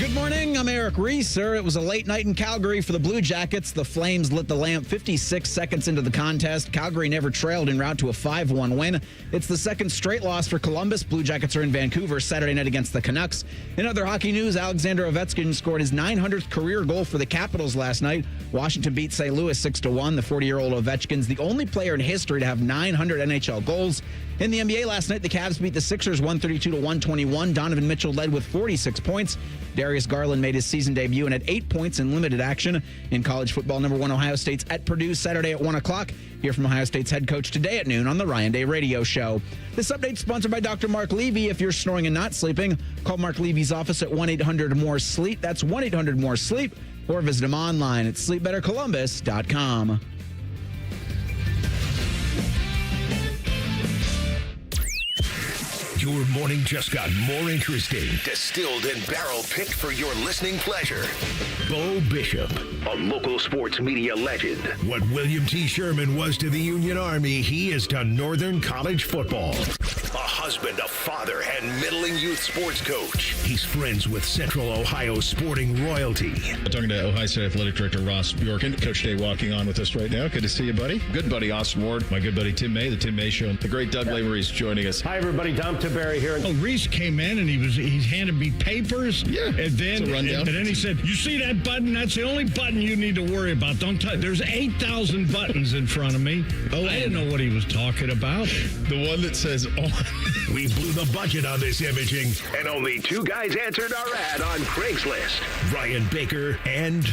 Good morning, I'm Eric Reeser. It was a late night in Calgary for the Blue Jackets. The Flames lit the lamp 56 seconds into the contest. Calgary never trailed en route to a 5-1 win. It's the second straight loss for Columbus. Blue Jackets are in Vancouver Saturday night against the Canucks. In other hockey news, Alexander Ovechkin scored his 900th career goal for the Capitals last night. Washington beat St. Louis 6-1. The 40-year-old Ovechkin's the only player in history to have 900 NHL goals. In the NBA last night, the Cavs beat the Sixers 132-121. Donovan Mitchell led with 46 points. Darius Garland made his season debut and had 8 points in limited action. In college football, number 1 Ohio State's at Purdue Saturday at 1 o'clock. Hear from Ohio State's head coach today at noon on the Ryan Day Radio Show. This update is sponsored by Dr. Mark Levy. If you're snoring and not sleeping, call Mark Levy's office at 1-800-MORE-SLEEP. That's 1-800-MORE-SLEEP. Or visit him online at sleepbettercolumbus.com. Your morning just got more interesting. Distilled and barrel-picked for your listening pleasure. Bo Bishop, a local sports media legend. What William T. Sherman was to the Union Army, he is to Northern College football. A husband, a father, and middling youth sports coach. He's friends with Central Ohio sporting royalty. Talking to Ohio State Athletic Director Ross Bjorken. Coach Day walking on with us right now. Good to see you, buddy. Good buddy, Austin Ward. My good buddy, Tim May, the Tim May Show. The great Doug Lavery's joining us. Hi, everybody. Dom Barry here. Oh, Reese came in and he handed me papers. Yeah, and then he said, "You see that button? That's the only button you need to worry about. Don't touch. There's 8,000 buttons in front of me." Oh, I didn't know what he was talking about. The one that says on. We blew the budget on this imaging, and only 2 guys answered our ad on Craigslist. Ryan Baker and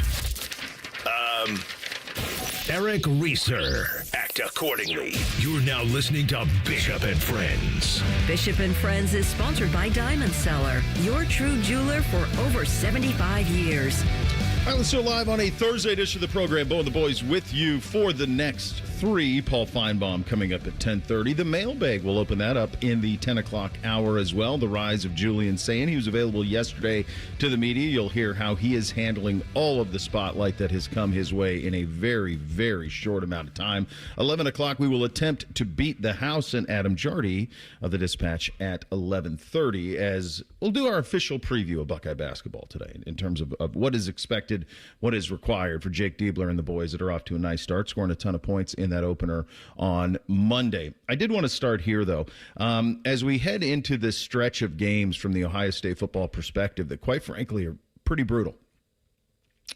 Eric Reeser. Act accordingly. You're now listening to Bishop and Friends. Bishop and Friends is sponsored by Diamond Seller, your true jeweler for over 75 years. All right, let's go live on a Thursday edition of the program. Bo and the boys with you for the next 3. Paul Finebaum coming up at 10:30. The mailbag, we'll open that up in the 10 o'clock hour as well. The rise of Julian Sayin. He was available yesterday to the media. You'll hear how he is handling all of the spotlight that has come his way in a very, very short amount of time. 11 o'clock, we will attempt to beat the house and Adam Jardy of the Dispatch at 11:30 as we'll do our official preview of Buckeye basketball today in terms of what is expected, what is required for Jake Diebler and the boys that are off to a nice start, scoring a ton of points in that opener on Monday. I did want to start here, though. As we head into this stretch of games from the Ohio State football perspective that, quite frankly, are pretty brutal.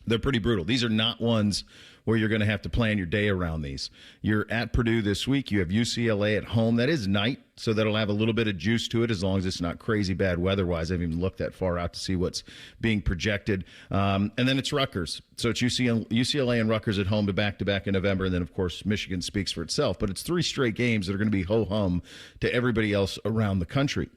They're pretty brutal. These are not ones where you're going to have to plan your day around these. You're at Purdue this week. You have UCLA at home. That is night, so that'll have a little bit of juice to it as long as it's not crazy bad weather-wise. I haven't even looked that far out to see what's being projected. And then it's Rutgers. So it's UCLA and Rutgers at home to back-to-back in November. And then, of course, Michigan speaks for itself. But it's 3 straight games that are going to be ho-hum to everybody else around the country.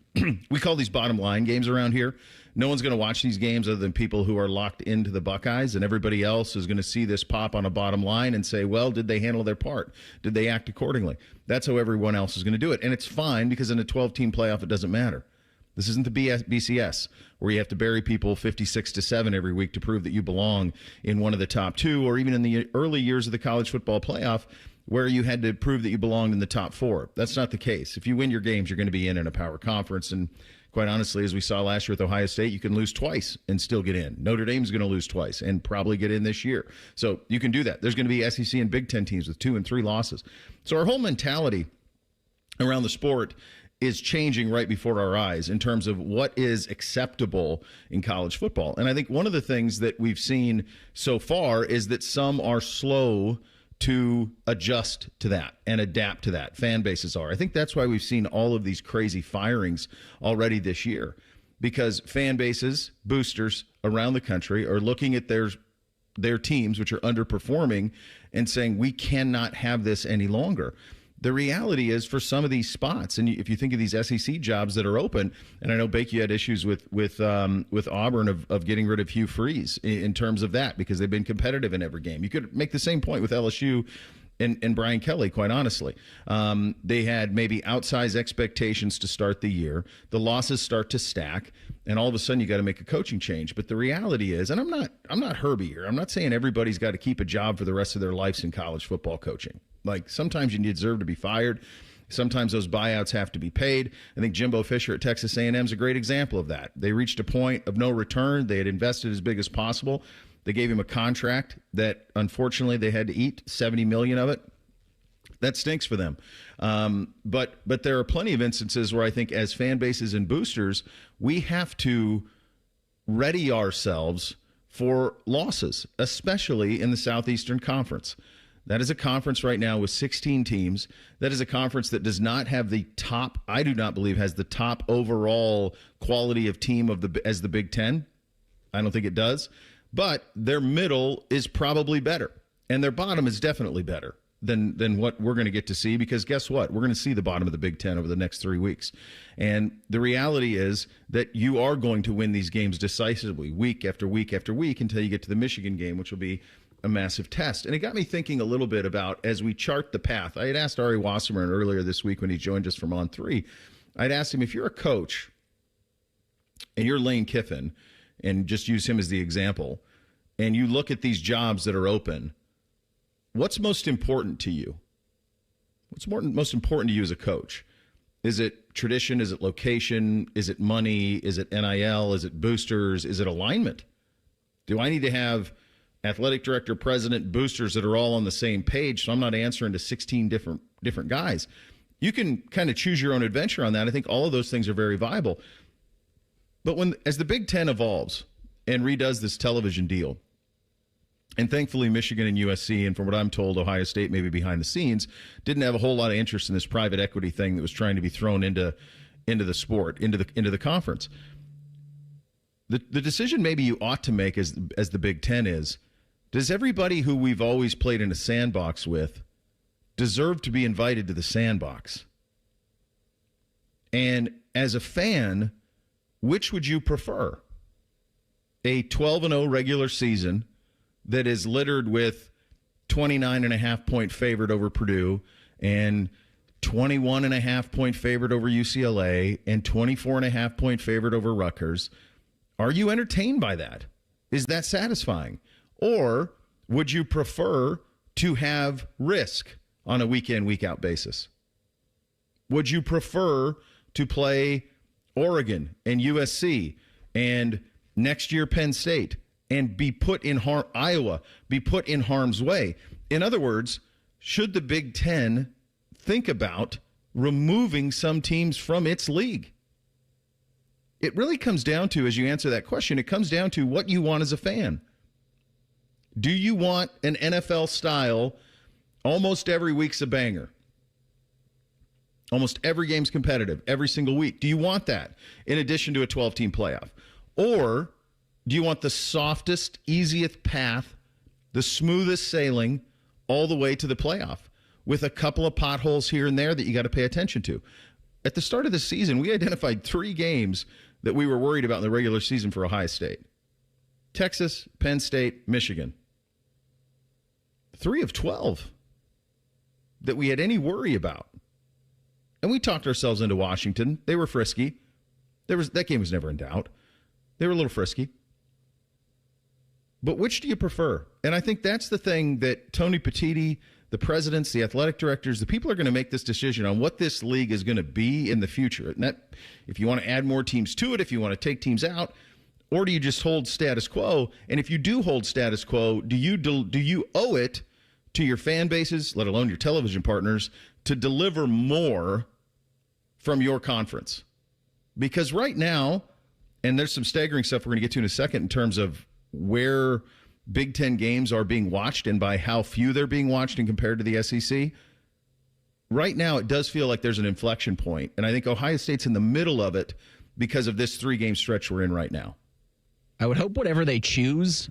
We call these bottom line games around here. No one's going to watch these games other than people who are locked into the Buckeyes, and everybody else is going to see this pop on a bottom line and say, well, did they handle their part? Did they act accordingly? That's how everyone else is going to do it. And it's fine because in a 12-team playoff, it doesn't matter. This isn't the BCS where you have to bury people 56-7 every week to prove that you belong in one of the top 2, or even in the early years of the college football playoff where you had to prove that you belonged in the top 4. That's not the case. If you win your games, you're going to be in a power conference. And quite honestly, as we saw last year with Ohio State, you can lose twice and still get in. Notre Dame's going to lose twice and probably get in this year. So you can do that. There's going to be SEC and Big Ten teams with 2 and 3 losses. So our whole mentality around the sport is changing right before our eyes in terms of what is acceptable in college football. And I think one of the things that we've seen so far is that some are slow to adjust to that and adapt to that. Fan bases are. I think that's why we've seen all of these crazy firings already this year, because fan bases, boosters around the country are looking at their teams, which are underperforming, and saying, we cannot have this any longer. The reality is, for some of these spots, and if you think of these SEC jobs that are open, and I know, Bake, you had issues with Auburn of getting rid of Hugh Freeze in terms of that, because they've been competitive in every game. You could make the same point with LSU and Brian Kelly, quite honestly. They had maybe outsized expectations to start the year. The losses start to stack, and all of a sudden you got to make a coaching change. But the reality is, and I'm not Herbie here. I'm not saying everybody's got to keep a job for the rest of their lives in college football coaching. Like, sometimes you deserve to be fired. Sometimes those buyouts have to be paid. I think Jimbo Fisher at Texas A&M is a great example of that. They reached a point of no return. They had invested as big as possible. They gave him a contract that, unfortunately, they had to eat $70 million of it. That stinks for them. But there are plenty of instances where I think as fan bases and boosters, we have to ready ourselves for losses, especially in the Southeastern Conference. That is a conference right now with 16 teams. That is a conference that does not have the top, I do not believe, has the top overall quality of team as the Big Ten. I don't think it does. But their middle is probably better, and their bottom is definitely better than what we're going to get to see, because guess what? We're going to see the bottom of the Big Ten over the next 3 weeks. And the reality is that you are going to win these games decisively week after week after week until you get to the Michigan game, which will be a massive test. And it got me thinking a little bit about, as we chart the path, I had asked Ari Wasserman earlier this week when he joined us from On 3, I'd asked him, if you're a coach and you're Lane Kiffin, and just use him as the example, and you look at these jobs that are open, what's most important to you? What's most important to you as a coach? Is it tradition? Is it location? Is it money? Is it NIL? Is it boosters? Is it alignment? Do I need to have athletic director, president, boosters that are all on the same page so I'm not answering to 16 different guys? You can kind of choose your own adventure on that. I think all of those things are very viable. But as the Big Ten evolves and redoes this television deal, and thankfully Michigan and USC, and from what I'm told, Ohio State maybe behind the scenes, didn't have a whole lot of interest in this private equity thing that was trying to be thrown into the sport, into the conference. The decision maybe you ought to make as the Big Ten is, does everybody who we've always played in a sandbox with deserve to be invited to the sandbox? And as a fan, which would you prefer? A 12-0 regular season that is littered with 29.5-point favorite over Purdue and 21.5-point favorite over UCLA and 24.5-point favorite over Rutgers. Are you entertained by that? Is that satisfying? Or would you prefer to have risk on a week-in, week-out basis? Would you prefer to play Oregon and USC and next year Penn State and be put in Iowa, be put in harm's way? In other words, should the Big Ten think about removing some teams from its league? It really comes down to, as you answer that question, it comes down to what you want as a fan. Do you want an NFL style, almost every week's a banger? Almost every game's competitive, every single week. Do you want that in addition to a 12-team playoff? Or do you want the softest, easiest path, the smoothest sailing all the way to the playoff with a couple of potholes here and there that you got to pay attention to? At the start of the season, we identified 3 games that we were worried about in the regular season for Ohio State. Texas, Penn State, Michigan. 3 of 12 that we had any worry about. And we talked ourselves into Washington. They were frisky. That game was never in doubt. They were a little frisky. But which do you prefer? And I think that's the thing that Tony Petitti, the presidents, the athletic directors, the people are going to make this decision on what this league is going to be in the future. And that, if you want to add more teams to it, if you want to take teams out, or do you just hold status quo? And if you do hold status quo, do you owe it to your fan bases, let alone your television partners, to deliver more from your conference? Because right now, and there's some staggering stuff we're going to get to in a second in terms of where Big Ten games are being watched and by how few they're being watched and compared to the SEC. Right now, it does feel like there's an inflection point, and I think Ohio State's in the middle of it because of this 3-game stretch we're in right now. I would hope whatever they choose,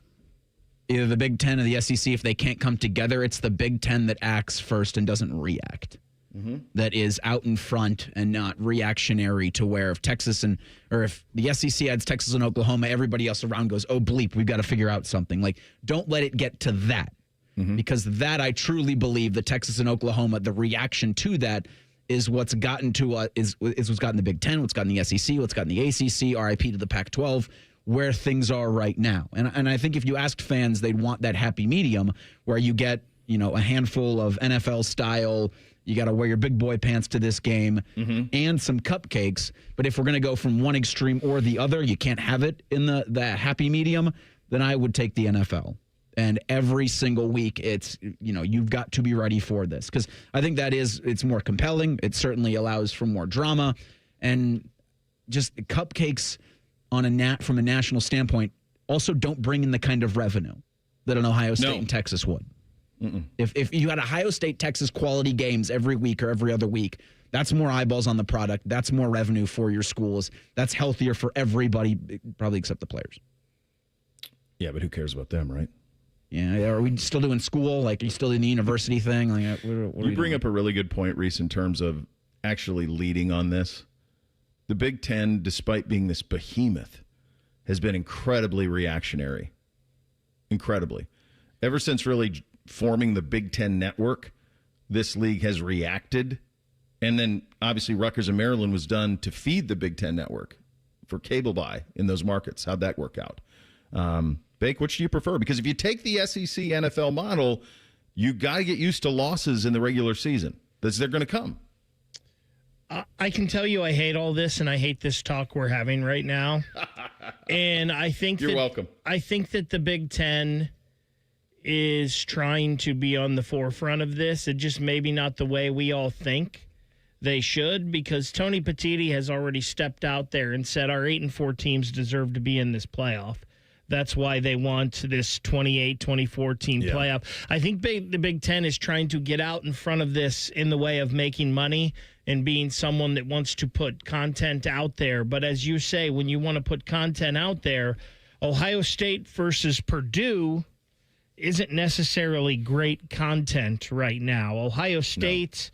either the Big Ten or the SEC, if they can't come together, it's the Big Ten that acts first and doesn't react. Mm-hmm. That is out in front and not reactionary to where if if the SEC adds Texas and Oklahoma, everybody else around goes, oh, bleep, we've got to figure out something. Like, don't let it get to that. Mm-hmm. Because that, I truly believe, the Texas and Oklahoma, the reaction to that is what's gotten to is what's gotten the Big Ten, what's gotten the SEC, what's gotten the ACC, RIP to the Pac-12, where things are right now. And I think if you asked fans, they'd want that happy medium where you get, a handful of NFL-style You got to wear your big boy pants to this game and some cupcakes. But if we're going to go from one extreme or the other, you can't have it in the happy medium, then I would take the NFL. And every single week, it's, you've got to be ready for this. Because I think it's more compelling. It certainly allows for more drama. And just cupcakes from a national standpoint also don't bring in the kind of revenue that an Ohio State and Texas would. If you had Ohio State, Texas quality games every week or every other week, that's more eyeballs on the product. That's more revenue for your schools. That's healthier for everybody, probably except the players. Yeah, but who cares about them, right? Yeah, are we still doing school? Like, are you still doing the university thing? Like, what you bring up a really good point, Reese, in terms of actually leading on this. The Big Ten, despite being this behemoth, has been incredibly reactionary. Incredibly. Ever since really forming the Big Ten network, this league has reacted. And then, obviously, Rutgers and Maryland was done to feed the Big Ten network for cable buy in those markets. How'd that work out? Bake, which do you prefer? Because if you take the SEC NFL model, you got to get used to losses in the regular season. They're going to come. I can tell you I hate all this, and I hate this talk we're having right now. And I think You're welcome. I think that the Big Ten is trying to be on the forefront of this. It just maybe not the way we all think they should, because Tony Petitti has already stepped out there and said our 8-4 teams deserve to be in this playoff. That's why they want this 28-24 team playoff. I think the Big Ten is trying to get out in front of this in the way of making money and being someone that wants to put content out there. But as you say, when you want to put content out there, Ohio State versus Purdue isn't necessarily great content right now. Ohio State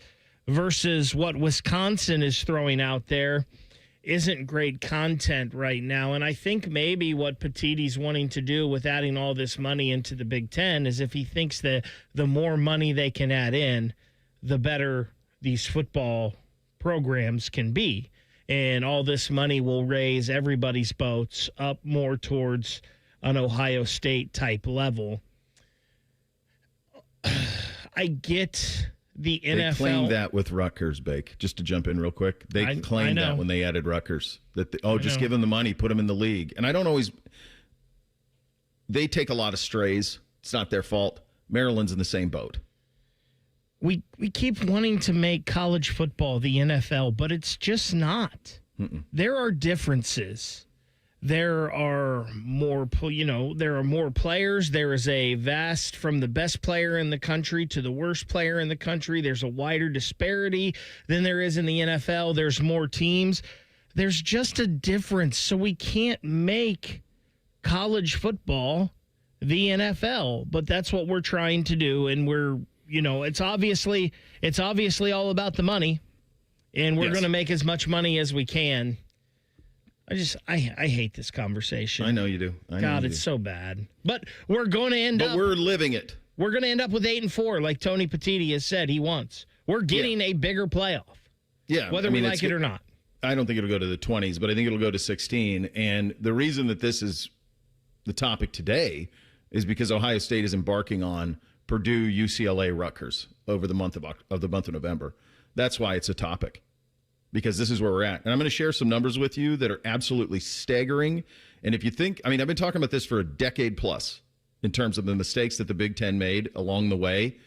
versus what Wisconsin is throwing out there isn't great content right now. And I think maybe what Petitti's wanting to do with adding all this money into the Big Ten is if he thinks that the more money they can add in, the better these football programs can be. And all this money will raise everybody's boats up more towards an Ohio State type level. I get the NFL. They claimed that with Rutgers, Bake. Just to jump in real quick. They claimed that when they added Rutgers. That just give them the money, put them in the league. And I don't always... They take a lot of strays. It's not their fault. Maryland's in the same boat. We keep wanting to make college football the NFL, but it's just not. There are differences. There are more, there are more players. There is a vast, from the best player in the country to the worst player in the country. There's a wider disparity than there is in the NFL. There's more teams. There's just a difference. So we can't make college football the NFL, but that's what we're trying to do. And we're, it's obviously all about the money, and we're going to make as much money as we can. I hate this conversation. I know you do. It's so bad. But we're going to end up. But we're living it. We're going to end up with 8-4, like Tony Petitti has said he wants. We're getting a bigger playoff. Yeah. Whether we like it or not. I don't think it'll go to the 20s, but I think it'll go to 16. And the reason that this is the topic today is because Ohio State is embarking on Purdue, UCLA, Rutgers over the month of November. That's why it's a topic. Because this is where we're at. And I'm going to share some numbers with you that are absolutely staggering. And if you think, I've been talking about this for a decade plus in terms of the mistakes that the Big Ten made along the way.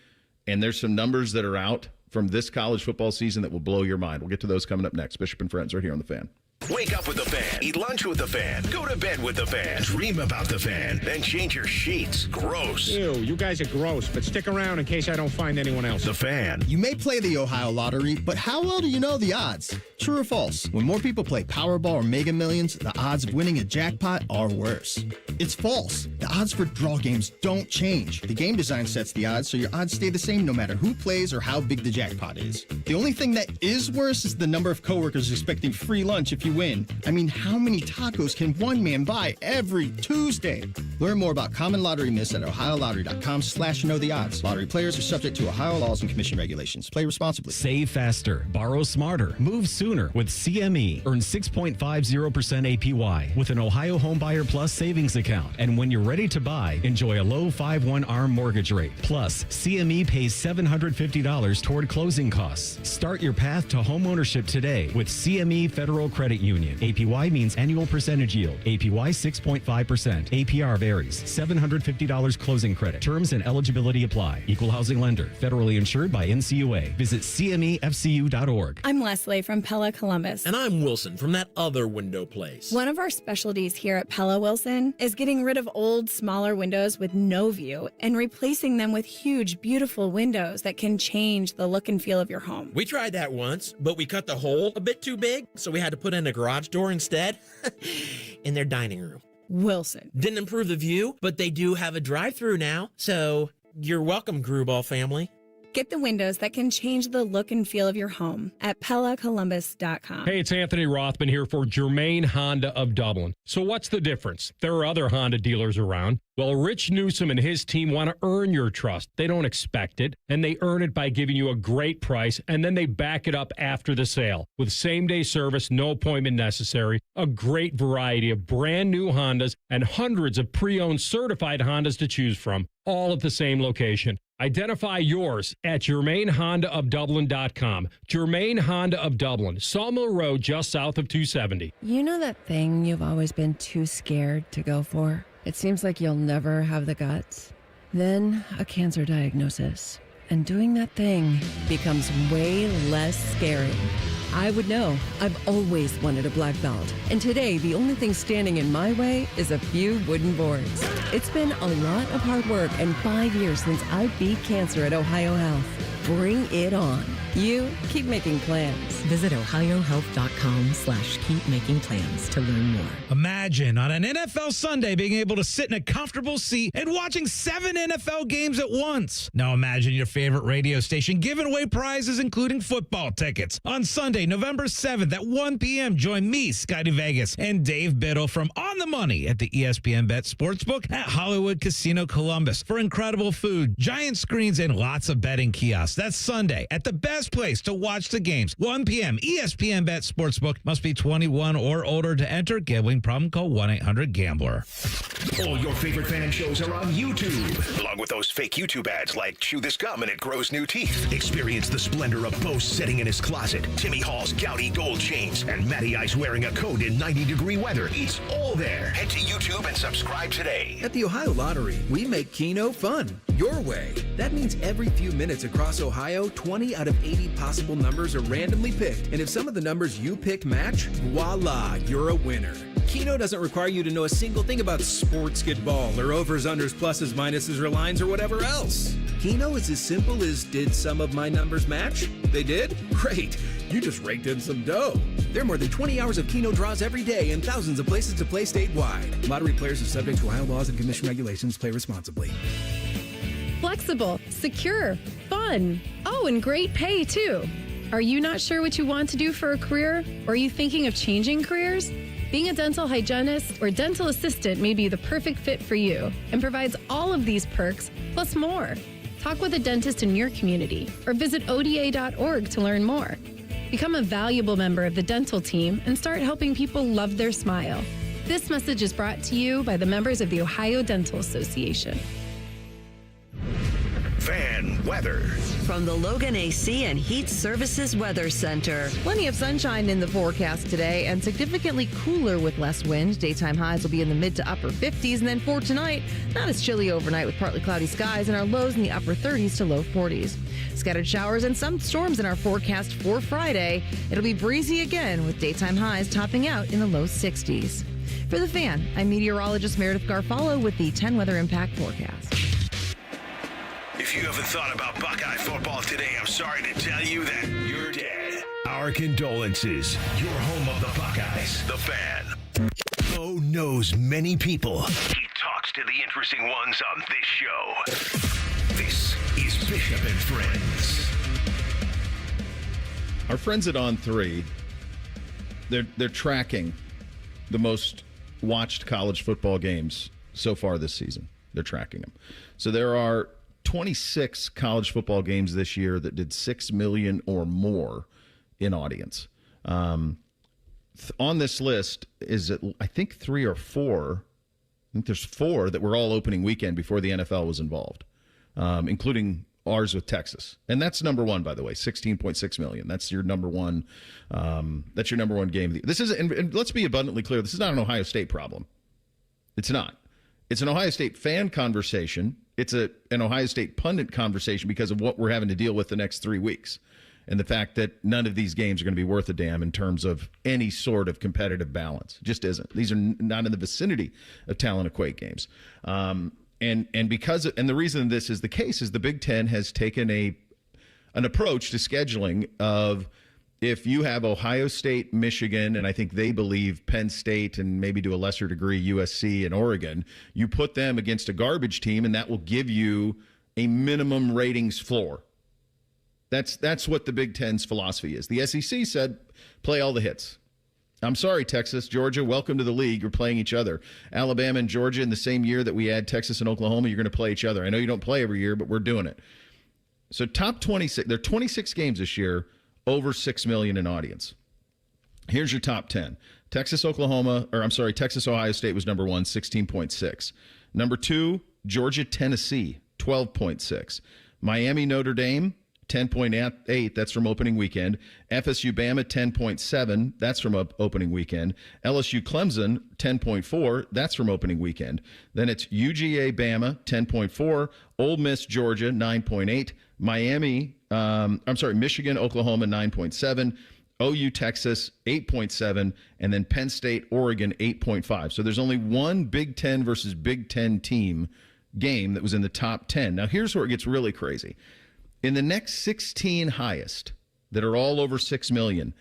And there's some numbers that are out from this college football season that will blow your mind. We'll get to those coming up next. Bishop and Friends right here on The Fan. Wake up with The Fan. Eat lunch with The Fan. Go to bed with The Fan. Dream about The Fan. Then change your sheets. Gross. Ew, you guys are gross, but stick around in case I don't find anyone else. The Fan. You may play the Ohio Lottery, but how well do you know the odds? True or false? When more people play Powerball or Mega Millions, the odds of winning a jackpot are worse. It's false. The odds for draw games don't change. The game design sets the odds so your odds stay the same no matter who plays or how big the jackpot is. The only thing that is worse is the number of coworkers expecting free lunch if you win. I mean, how many tacos can one man buy every Tuesday? Learn more about common lottery myths at ohiolottery.com/knowtheodds. Lottery players are subject to Ohio laws and commission regulations. Play responsibly. Save faster, borrow smarter, move sooner with CME. Earn 6.50% APY with an Ohio Homebuyer Plus savings account. And when you're ready to buy, enjoy a low 5/1 ARM mortgage rate. Plus, CME pays $750 toward closing costs. Start your path to homeownership today with CME Federal Credit Union. APY means annual percentage yield. APY 6.5%. APR varies. $750 closing credit. Terms and eligibility apply. Equal housing lender. Federally insured by NCUA. Visit CMEFCU.org. I'm Leslie from Pella Columbus. And I'm Wilson from that other window place. One of our specialties here at Pella Wilson is getting rid of old, smaller windows with no view and replacing them with huge, beautiful windows that can change the look and feel of your home. We tried that once, but we cut the hole a bit too big, so we had to put in a garage door instead in their dining room. Wilson. Didn't improve the view, but they do have a drive-through now, so you're welcome, Gruball family. Get the windows that can change the look and feel of your home at PellaColumbus.com. Hey, it's Anthony Rothman here for Germain Honda of Dublin. So what's the difference? There are other Honda dealers around. Well, Rich Newsom and his team want to earn your trust. They don't expect it, and they earn it by giving you a great price, and then they back it up after the sale. With same-day service, no appointment necessary, a great variety of brand new Hondas, and hundreds of pre-owned certified Hondas to choose from, all at the same location. Identify yours at GermainHondaofDublin.com. Germain Honda of Dublin, Sawmill Road, just south of 270. You know that thing you've always been too scared to go for? It seems like you'll never have the guts. Then a cancer diagnosis. And doing that thing becomes way less scary. I would know. I've always wanted a black belt. And today, the only thing standing in my way is a few wooden boards. It's been a lot of hard work and 5 years since I beat cancer at Ohio Health. Bring it on. You keep making plans. Visit ohiohealth.com/keep making plans to learn more. Imagine on an NFL Sunday being able to sit in a comfortable seat and watching 7 NFL games at once. Now imagine your favorite radio station giving away prizes, including football tickets. On Sunday, November 7th at 1 p.m., join me, Scotty Vegas, and Dave Biddle from On the Money at the ESPN Bet Sportsbook at Hollywood Casino Columbus for incredible food, giant screens, and lots of betting kiosks. That's Sunday at the best place to watch the games. 1 p.m. ESPN Bet Sportsbook. Must be 21 or older to enter. Gambling problem? Call 1-800-GAMBLER. All your favorite fan shows are on YouTube, along with those fake YouTube ads like Chew This Gum and It Grows New Teeth. Experience the splendor of Bo sitting in his closet, Timmy Hall's gouty gold chains, and Matty Ice wearing a coat in 90-degree weather. It's all there. Head to YouTube and subscribe today. At the Ohio Lottery, we make Keno fun, your way. That means every few minutes across Ohio, 20 out of 80 possible numbers are randomly picked. And if some of the numbers you pick match, voila, you're a winner. Keno doesn't require you to know a single thing about sports ball or overs, unders, pluses, minuses, or lines, or whatever else. Keno is as simple as, did some of my numbers match? They did? Great. You just raked in some dough. There are more than 20 hours of Keno draws every day and thousands of places to play statewide. Lottery players are subject to Ohio laws and commission regulations. Play responsibly. Flexible, secure, fun. Oh, and great pay, too. Are you not sure what you want to do for a career? Or are you thinking of changing careers? Being a dental hygienist or dental assistant may be the perfect fit for you and provides all of these perks plus more. Talk with a dentist in your community or visit ODA.org to learn more. Become a valuable member of the dental team and start helping people love their smile. This message is brought to you by the members of the Ohio Dental Association. Fan weather. From the Logan AC and Heat Services Weather Center. Plenty of sunshine in the forecast today and significantly cooler with less wind. Daytime highs will be in the mid to upper 50s. And then for tonight, not as chilly overnight with partly cloudy skies and our lows in the upper 30s to low 40s. Scattered showers and some storms in our forecast for Friday. It'll be breezy again with daytime highs topping out in the low 60s. For The Fan, I'm meteorologist Meredith Garfalo with the 10 Weather Impact Forecast. If you haven't thought about Buckeye football today, I'm sorry to tell you that you're dead. Our condolences. Your home of the Buckeyes, The Fan. Bo knows many people. He talks to the interesting ones on this show. This is Bishop and Friends. Our friends at On3 they're tracking the most watched college football games so far this season. They're tracking them. So there are 26 college football games this year that did 6 million or more in audience. On this list is, I think, 3 or 4. I think there's 4 that were all opening weekend before the NFL was involved, including ours with Texas. And that's number one, by the way, 16.6 million. That's your number one. That's your number one game. This is, and let's be abundantly clear, this is not an Ohio State problem. It's not. It's an Ohio State fan conversation. It's an Ohio State pundit conversation because of what we're having to deal with the next 3 weeks. And the fact that none of these games are going to be worth a damn in terms of any sort of competitive balance. It just isn't. These are not in the vicinity of Talent Equate games. And the reason this is the case is the Big Ten has taken an approach to scheduling of, if you have Ohio State, Michigan, and I think they believe Penn State and maybe to a lesser degree USC and Oregon, you put them against a garbage team and that will give you a minimum ratings floor. That's what the Big Ten's philosophy is. The SEC said, play all the hits. I'm sorry, Texas, Georgia, welcome to the league. You're playing each other. Alabama and Georgia, in the same year that we add Texas and Oklahoma, you're going to play each other. I know you don't play every year, but we're doing it. So top 26, there are 26 games this year, over 6 million in audience. Here's your top 10. Texas, Ohio State was number 1, 16.6. Number 2, Georgia, Tennessee, 12.6. Miami, Notre Dame, 10.8, that's from opening weekend. FSU Bama, 10.7, that's from opening weekend. LSU Clemson, 10.4, that's from opening weekend. Then it's UGA Bama, 10.4, Ole Miss Georgia, 9.8, Michigan Oklahoma, 9.7, OU Texas, 8.7, and then Penn State Oregon, 8.5. So there's only one Big Ten versus Big Ten team game that was in the top 10. Now here's where it gets really crazy. In the next 16 highest that are all over 6 million,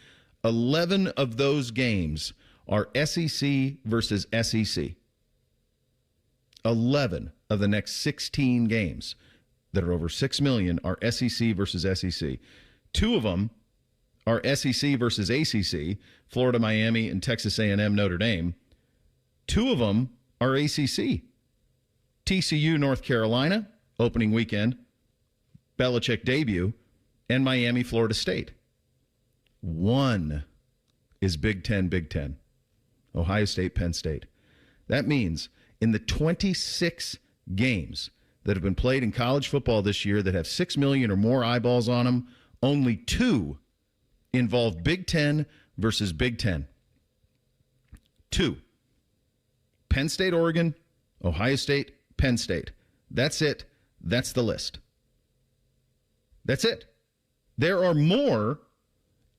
11 of those games are SEC versus SEC. 11 of the next 16 games that are over 6 million are SEC versus SEC. 2 of them are SEC versus ACC, Florida, Miami, and Texas A&M, Notre Dame. 2 of them are ACC. TCU, North Carolina, opening weekend, Belichick debut, and Miami, Florida State. 1 is Big Ten. Ohio State, Penn State. That means in the 26 games that have been played in college football this year that have 6 million or more eyeballs on them, only 2 involve Big Ten versus Big Ten. 2. Penn State, Oregon, Ohio State, Penn State. That's it. That's the list. That's it. There are more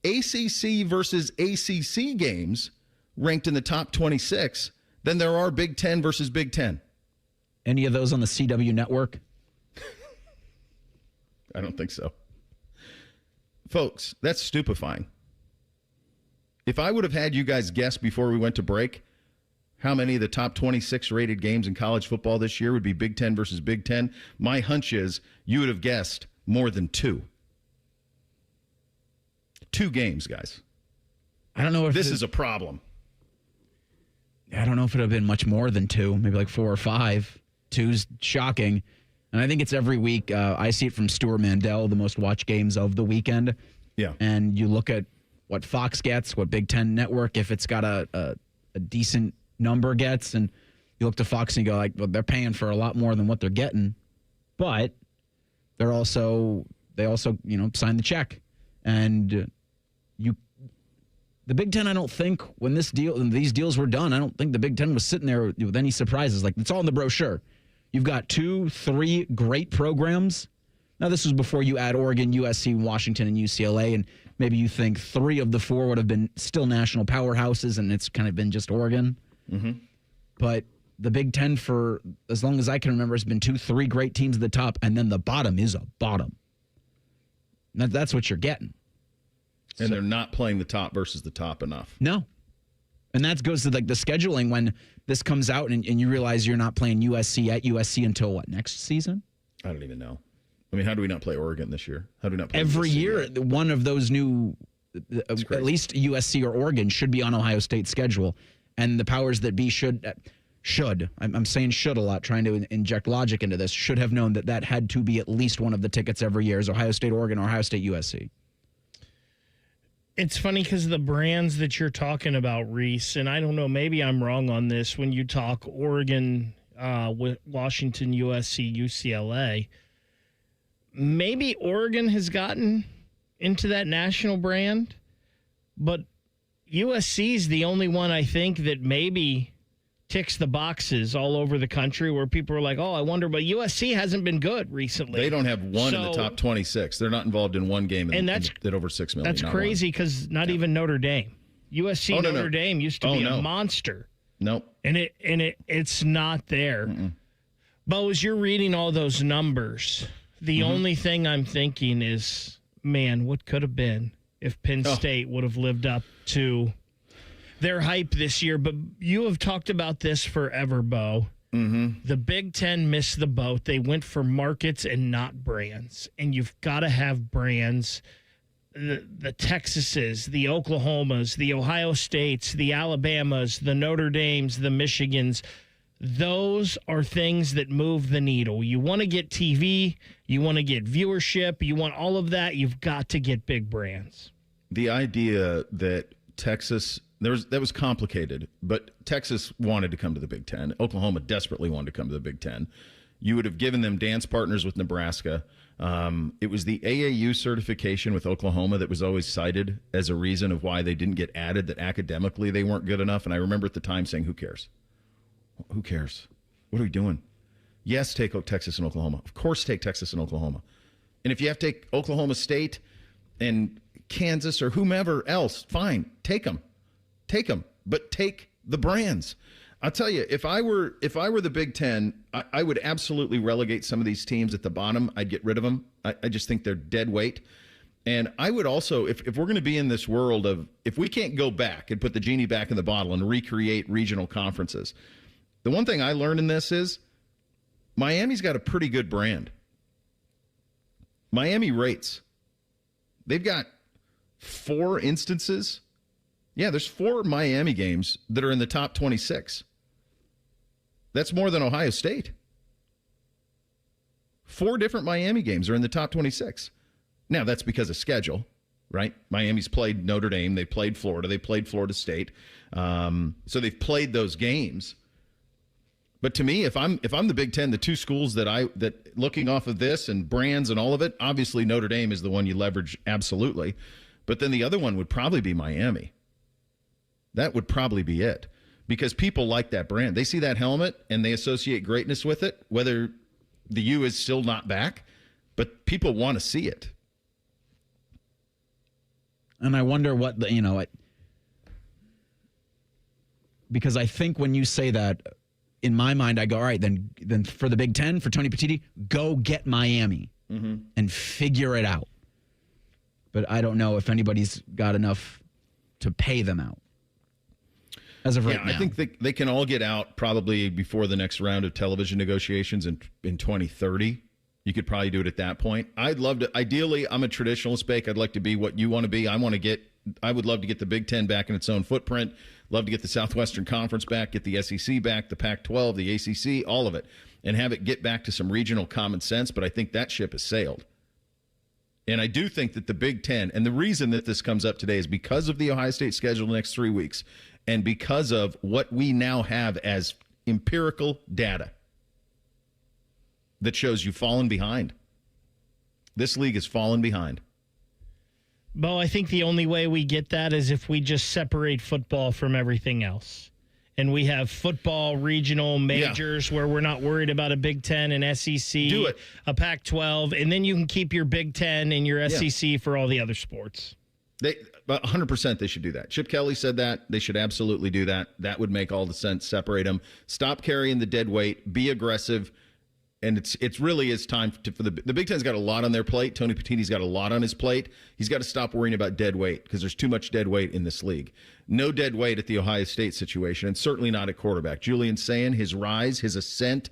ACC versus ACC games ranked in the top 26 than there are Big Ten versus Big Ten. Any of those on the CW network? I don't think so. Folks, that's stupefying. If I would have had you guys guess before we went to break how many of the top 26 rated games in college football this year would be Big Ten versus Big Ten, my hunch is you would have guessed more than 2. 2 games, guys. I don't know if this is a problem. I don't know if it would have been much more than 2, maybe like 4 or 5. 2's shocking. And I think it's every week. I see it from Stuart Mandel, the most watched games of the weekend. Yeah. And you look at what Fox gets, what Big Ten Network, if it's got a decent number gets, and you look to Fox and you go like, well, they're paying for a lot more than what they're getting. But they also sign the check. And the Big Ten, I don't think when these deals were done, I don't think the Big Ten was sitting there with any surprises. Like, it's all in the brochure. You've got 2, 3 great programs. Now, this was before you add Oregon, USC, Washington, and UCLA, and maybe you think 3 of the 4 would have been still national powerhouses, and it's kind of been just Oregon. Mm-hmm. But the Big Ten, for as long as I can remember, has been 2, 3 great teams at the top, and then the bottom is a bottom. That's what you're getting. And they're not playing the top versus the top enough. No. And that goes to like the scheduling when this comes out and you realize you're not playing USC at USC until what, next season? I don't even know. I mean, how do we not play Oregon this year? How do we not play every USC year? yet? One of those new at least USC or Oregon should be on Ohio State's schedule, and the powers that be should. I'm saying should a lot, trying to inject logic into this. Should have known that had to be at least one of the tickets every year is Ohio State, Oregon, or Ohio State, USC. It's funny because the brands that you're talking about, Reese, and I don't know, maybe I'm wrong on this when you talk Oregon, Washington, USC, UCLA. Maybe Oregon has gotten into that national brand, but USC is the only one I think that maybe ticks the boxes all over the country where people are like, oh, I wonder, but USC hasn't been good recently. They don't have one in the top 26. They're not involved in one game that over 6 million. That's crazy because not even Notre Dame. USC Notre Dame used to be a monster. Nope. And it's not there. Bo, as you're reading all those numbers, the only thing I'm thinking is, man, what could have been if Penn State would have lived up to their hype this year. But you have talked about this forever, Bo. The Big Ten missed the boat. They went for markets and not brands. And you've got to have brands. The Texases, the Oklahomas, the Ohio States, the Alabamas, the Notre Dames, the Michigans. Those are things that move the needle. You want to get TV. You want to get viewership. You want all of that. You've got to get big brands. The idea that Texas... That was complicated, but Texas wanted to come to the Big Ten. Oklahoma desperately wanted to come to the Big Ten. You would have given them dance partners with Nebraska. It was the AAU certification with Oklahoma that was always cited as a reason of why they didn't get added, that academically they weren't good enough. And I remember at the time saying, who cares? Who cares? What are we doing? Yes, take Texas and Oklahoma. Of course, take Texas and Oklahoma. And if you have to take Oklahoma State and Kansas or whomever else, fine, take them. Take them, but take the brands. I'll tell you, if I were the Big Ten, I would absolutely relegate some of these teams at the bottom. I'd get rid of them. I just think they're dead weight. And I would also, if we're going to be in this world of, if we can't go back and put the genie back in the bottle and recreate regional conferences, the one thing I learned in this is Miami's got a pretty good brand. Miami rates. They've got 4 instances. Yeah, there's 4 Miami games that are in the top 26. That's more than Ohio State. 4 different Miami games are in the top 26. Now, that's because of schedule, right? Miami's played Notre Dame. They played Florida. They played Florida State. So they've played those games. But to me, if I'm the Big Ten, the 2 schools that looking off of this and brands and all of it, obviously Notre Dame is the one you leverage absolutely. But then the other one would probably be Miami. That would probably be it, because people like that brand. They see that helmet and they associate greatness with it, whether the U is still not back, but people want to see it. And I wonder what because I think when you say that, in my mind, I go, all right, then for the Big Ten, for Tony Petitti, go get Miami and figure it out. But I don't know if anybody's got enough to pay them out. As of right now. I think they can all get out probably before the next round of television negotiations in 2030. You could probably do it at that point. I'd love to. Ideally, I'm a traditionalist, Bake. I'd like to be what you want to be. I would love to get the Big Ten back in its own footprint. Love to get the Southwestern Conference back, get the SEC back, the Pac-12, the ACC, all of it, and have it get back to some regional common sense. But I think that ship has sailed. And I do think that the Big Ten, and the reason that this comes up today is because of the Ohio State schedule the next 3 weeks. And because of what we now have as empirical data that shows you've fallen behind. This league has fallen behind. Bo, I think the only way we get that is if we just separate football from everything else. And we have football regional majors where we're not worried about a Big Ten and SEC, a Pac-12, and then you can keep your Big Ten and your SEC for all the other sports. 100% they should do that. Chip Kelly said that. They should absolutely do that. That would make all the sense. Separate them. Stop carrying the dead weight. Be aggressive. And it's really is time for the Big Ten's got a lot on their plate. Tony Petitti's got a lot on his plate. He's got to stop worrying about dead weight because there's too much dead weight in this league. No dead weight at the Ohio State situation, and certainly not at quarterback. Julian Sayin, his rise, his ascent,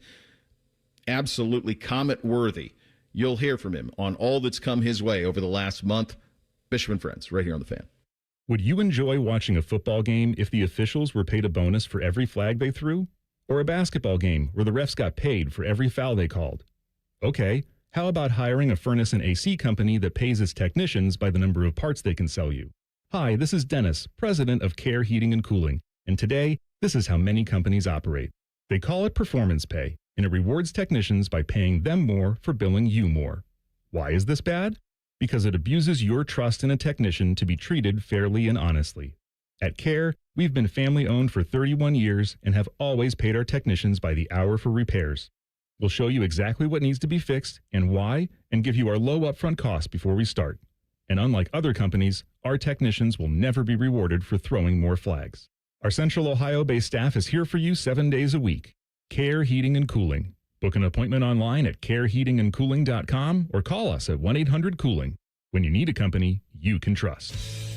absolutely comet-worthy. You'll hear from him on all that's come his way over the last month. Bishop and Friends, right here on The Fan. Would you enjoy watching a football game if the officials were paid a bonus for every flag they threw? Or a basketball game where the refs got paid for every foul they called? Okay, how about hiring a furnace and AC company that pays its technicians by the number of parts they can sell you? Hi, this is Dennis, president of Care Heating and Cooling, and today, this is how many companies operate. They call it performance pay, and it rewards technicians by paying them more for billing you more. Why is this bad? Because it abuses your trust in a technician to be treated fairly and honestly. At Care, we've been family-owned for 31 years and have always paid our technicians by the hour for repairs. We'll show you exactly what needs to be fixed and why, and give you our low upfront cost before we start. And unlike other companies, our technicians will never be rewarded for throwing more flags. Our Central Ohio-based staff is here for you 7 days a week. Care Heating and Cooling. Book an appointment online at careheatingandcooling.com or call us at 1-800-COOLING. When you need a company you can trust.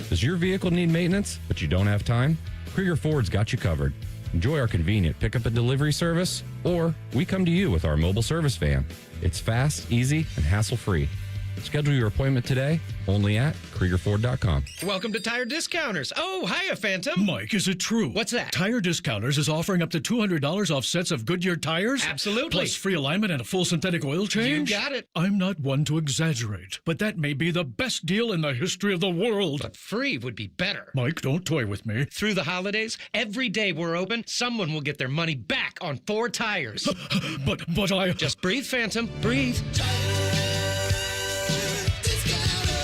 Does your vehicle need maintenance, but you don't have time? Krieger Ford's got you covered. Enjoy our convenient pickup and delivery service, or we come to you with our mobile service van. It's fast, easy, and hassle-free. Schedule your appointment today, only at KriegerFord.com. Welcome to Tire Discounters. Oh, hiya, Phantom. Mike, is it true? What's that? Tire Discounters is offering up to $200 off sets of Goodyear tires? Absolutely. Plus free alignment and a full synthetic oil change? You got it. I'm not one to exaggerate, but that may be the best deal in the history of the world. But free would be better. Mike, don't toy with me. Through the holidays, every day we're open, someone will get their money back on 4 tires. But I... Just breathe, Phantom. Breathe.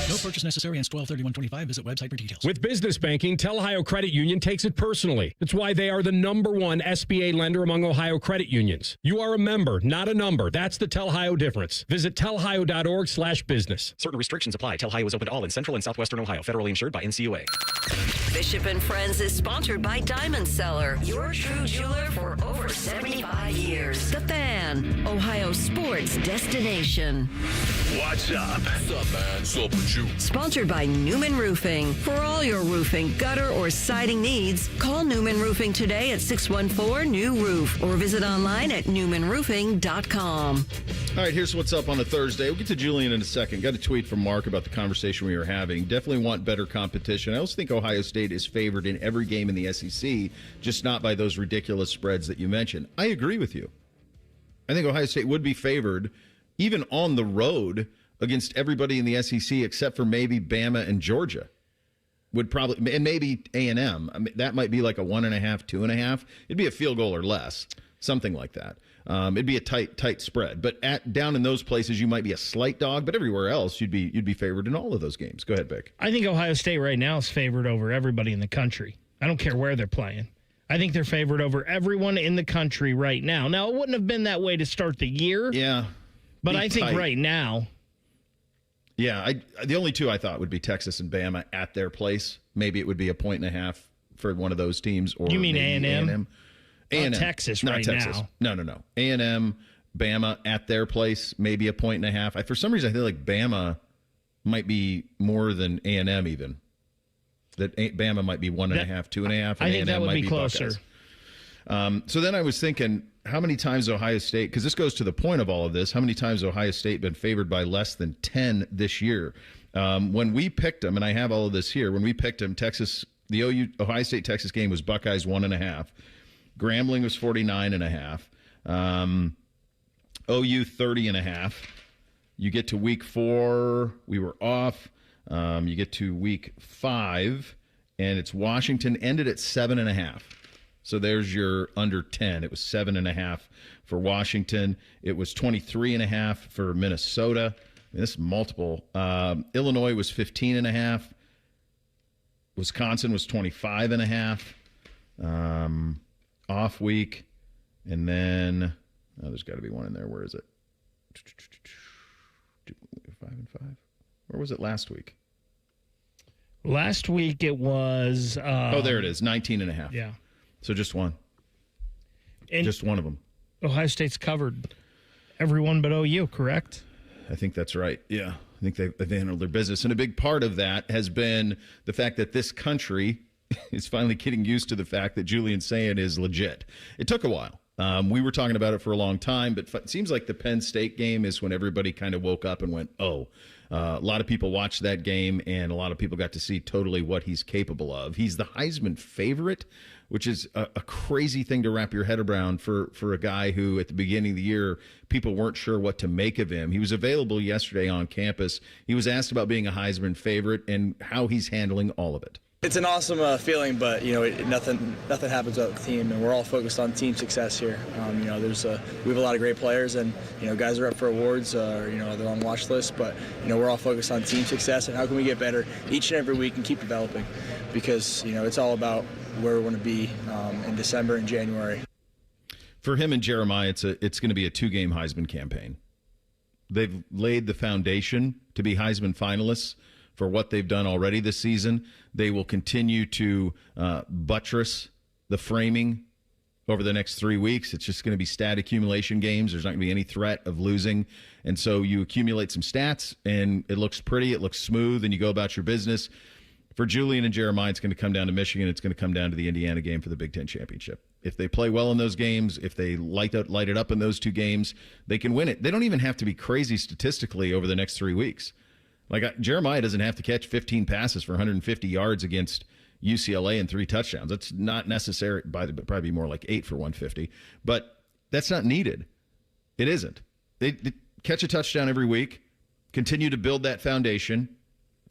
No purchase necessary. Ends 12/31/25. Visit website for details. With business banking, Tel Ohio Credit Union takes it personally. That's why they are the #1 SBA lender among Ohio credit unions. You are a member, not a number. That's the Tel Ohio difference. Visit telhio.org/business. Certain restrictions apply. Tel Ohio is open to all in Central and Southwestern Ohio. Federally insured by NCUA. Bishop and Friends is sponsored by Diamond Seller, your true jeweler for over 75 years. The Fan, Ohio sports destination. What's up? What's up, man? What's up with you? Sponsored by Newman Roofing. For all your roofing, gutter, or siding needs, call Newman Roofing today at 614-NEW-ROOF or visit online at newmanroofing.com. All right, here's what's up on a Thursday. We'll get to Julian in a second. Got a tweet from Mark about the conversation we were having. Definitely want better competition. I also think Ohio State is favored in every game in the SEC, just not by those ridiculous spreads that you mentioned. I agree with you. I think Ohio State would be favored even on the road against everybody in the SEC except for maybe Bama and Georgia. Would probably, and maybe A&M. I mean, that might be like a 1.5, 2.5. It'd be a field goal or less, something like that. It'd be a tight spread. But down in those places, you might be a slight dog. But everywhere else, you'd be favored in all of those games. Go ahead, Vic. I think Ohio State right now is favored over everybody in the country. I don't care where they're playing. I think they're favored over everyone in the country right now. Now, it wouldn't have been that way to start the year. Yeah. But I think right now. Yeah, the only two I thought would be Texas and Bama at their place. Maybe it would be a 1.5 for one of those teams. Or you mean A&M? A&M. Texas Not right Texas. now. No. A&M, Bama at their place, maybe a 1.5. For some reason, I feel like Bama might be more than A&M even. That Bama might be 1.5, 2.5. I think that would be closer. So then I was thinking, how many times Ohio State, because this goes to the point of all of this, how many times Ohio State been favored by less than 10 this year? When we picked them, and I have all of this here, when we picked them, the Ohio State-Texas game was Buckeyes 1.5. Grambling was 49.5. OU 30.5. You get to week 4, we were off. You get to week 5, and it's Washington ended at 7.5. So there's your under 10. It was 7.5 for Washington. It was 23.5 for Minnesota. I mean, this is multiple. Illinois was 15.5. Wisconsin was 25.5. Off week. And then, there's got to be one in there. Where is it? 5 and 5. Where was it last week? Last week it was... there it is. 19.5. Yeah. So just one. And just one of them. Ohio State's covered everyone but OU, correct? I think that's right. Yeah. I think they've handled their business. And a big part of that has been the fact that this country is finally getting used to the fact that Julian Sayin is legit. It took a while. We were talking about it for a long time, but it seems like the Penn State game is when everybody kind of woke up and went, oh. A lot of people watched that game, and a lot of people got to see totally what he's capable of. He's the Heisman favorite, which is a crazy thing to wrap your head around for a guy who, at the beginning of the year, people weren't sure what to make of him. He was available yesterday on campus. He was asked about being a Heisman favorite and how he's handling all of it. It's an awesome feeling, but nothing happens without the team, and we're all focused on team success here. We have a lot of great players, and guys are up for awards, they're on watch lists, but we're all focused on team success and how can we get better each and every week and keep developing, because it's all about where we want to be in December and January. For him and Jeremiah, it's going to be a 2-game Heisman campaign. They've laid the foundation to be Heisman finalists for what they've done already this season. They will continue to buttress the framing over the next 3 weeks. It's just going to be stat accumulation games. There's not going to be any threat of losing. And so you accumulate some stats, and it looks pretty, it looks smooth, and you go about your business. For Julian and Jeremiah, it's going to come down to Michigan. It's going to come down to the Indiana game for the Big Ten championship. If they play well in those games, if they light it up in those 2 games, they can win it. They don't even have to be crazy statistically over the next 3 weeks. Like Jeremiah doesn't have to catch 15 passes for 150 yards against UCLA and 3 touchdowns. That's not necessary. Probably more like 8 for 150. But that's not needed. It isn't. They catch a touchdown every week, continue to build that foundation.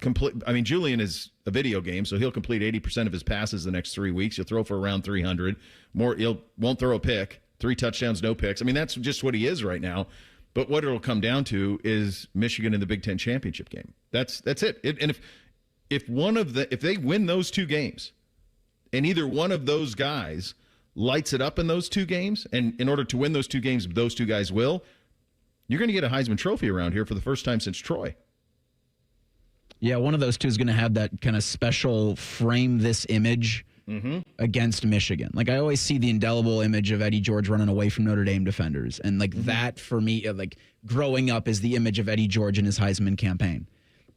Julian is a video game, so he'll complete 80% of his passes the next 3 weeks. He'll throw for around 300. Won't throw a pick. 3 touchdowns, no picks. That's just what he is right now. But what it'll come down to is Michigan in the Big Ten championship game. That's it. And if they win those 2 games, and either one of those guys lights it up in those 2 games, and in order to win those 2 games, those 2 guys will, you're going to get a Heisman Trophy around here for the first time since Troy. Yeah, one of those 2 is going to have that kind of special frame this image against Michigan. Like, I always see the indelible image of Eddie George running away from Notre Dame defenders. And that, for me, growing up is the image of Eddie George in his Heisman campaign.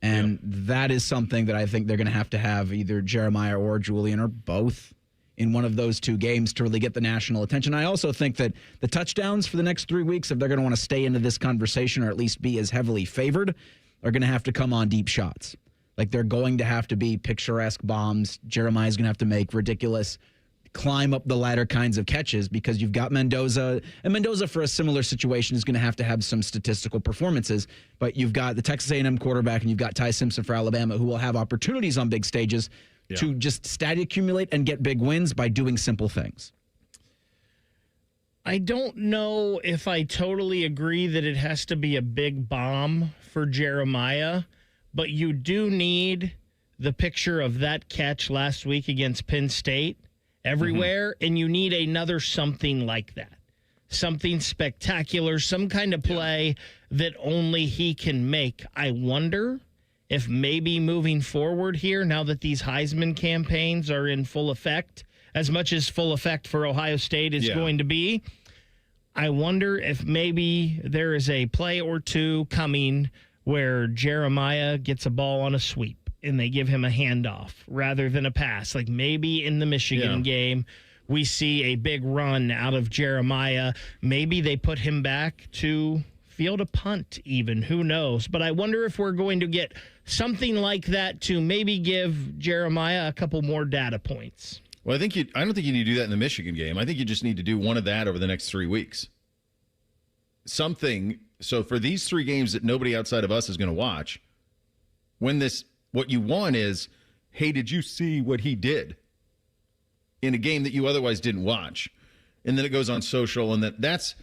And that is something that I think they're going to have either Jeremiah or Julian or both in one of those 2 games to really get the national attention. I also think that the touchdowns for the next 3 weeks, if they're going to want to stay into this conversation or at least be as heavily favored, are going to have to come on deep shots. Like, they're going to have to be picturesque bombs. Jeremiah's going to have to make ridiculous climb up the ladder kinds of catches because you've got Mendoza. And Mendoza, for a similar situation, is going to have some statistical performances. But you've got the Texas A&M quarterback and you've got Ty Simpson for Alabama, who will have opportunities on big stages to just stat accumulate and get big wins by doing simple things. I don't know if I totally agree that it has to be a big bomb for Jeremiah, but you do need the picture of that catch last week against Penn State everywhere, and you need another something like that. Something spectacular, some kind of play that only he can make. I wonder if maybe moving forward here, now that these Heisman campaigns are in full effect, as much as full effect for Ohio State is going to be, I wonder if maybe there is a play or 2 coming where Jeremiah gets a ball on a sweep and they give him a handoff rather than a pass. Like maybe in the Michigan game, we see a big run out of Jeremiah. Maybe they put him back to field a punt even. Who knows? But I wonder if we're going to get something like that to maybe give Jeremiah a couple more data points. Well, I don't think you need to do that in the Michigan game. I think you just need to do one of that over the next 3 weeks. Something. So for these 3 games that nobody outside of us is going to watch, what you want is, hey, did you see what he did in a game that you otherwise didn't watch? And then it goes on social, and that's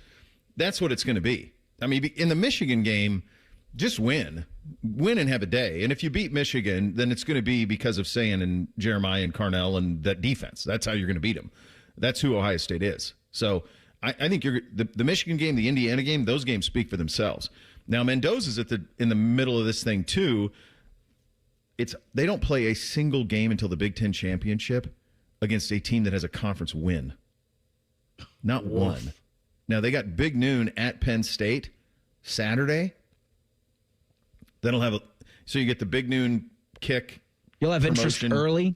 what it's going to be. In the Michigan game, just win and have a day. And if you beat Michigan, then it's going to be because of Sayin and Jeremiah and Carnell and that defense. That's how you're going to beat them. That's who Ohio State is. So I think the Michigan game, the Indiana game, those games speak for themselves. Now, Mendoza's in the middle of this thing too. They don't play a single game until the Big Ten championship against a team that has a conference win. Not one. Now, they got Big Noon at Penn State Saturday. So you get the Big Noon kick. You'll have interest early.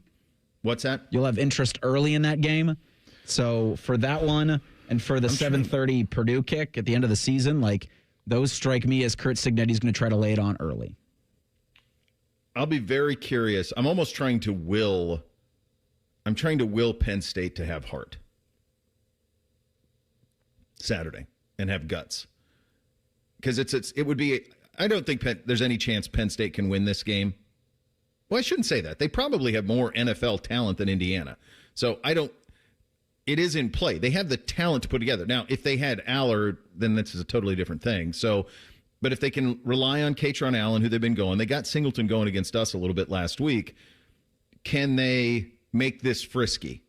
What's that? You'll have interest early in that game. So for that one, And for the 7:30 Purdue kick at the end of the season, like those strike me as Curt Cignetti's going to try to lay it on early. I'll be very curious. I'm almost trying to will Penn State to have heart Saturday and have guts. Because it would be, I don't think there's any chance Penn State can win this game. Well, I shouldn't say that. They probably have more NFL talent than Indiana. So it is in play. They have the talent to put together. Now, if they had Allard, then this is a totally different thing. So, but if they can rely on Katron Allen, who they've been going, they got Singleton going against us a little bit last week. Can they make this frisky?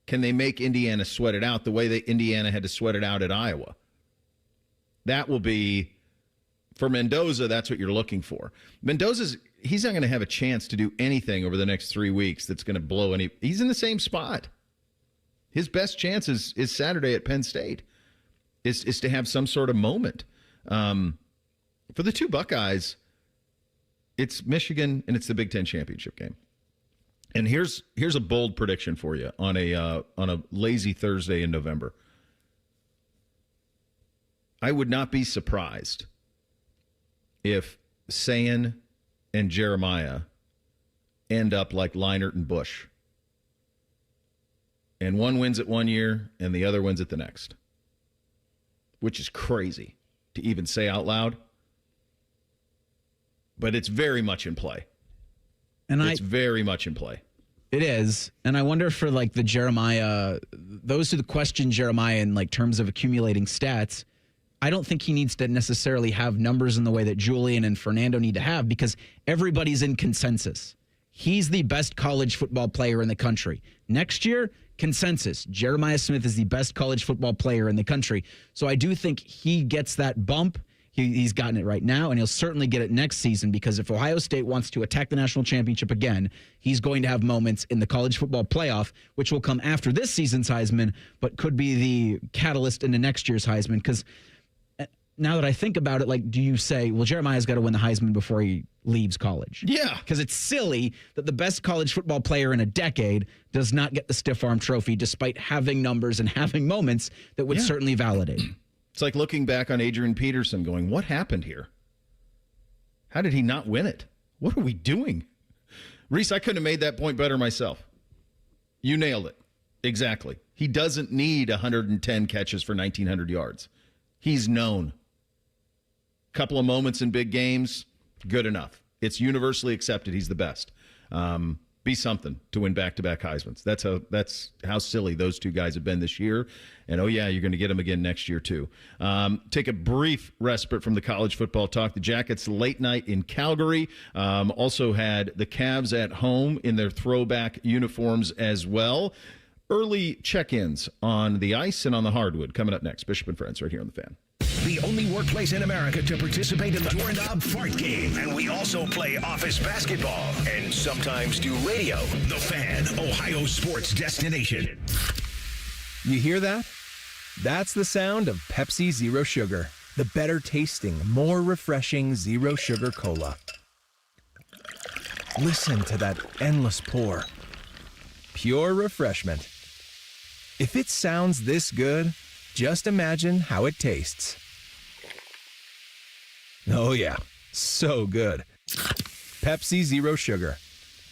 Can they make Indiana sweat it out the way that Indiana had to sweat it out at Iowa? That will be, for Mendoza, that's what you're looking for. He's not going to have a chance to do anything over the next 3 weeks that's going to blow any. He's in the same spot. His best chance is Saturday at Penn State, is to have some sort of moment. For the two Buckeyes, it's Michigan and it's the Big Ten championship game. And here's a bold prediction for you on a lazy Thursday in November. I would not be surprised if Sayin and Jeremiah end up like Leinart and Bush. And one wins it one year and the other wins it the next. Which is crazy to even say out loud. But it's very much in play. It's very much in play. It is. And I wonder for like the Jeremiah, those who question Jeremiah in like terms of accumulating stats, I don't think he needs to necessarily have numbers in the way that Julian and Fernando need to have because everybody's in consensus. He's the best college football player in the country. Next year, consensus. Jeremiah Smith is the best college football player in the country. So I do think he gets that bump. He's gotten it right now, and he'll certainly get it next season because if Ohio State wants to attack the national championship again, he's going to have moments in the college football playoff, which will come after this season's Heisman, but could be the catalyst into next year's Heisman. Because now that I think about it, like, do you say, well, Jeremiah's got to win the Heisman before he leaves college? Yeah. Because it's silly that the best college football player in a decade does not get the stiff arm trophy despite having numbers and having moments that would certainly validate. It's like looking back on Adrian Peterson going, what happened here? How did he not win it? What are we doing? Reese, I couldn't have made that point better myself. You nailed it. Exactly. He doesn't need 110 catches for 1,900 yards. He's known. Couple of moments in big games, good enough. It's universally accepted he's the best. Be something to win back-to-back Heismans. That's how silly those two guys have been this year. And, oh, yeah, you're going to get them again next year, too. Take a brief respite from the college football talk. The Jackets late night in Calgary. Also had the Cavs at home in their throwback uniforms as well. Early check-ins on the ice and on the hardwood coming up next. Bishop and Friends right here on The Fan. The only workplace in America to participate in the Doorknob Fart Game. And we also play office basketball and sometimes do radio. The Fan, Ohio sports destination. You hear that? That's the sound of Pepsi Zero Sugar. The better tasting, more refreshing Zero Sugar Cola. Listen to that endless pour. Pure refreshment. If it sounds this good, just imagine how it tastes. Oh yeah, so good. Pepsi Zero Sugar.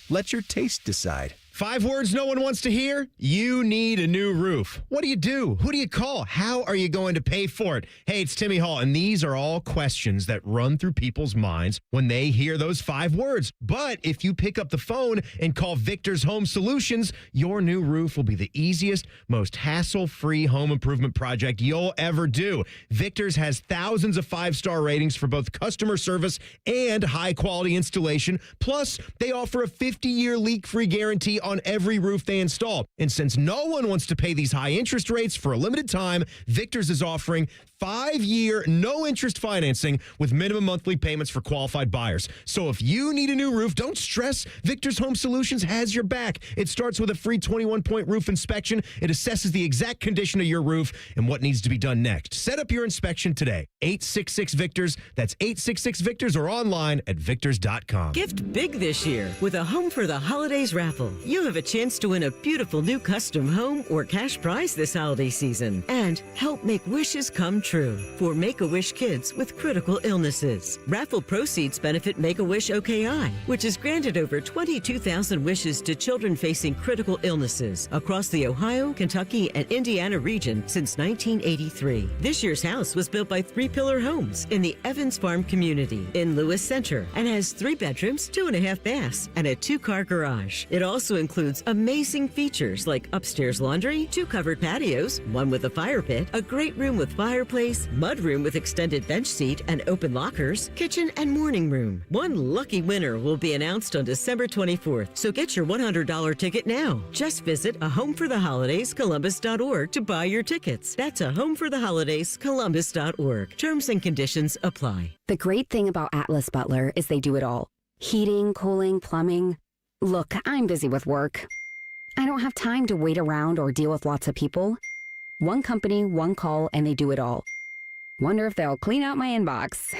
Let your taste decide. 5 words no one wants to hear? You need a new roof. What do? Who do you call? How are you going to pay for it? Hey, it's Timmy Hall, and these are all questions that run through people's minds when they hear those 5 words. But if you pick up the phone and call Victor's Home Solutions, your new roof will be the easiest, most hassle-free home improvement project you'll ever do. Victor's has thousands of 5-star ratings for both customer service and high-quality installation. Plus, they offer a 50-year leak-free guarantee on every roof they install. And since no one wants to pay these high interest rates for a limited time, Victor's is offering 5-year, no-interest financing with minimum monthly payments for qualified buyers. So if you need a new roof, don't stress. Victor's Home Solutions has your back. It starts with a free 21-point roof inspection. It assesses the exact condition of your roof and what needs to be done next. Set up your inspection today. 866-VICTORS. That's 866-VICTORS or online at victors.com. Gift big this year with a Home for the Holidays raffle. You You have a chance to win a beautiful new custom home or cash prize this holiday season and help make wishes come true for Make-A-Wish kids with critical illnesses. Raffle proceeds benefit Make-A-Wish OKI, which has granted over 22,000 wishes to children facing critical illnesses across the Ohio, Kentucky, and Indiana region since 1983. This year's house was built by Three Pillar Homes in the Evans Farm community in Lewis Center and has 3 bedrooms, 2.5 baths, and a 2-car garage. It also includes amazing features like upstairs laundry, 2 covered patios, 1 with a fire pit, a great room with fireplace, mud room with extended bench seat and open lockers, kitchen and morning room. One lucky winner will be announced on December 24th, so get your $100 ticket now. Just visit ahomefortheholidayscolumbus.org to buy your tickets. That's ahomefortheholidayscolumbus.org. Terms and conditions apply. The great thing about Atlas Butler is they do it all. Heating, cooling, plumbing. Look, I'm busy with work. I don't have time to wait around or deal with lots of people. One company, one call, and they do it all. Wonder if they'll clean out my inbox.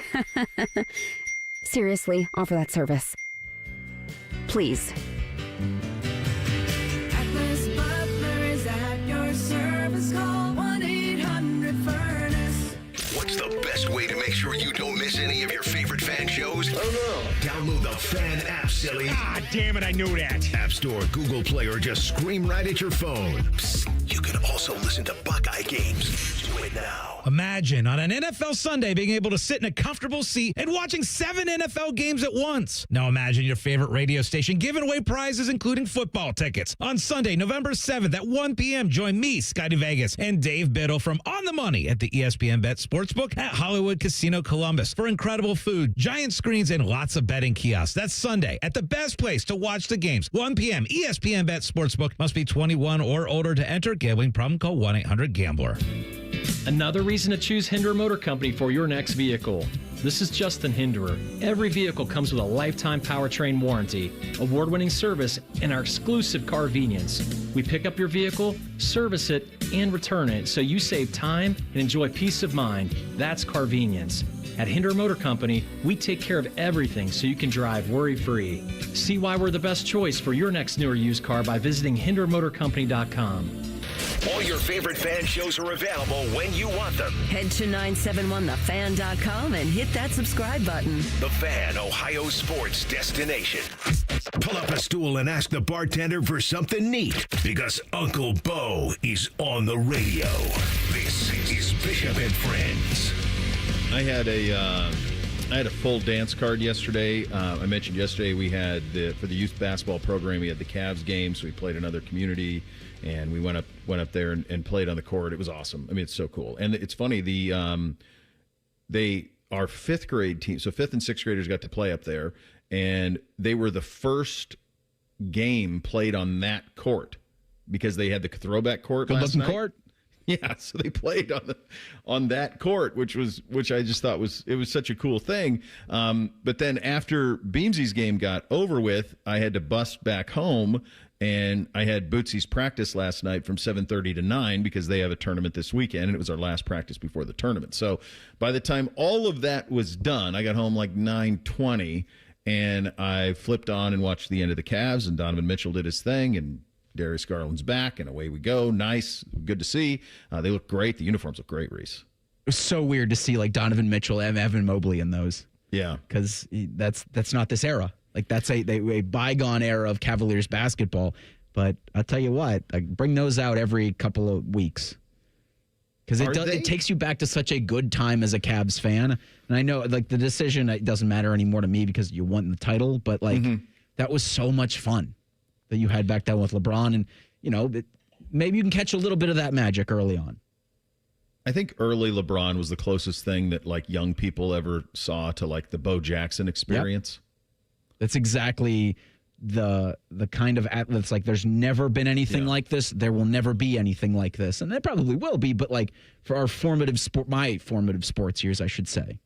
Seriously, offer that service. Please. Atlas Butler is at your service. Call 1-800-FURNACE. What's the best way to make sure you don't miss any of your favorite fan shows? Oh no. Download the Fan app, silly. Ah, damn it, I knew that. App Store, Google Play, or just scream right at your phone. Psst, you can also listen to Buckeye games. Do it now. Imagine on an NFL Sunday being able to sit in a comfortable seat and watching 7 NFL games at once. Now imagine your favorite radio station giving away prizes, including football tickets. On Sunday, November 7th at 1 p.m., join me, Scotty Vegas, and Dave Biddle from On the Money at the ESPN Bet Sportsbook at Hollywood Casino Columbus for incredible food, giant screens, and lots of betting kiosks. That's Sunday at the best place to watch the games. 1 p.m., ESPN Bet Sportsbook. Must be 21 or older to enter. Gambling problem? Call 1-800-GAMBLER. Another reason to choose Hinderer Motor Company for your next vehicle. This is Justin Hinderer. Every vehicle comes with a lifetime powertrain warranty, award-winning service, and our exclusive Carvenience. We pick up your vehicle, service it, and return it so you save time and enjoy peace of mind. That's Carvenience. At Hinderer Motor Company, we take care of everything so you can drive worry-free. See why we're the best choice for your next new or used car by visiting HindererMotorCompany.com. All your favorite fan shows are available when you want them. Head to 971thefan.com and hit that subscribe button. The Fan, Ohio sports destination. Pull up a stool and ask the bartender for something neat, because Uncle Bo is on the radio. This is Bishop and Friends. I had a full dance card yesterday. I mentioned yesterday we had for the youth basketball program, we had the Cavs game, so we played another community, and we went up there and played on the court. It was awesome. I mean, it's so cool. And it's funny, our fifth grade team, so 5th and 6th graders got to play up there, and they were the first game played on that court because they had the throwback court last night. Court. Yeah, so they played on that court, which I just thought was such a cool thing. But then after Beamsy's game got over with, I had to bust back home, and I had Bootsy's practice last night from 7:30 to 9 because they have a tournament this weekend, and it was our last practice before the tournament. So by the time all of that was done, I got home like 9:20, and I flipped on and watched the end of the Cavs, and Donovan Mitchell did his thing, and Darius Garland's back, and away we go. Nice. Good to see. They look great. The uniforms look great, Reese. It was so weird to see like Donovan Mitchell and Evan Mobley in those. Yeah. Because that's not this era. Like that's a bygone era of Cavaliers basketball. But I'll tell you what, I bring those out every couple of weeks. Because it takes you back to such a good time as a Cavs fan. And I know like the decision, it doesn't matter anymore to me because you won the title. But like that was so much fun that you had back then with LeBron. And, maybe you can catch a little bit of that magic early on. I think early LeBron was the closest thing that like young people ever saw to like the Bo Jackson experience. Yep. That's exactly the kind of that's like there's never been anything like this. There will never be anything like this. And there probably will be, but like for our my formative sports years, I should say.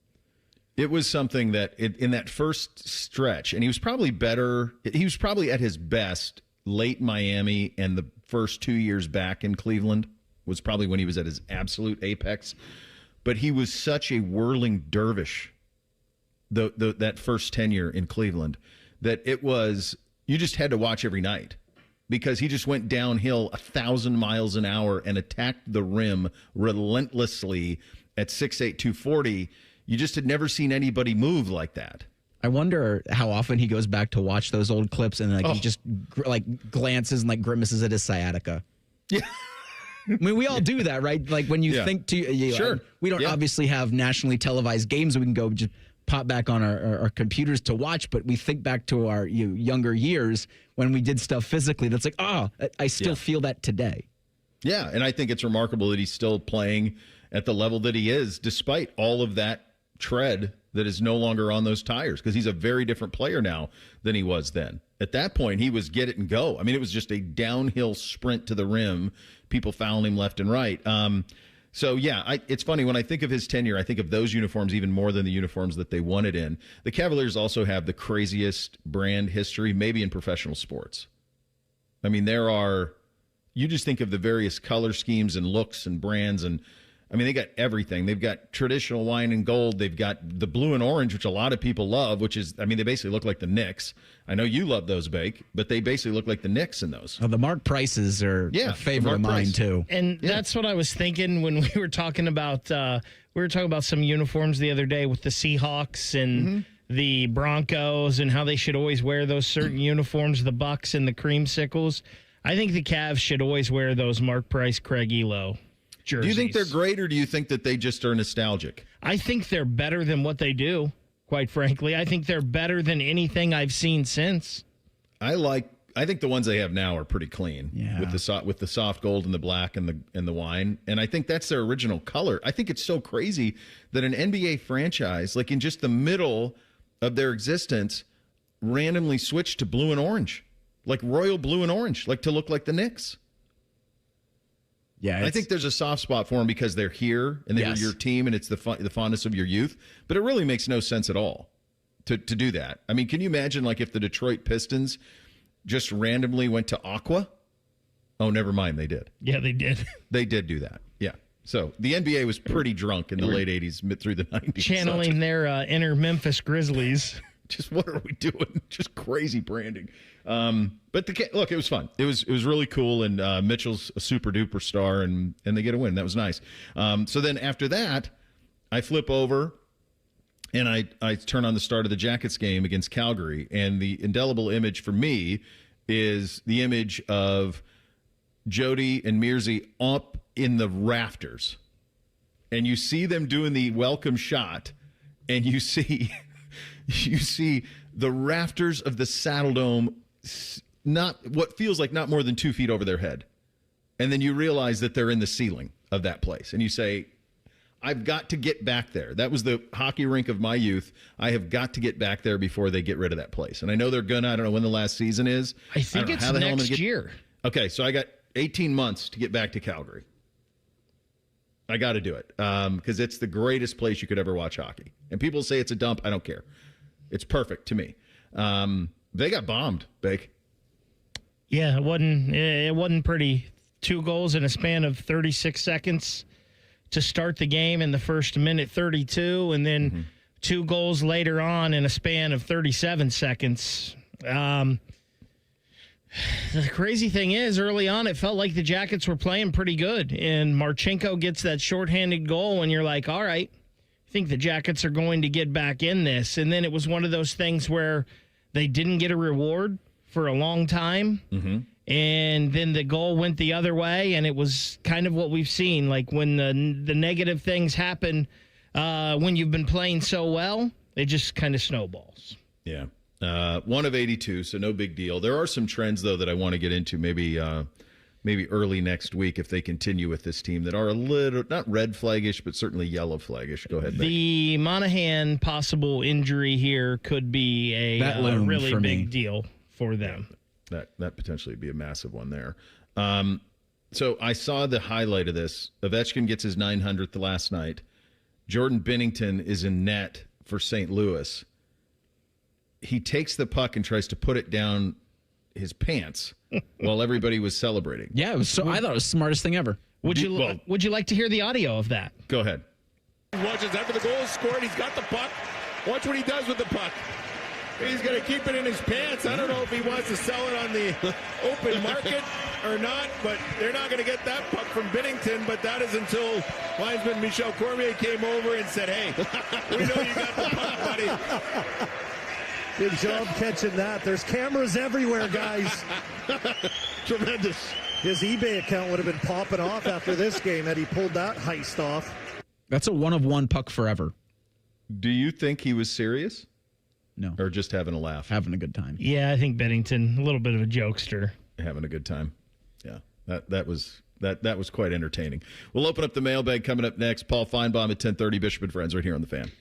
It was something that in that first stretch, and he was probably at his best late Miami, and the first 2 years back in Cleveland was probably when he was at his absolute apex. But he was such a whirling dervish, that first tenure in Cleveland, that it was, you just had to watch every night. because he just went downhill 1,000 miles an hour and attacked the rim relentlessly at 6'8", 240. You just had never seen anybody move like that. I wonder how often he goes back to watch those old clips and he just glances and grimaces at his sciatica. Yeah. I mean, we all do that, right? Like when you think Sure. We don't obviously have nationally televised games that we can go just pop back on our computers to watch, but we think back to our younger years when we did stuff physically. That's like, I still feel that today. Yeah, and I think it's remarkable that he's still playing at the level that he is, despite all of that tread that is no longer on those tires, because he's a very different player now than he was then. At that point, he was get it and go. I mean, it was just a downhill sprint to the rim, people fouling him left and right. So, yeah, it's funny. When I think of his tenure, I think of those uniforms even more than the uniforms that they won it in. The Cavaliers also have the craziest brand history, maybe in professional sports. I mean, you just think of the various color schemes and looks and brands, and I mean, they got everything. They've got traditional wine and gold. They've got the blue and orange, which a lot of people love, which is, I mean, they basically look like the Knicks. I know you love those, Bake, but they basically look like the Knicks in those. Well, the Mark Prices are a favorite of mine, too. And that's what I was thinking when we were talking about some uniforms the other day with the Seahawks and the Broncos and how they should always wear those certain uniforms, the Bucks and the Creamsicles. I think the Cavs should always wear those Mark Price, Craig Elo jerseys. Do you think they're great, or do you think that they just are nostalgic? I think they're better than what they do, quite frankly. I think they're better than anything I've seen since. I think the ones they have now are pretty clean. Yeah. With the soft gold and the black and the wine. And I think that's their original color. I think it's so crazy that an NBA franchise, like in just the middle of their existence, randomly switched to blue and orange. Like royal blue and orange, like to look like the Knicks. Yeah, I think there's a soft spot for them because they're here and they're your team, and it's the fondness of your youth. But it really makes no sense at all to do that. I mean, can you imagine if the Detroit Pistons just randomly went to aqua? Oh, never mind, they did. Yeah, they did. They did do that. Yeah. So the NBA was pretty drunk in the late 80s, through the 90s. Channeling their inner Memphis Grizzlies. Just what are we doing? Just crazy branding. But look, it was fun. It was really cool, and Mitchell's a super duper star, and they get a win. That was nice. So then after that, I flip over and I turn on the start of the Jackets game against Calgary, and the indelible image for me is the image of Jody and Mearsy up in the rafters, and you see them doing the welcome shot, and you see the rafters of the Saddle Dome, not what feels like not more than 2 feet over their head. And then you realize that they're in the ceiling of that place. And you say, I've got to get back there. That was the hockey rink of my youth. I have got to get back there before they get rid of that place. And I know they're gonna. I don't know when the last season is. I think it's next year. Okay, so I got 18 months to get back to Calgary. I got to do it because it's the greatest place you could ever watch hockey. And people say it's a dump. I don't care. It's perfect to me. They got bombed, Bake. Yeah, it wasn't pretty. 2 goals in a span of 36 seconds to start the game in the first minute 32, and then 2 goals later on in a span of 37 seconds. The crazy thing is, early on, it felt like the Jackets were playing pretty good, and Marchenko gets that shorthanded goal, and you're like, all right, I think the Jackets are going to get back in this. And then it was one of those things where they didn't get a reward for a long time, and then the goal went the other way, and it was kind of what we've seen. Like when the negative things happen when you've been playing so well, it just kind of snowballs. Yeah. 1 of 82, so no big deal. There are some trends, though, that I want to get into maybe early next week if they continue with this team that are a little, not red flaggish, but certainly yellow flaggish. Go ahead, Beck. The Monahan possible injury here could be a really big deal for them. Yeah, that potentially be a massive one there. So I saw the highlight of this. Ovechkin gets his 900th last night. Jordan Binnington is in net for St. Louis. He takes the puck and tries to put it down his pants while everybody was celebrating. Yeah, I thought it was the smartest thing ever. Would you like to hear the audio of that? Go ahead. Watches after the goal is scored. He's got the puck. Watch what he does with the puck. He's going to keep it in his pants. I don't know if he wants to sell it on the open market or not, but they're not going to get that puck from Binnington. But that is until linesman Michel Cormier came over and said, hey, we know you got the puck, buddy. Good job catching that. There's cameras everywhere, guys. Tremendous. His eBay account would have been popping off after this game had he pulled that heist off. That's a one-of-one puck forever. Do you think he was serious? No. Or just having a laugh? Having a good time. Yeah, I think Binnington, a little bit of a jokester. Having a good time. Yeah, that was quite entertaining. We'll open up the mailbag coming up next. Paul Finebaum at 10:30. Bishop and Friends right here on The Fan.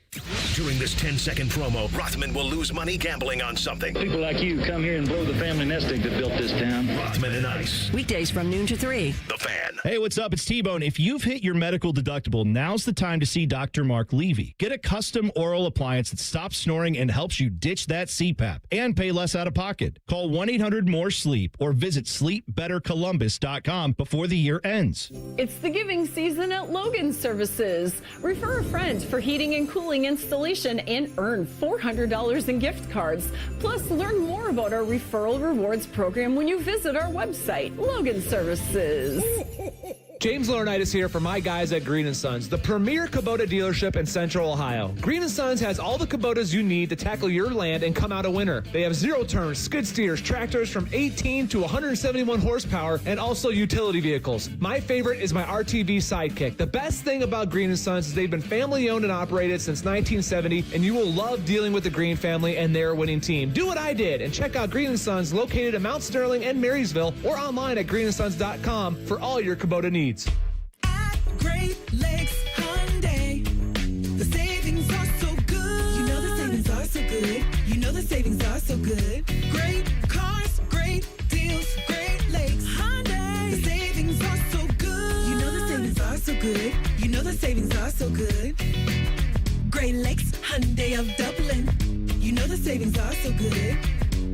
During this 10-second promo, Rothman will lose money gambling on something. People like you come here and blow the family nest egg that built this town. Rothman and Ice. Weekdays from noon to 3. The Fan. Hey, what's up? It's T-Bone. If you've hit your medical deductible, now's the time to see Dr. Mark Levy. Get a custom oral appliance that stops snoring and helps you ditch that CPAP and pay less out of pocket. Call 1-800-MORE-SLEEP or visit sleepbettercolumbus.com before the year ends. It's the giving season at Logan Services. Refer a friend for heating and cooling installation and earn $400 in gift cards. Plus, learn more about our referral rewards program when you visit our website, Logan Services. James Laurinaitis here for my guys at Green & Sons, the premier Kubota dealership in Central Ohio. Green & Sons has all the Kubotas you need to tackle your land and come out a winner. They have zero-turn skid steers, tractors from 18 to 171 horsepower, and also utility vehicles. My favorite is my RTV Sidekick. The best thing about Green & Sons is they've been family-owned and operated since 1970, and you will love dealing with the Green family and their winning team. Do what I did and check out Green & Sons located in Mount Sterling and Marysville or online at greenandsons.com for all your Kubota needs. Great Lakes Hyundai. The savings are so good. You know the savings are so good. You know the savings are so good. Great cars, great deals, Great Lakes Hyundai. The savings are so good. You know the savings are so good. You know the savings are so good. Great Lakes Hyundai of Dublin. You know the savings are so good.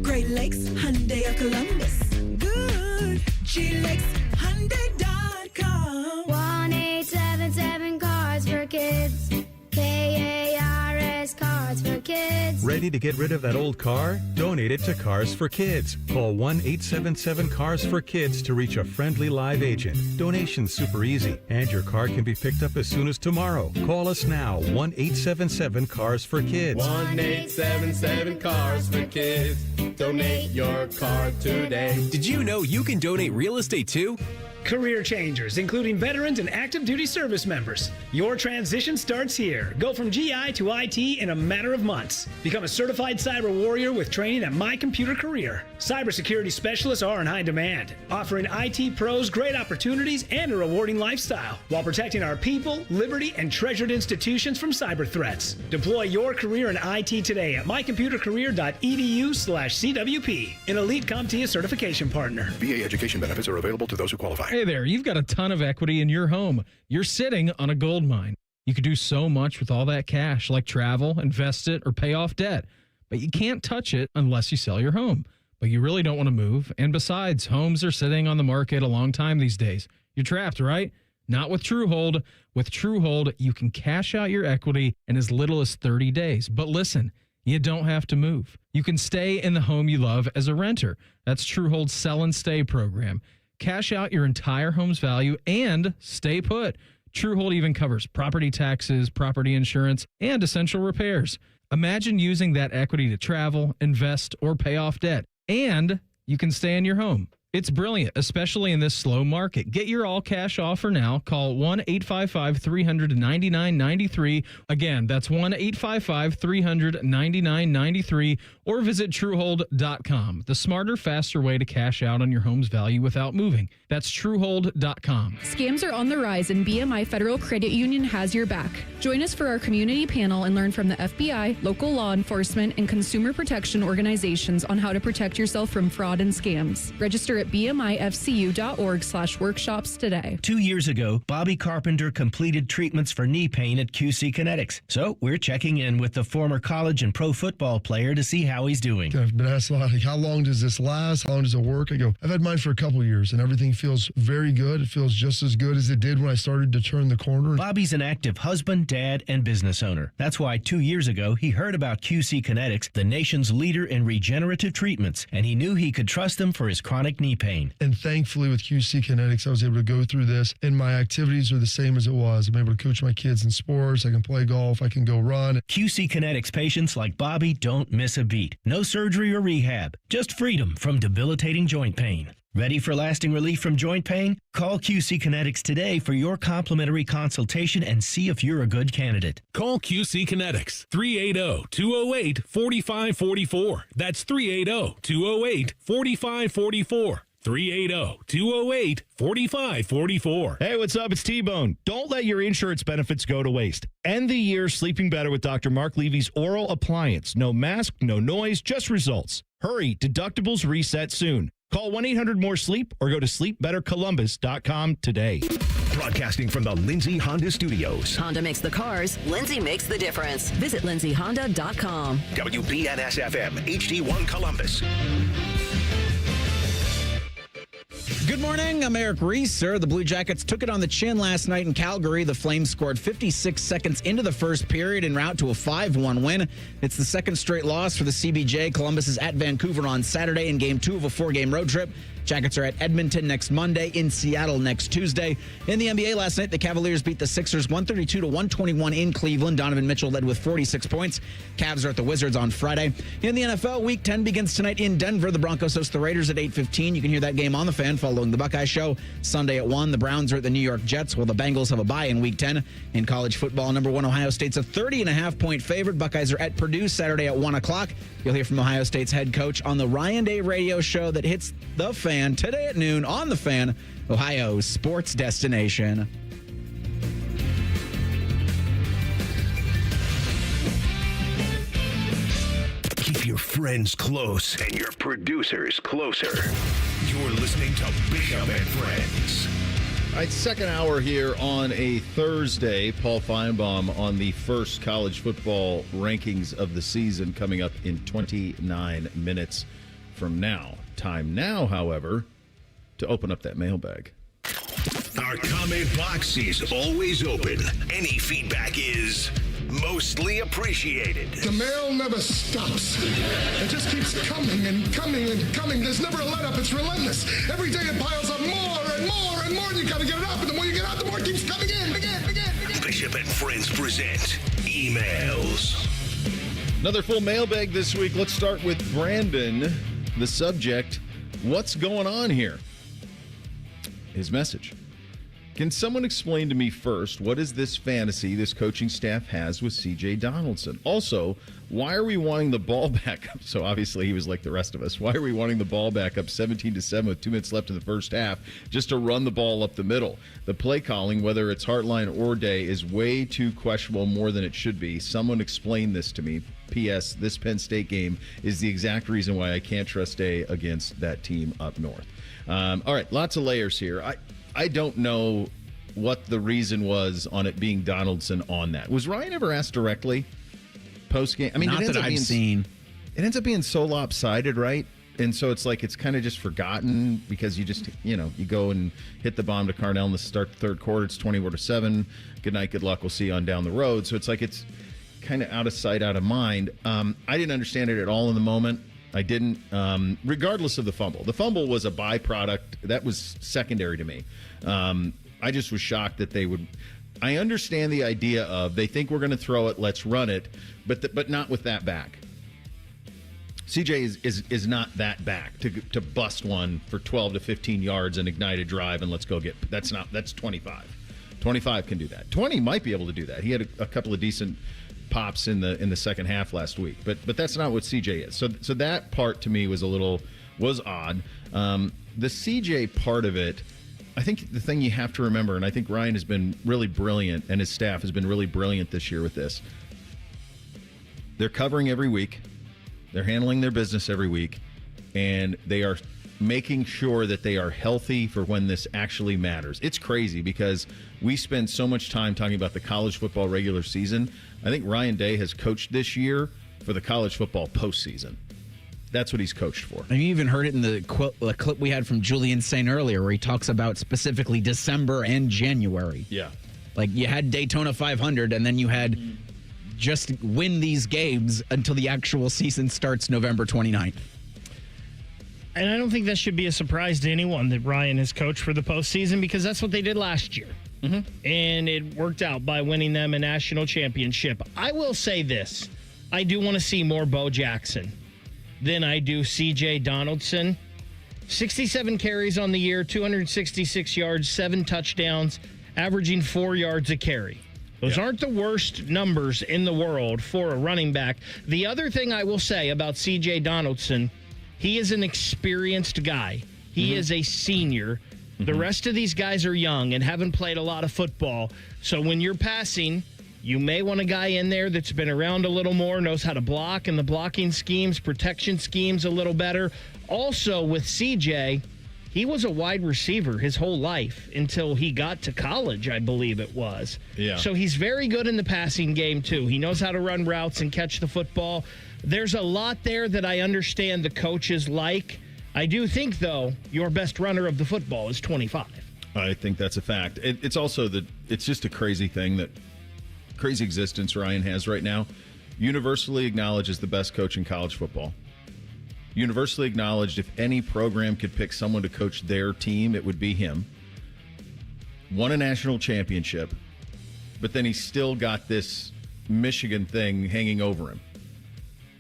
Great Lakes Hyundai of Columbus. Good. GLakesHyundai.com. 1-877 Cars for Kids. KARS Cars for Kids. Ready to get rid of that old car? Donate it to Cars for Kids. Call 1-877 Cars for Kids to reach a friendly live agent. Donation's super easy, and your car can be picked up as soon as tomorrow. Call us now, 1-877 Cars for Kids. 1-877 Cars for Kids. Donate your car today. Did you know you can donate real estate too? Career changers, including veterans and active duty service members. Your transition starts here. Go from GI to IT in a matter of months. Become a certified cyber warrior with training at My Computer Career. Cybersecurity specialists are in high demand, offering IT pros great opportunities and a rewarding lifestyle while protecting our people, liberty, and treasured institutions from cyber threats. Deploy your career in IT today at mycomputercareer.edu/CWP, an elite CompTIA certification partner. VA education benefits are available to those who qualify. Hey there, you've got a ton of equity in your home. You're sitting on a gold mine. You could do so much with all that cash, like travel, invest it, or pay off debt. But you can't touch it unless you sell your home. But you really don't want to move. And besides, homes are sitting on the market a long time these days. You're trapped, right? Not with TrueHold. With TrueHold, you can cash out your equity in as little as 30 days. But listen, you don't have to move. You can stay in the home you love as a renter. That's TrueHold's Sell and Stay program. Cash out your entire home's value and stay put. TrueHold even covers property taxes, property insurance, and essential repairs. Imagine using that equity to travel, invest, or pay off debt. And you can stay in your home. It's brilliant, especially in this slow market. Get your all-cash offer now. Call 1-855-300-9993. Again, that's 1-855-300-9993. Or visit TrueHold.com. The smarter, faster way to cash out on your home's value without moving. That's TrueHold.com. Scams are on the rise, and BMI Federal Credit Union has your back. Join us for our community panel and learn from the FBI, local law enforcement, and consumer protection organizations on how to protect yourself from fraud and scams. Register Register at bmifcu.org/workshops today. 2 years ago, Bobby Carpenter completed treatments for knee pain at QC Kinetics. So we're checking in with the former college and pro football player to see how he's doing. I've been asked a lot, like, how long does this last? How long does it work? I go, I've had mine for a couple years, and everything feels very good. It feels just as good as it did when I started to turn the corner. Bobby's an active husband, dad, and business owner. That's why 2 years ago, he heard about QC Kinetics, the nation's leader in regenerative treatments, and he knew he could trust them for his chronic knee pain. And thankfully, with QC Kinetics, I was able to go through this, and my activities are the same as it was. I'm able to coach my kids in sports. I can play golf. I can go run. QC Kinetics patients like Bobby don't miss a beat. No surgery or rehab, just freedom from debilitating joint pain. Ready for lasting relief from joint pain? Call QC Kinetics today for your complimentary consultation and see if you're a good candidate. Call QC Kinetics, 380-208-4544. That's 380-208-4544. 380-208-4544. Hey, what's up? It's T-Bone. Don't let your insurance benefits go to waste. End the year sleeping better with Dr. Mark Levy's oral appliance. No mask, no noise, just results. Hurry, deductibles reset soon. Call 1-800-MORE-SLEEP or go to sleepbettercolumbus.com today. Broadcasting from the Lindsay Honda Studios. Honda makes the cars. Lindsay makes the difference. Visit lindsayhonda.com. WBNS-FM, HD1 Columbus. Good morning. I'm Eric Reeser. The Blue Jackets took it on the chin last night in Calgary. The Flames scored 56 seconds into the first period en route to a 5-1 win. It's the second straight loss for the CBJ. Columbus is at Vancouver on Saturday in Game 2 of a 4-game road trip. Jackets are at Edmonton next Monday, in Seattle next Tuesday. In the NBA last night, the Cavaliers beat the Sixers 132-121 in Cleveland. Donovan Mitchell led with 46 points. Cavs are at the Wizards on Friday. In the NFL, Week 10 begins tonight in Denver. The Broncos host the Raiders at 8:15. You can hear that game on the Fan following the Buckeye Show. Sunday at 1, the Browns are at the New York Jets, while the Bengals have a bye in Week 10. In college football, number 1 Ohio State's a 30.5-point favorite. Buckeyes are at Purdue Saturday at 1 o'clock. You'll hear from Ohio State's head coach on the Ryan Day radio show that hits the Fan today at noon on the Fan, Ohio's sports destination. Keep your friends close and your producers closer. You're listening to Bishop and Friends. All right, second hour here on a Thursday. Paul Finebaum on the first college football rankings of the season coming up in 29 minutes from now. Time now, however, to open up that mailbag. Our comment box is always open. Any feedback is mostly appreciated. The mail never stops. It just keeps coming and coming and coming. There's never a let up. It's relentless. Every day it piles up more and more and more, and you got to get it up. And the more you get out, the more it keeps coming in. Again. Bishop and Friends present emails. Another full mailbag this week. Let's start with Brandon. The subject, what's going on here? His message. Can someone explain to me first, what is this fantasy this coaching staff has with C.J. Donaldson? Also, why are we wanting the ball back up? So obviously he was like the rest of us. Why are we wanting the ball back up 17-7 with 2 minutes left in the first half just to run the ball up the middle? The play calling, whether it's Hartline or Day, is way too questionable, more than it should be. Someone explain this to me. P.S. This Penn State game is the exact reason why I can't trust Day against that team up north. All right, lots of layers here. I don't know what the reason was on it being Donaldson on that. Was Ryan ever asked directly post-game? I mean, not that I've seen. It ends up being so lopsided, right? And so it's like it's kind of just forgotten because you just, you go and hit the bomb to Carnell in the start the third quarter. It's 20-7. Good night, good luck. We'll see you on down the road. So it's like it's kind of out of sight, out of mind. I didn't understand it at all in the moment. I didn't, regardless of the fumble. The fumble was a byproduct. That was secondary to me. I just was shocked that they would. I understand the idea of they think we're going to throw it, let's run it, but not with that back. CJ is not that back to bust one for 12 to 15 yards and ignite a drive and let's go get. That's 25. 25 can do that. 20 might be able to do that. He had a couple of decent pops in the second half last week, but that's not what CJ is. So that part to me was odd. The CJ part of it, I think the thing you have to remember, and I think Ryan has been really brilliant and his staff has been really brilliant this year with this. They're covering every week. They're handling their business every week, and they are making sure that they are healthy for when this actually matters. It's crazy because we spend so much time talking about the college football regular season. I think Ryan Day has coached this year for the college football postseason. That's what he's coached for. And you even heard it in the clip we had from Julian Sayin earlier, where he talks about specifically December and January. Yeah. Like, you had Daytona 500, and then you had just win these games until the actual season starts November 29th. And I don't think that should be a surprise to anyone that Ryan has coached for the postseason, because that's what they did last year. Mm-hmm. And it worked out by winning them a national championship. I will say this. I do want to see more Bo Jackson than I do C.J. Donaldson. 67 carries on the year, 266 yards, 7 touchdowns, averaging 4 yards a carry. Those aren't the worst numbers in the world for a running back. The other thing I will say about C.J. Donaldson, he is an experienced guy. He is a senior. The rest of these guys are young and haven't played a lot of football. So when you're passing, you may want a guy in there that's been around a little more, knows how to block and the blocking schemes, protection schemes a little better. Also with CJ, he was a wide receiver his whole life until he got to college, I believe it was. Yeah. So he's very good in the passing game, too. He knows how to run routes and catch the football. There's a lot there that I understand the coaches like. I do think, though, your best runner of the football is 25. I think that's a fact. It's also it's just a crazy thing that crazy existence Ryan has right now. Universally acknowledged as the best coach in college football. Universally acknowledged, if any program could pick someone to coach their team, it would be him. Won a national championship, but then he's still got this Michigan thing hanging over him.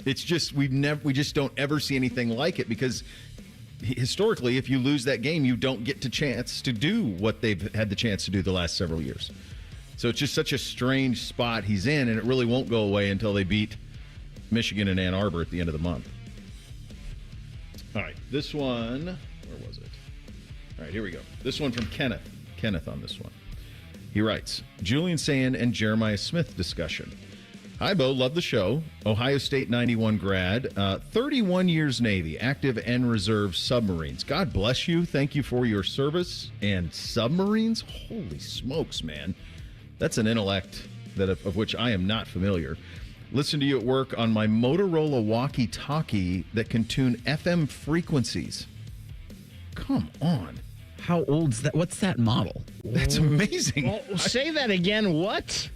It's just we just don't ever see anything like it, because historically, if you lose that game, you don't get the chance to do what they've had the chance to do the last several years. So it's just such a strange spot he's in, and it really won't go away until they beat Michigan and Ann Arbor at the end of the month. All right, this one, where was it? All right, here we go. This one from Kenneth. Kenneth on this one. He writes, Julian Sayin and Jeremiah Smith discussion. Hi, Bo. Love the show. Ohio State 91 grad, 31 years Navy, active and reserve submarines. God bless you. Thank you for your service. And submarines? Holy smokes, man. That's an intellect of which I am not familiar. Listen to you at work on my Motorola walkie-talkie that can tune FM frequencies. Come on. How old's that? What's that model? That's amazing. Well, say that again. What?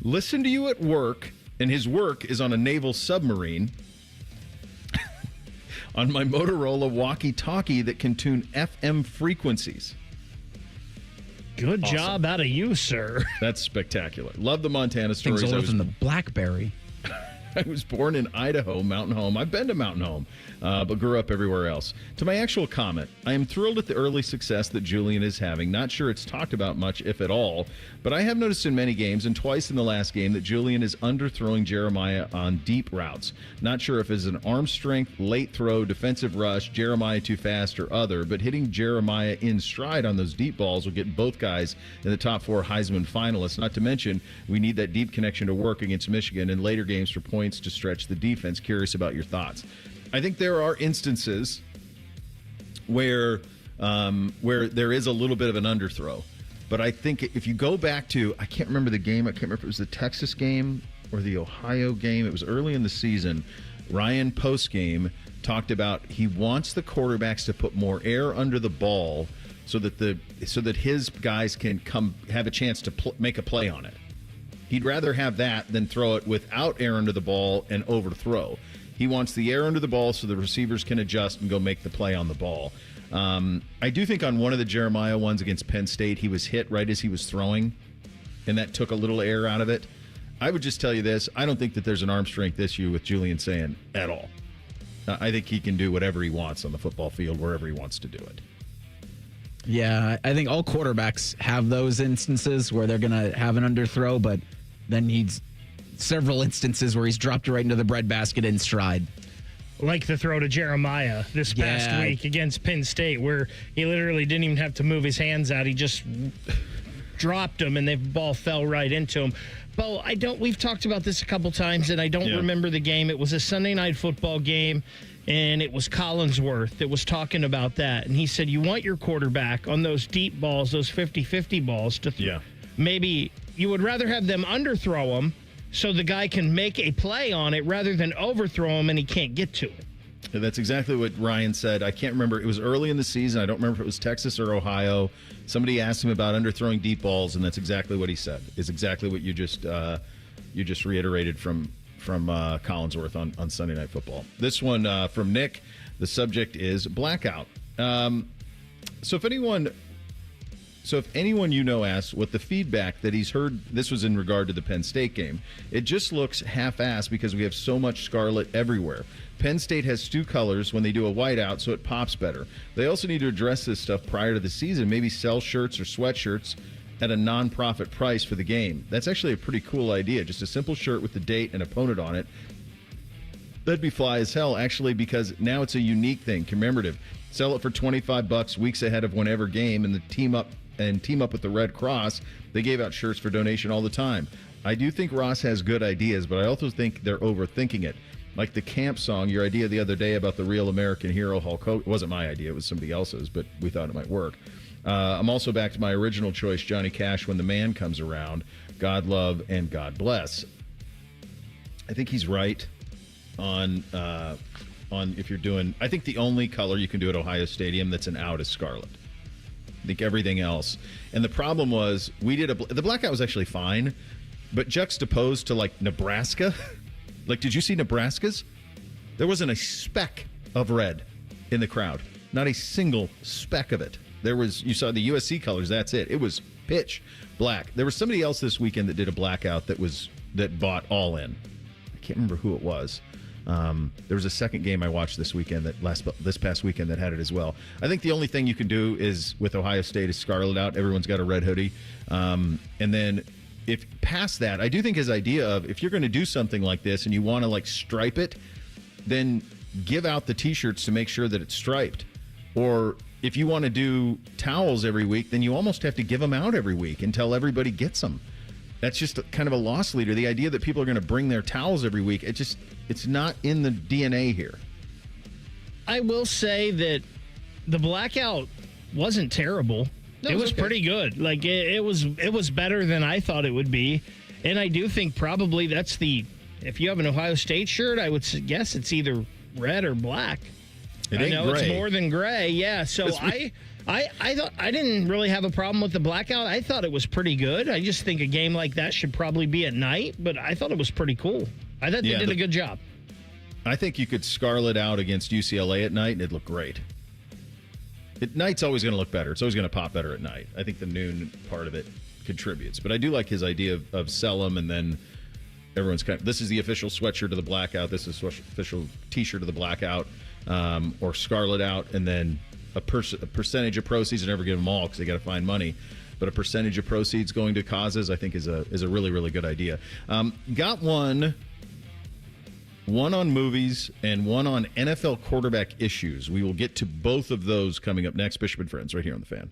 Listen to you at work, and his work is on a naval submarine, on my Motorola walkie-talkie that can tune FM frequencies. Good job out of you, sir. That's spectacular. Love the Montana stories. Things older than the BlackBerry. I was born in Idaho, Mountain Home. I've been to Mountain Home, but grew up everywhere else. To my actual comment, I am thrilled at the early success that Julian is having. Not sure it's talked about much, if at all, but I have noticed in many games, and twice in the last game, that Julian is underthrowing Jeremiah on deep routes. Not sure if it's an arm strength, late throw, defensive rush, Jeremiah too fast, or other, but hitting Jeremiah in stride on those deep balls will get both guys in the top 4 Heisman finalists. Not to mention, we need that deep connection to work against Michigan in later games for points to stretch the defense. Curious about your thoughts. I think there are instances where there is a little bit of an underthrow, but I think if you go back to, I can't remember the game. I can't remember if it was the Texas game or the Ohio game. It was early in the season. Ryan postgame talked about he wants the quarterbacks to put more air under the ball so that his guys can have a chance to make a play on it. He'd rather have that than throw it without air under the ball and overthrow. He wants the air under the ball so the receivers can adjust and go make the play on the ball. I do think on one of the Jeremiah ones against Penn State, he was hit right as he was throwing, and that took a little air out of it. I would just tell you this. I don't think that there's an arm strength issue with Julian Sayin at all. I think he can do whatever he wants on the football field, wherever he wants to do it. Yeah, I think all quarterbacks have those instances where they're going to have an underthrow, but then he's several instances where he's dropped it right into the breadbasket in stride. Like the throw to Jeremiah this past week against Penn State, where he literally didn't even have to move his hands out. He just dropped him, and the ball fell right into him. Bo, we've talked about this a couple times, and I don't remember the game. It was a Sunday night football game. and it was Collinsworth that was talking about that. And he said, you want your quarterback on those deep balls, those 50-50 balls, to maybe you would rather have them underthrow them so the guy can make a play on it rather than overthrow him and he can't get to it. Yeah, that's exactly what Ryan said. I can't remember. It was early in the season. I don't remember if it was Texas or Ohio. Somebody asked him about underthrowing deep balls, and that's exactly what he said. It's exactly what you just reiterated from Collinsworth on Sunday Night Football. This one from Nick. The subject is blackout. So if anyone asks what the feedback that he's heard, this was in regard to the Penn State game. It just looks half-assed because we have so much scarlet everywhere. Penn State has two colors when they do a whiteout, so it pops better. They also need to address this stuff prior to the season, maybe sell shirts or sweatshirts at a non-profit price for the game. That's actually a pretty cool idea. Just a simple shirt with the date and opponent on it. That'd be fly as hell, actually, because now it's a unique thing, commemorative. Sell it for $25 weeks ahead of whenever game, and team up with the Red Cross. They gave out shirts for donation all the time. I do think Ross has good ideas, but I also think they're overthinking it. Like the camp song, your idea the other day about the real American hero Hulk Hogan. It wasn't my idea, it was somebody else's, but we thought it might work. I'm also back to my original choice, Johnny Cash, When the Man Comes Around. God love and God bless. I think he's right on if you're doing. I think the only color you can do at Ohio Stadium that's an out is scarlet. I think everything else. And the problem was the blackout was actually fine, but juxtaposed to like Nebraska. Like, did you see Nebraska's? There wasn't a speck of red in the crowd. Not a single speck of it. You saw the USC colors, that's it. It was pitch black. There was somebody else this weekend that did a blackout that bought all in. I can't remember who it was. There was a second game I watched this weekend this past weekend that had it as well. I think the only thing you can do is with Ohio State is scarlet out. Everyone's got a red hoodie. And then if past that, I do think his idea of if you're going to do something like this and you want to like stripe it, then give out the T-shirts to make sure that it's striped. Or if you want to do towels every week, then you almost have to give them out every week until everybody gets them. That's just kind of a loss leader. The idea that people are going to bring their towels every week, it's not in the DNA here. I will say that the blackout wasn't terrible. No, it was okay. Pretty good. Like it was better than I thought it would be. And I do think probably that's if you have an Ohio State shirt, I would guess it's either red or black. I know gray. It's more than gray. Yeah. So I thought I didn't really have a problem with the blackout. I thought it was pretty good. I just think a game like that should probably be at night, but I thought it was pretty cool. I thought they did a good job. I think you could scarlet out against UCLA at night and it'd look great. At night's always going to look better. It's always going to pop better at night. I think the noon part of it contributes. But I do like his idea of sell them and then everyone's this is the official sweatshirt of the blackout. This is official T-shirt of the blackout or scarlet out. And then a percentage of proceeds. I never give them all because they got to find money. But a percentage of proceeds going to causes, I think, is a really, really good idea. Got one on movies and one on NFL quarterback issues. We will get to both of those coming up next. Bishop and Friends right here on The Fan.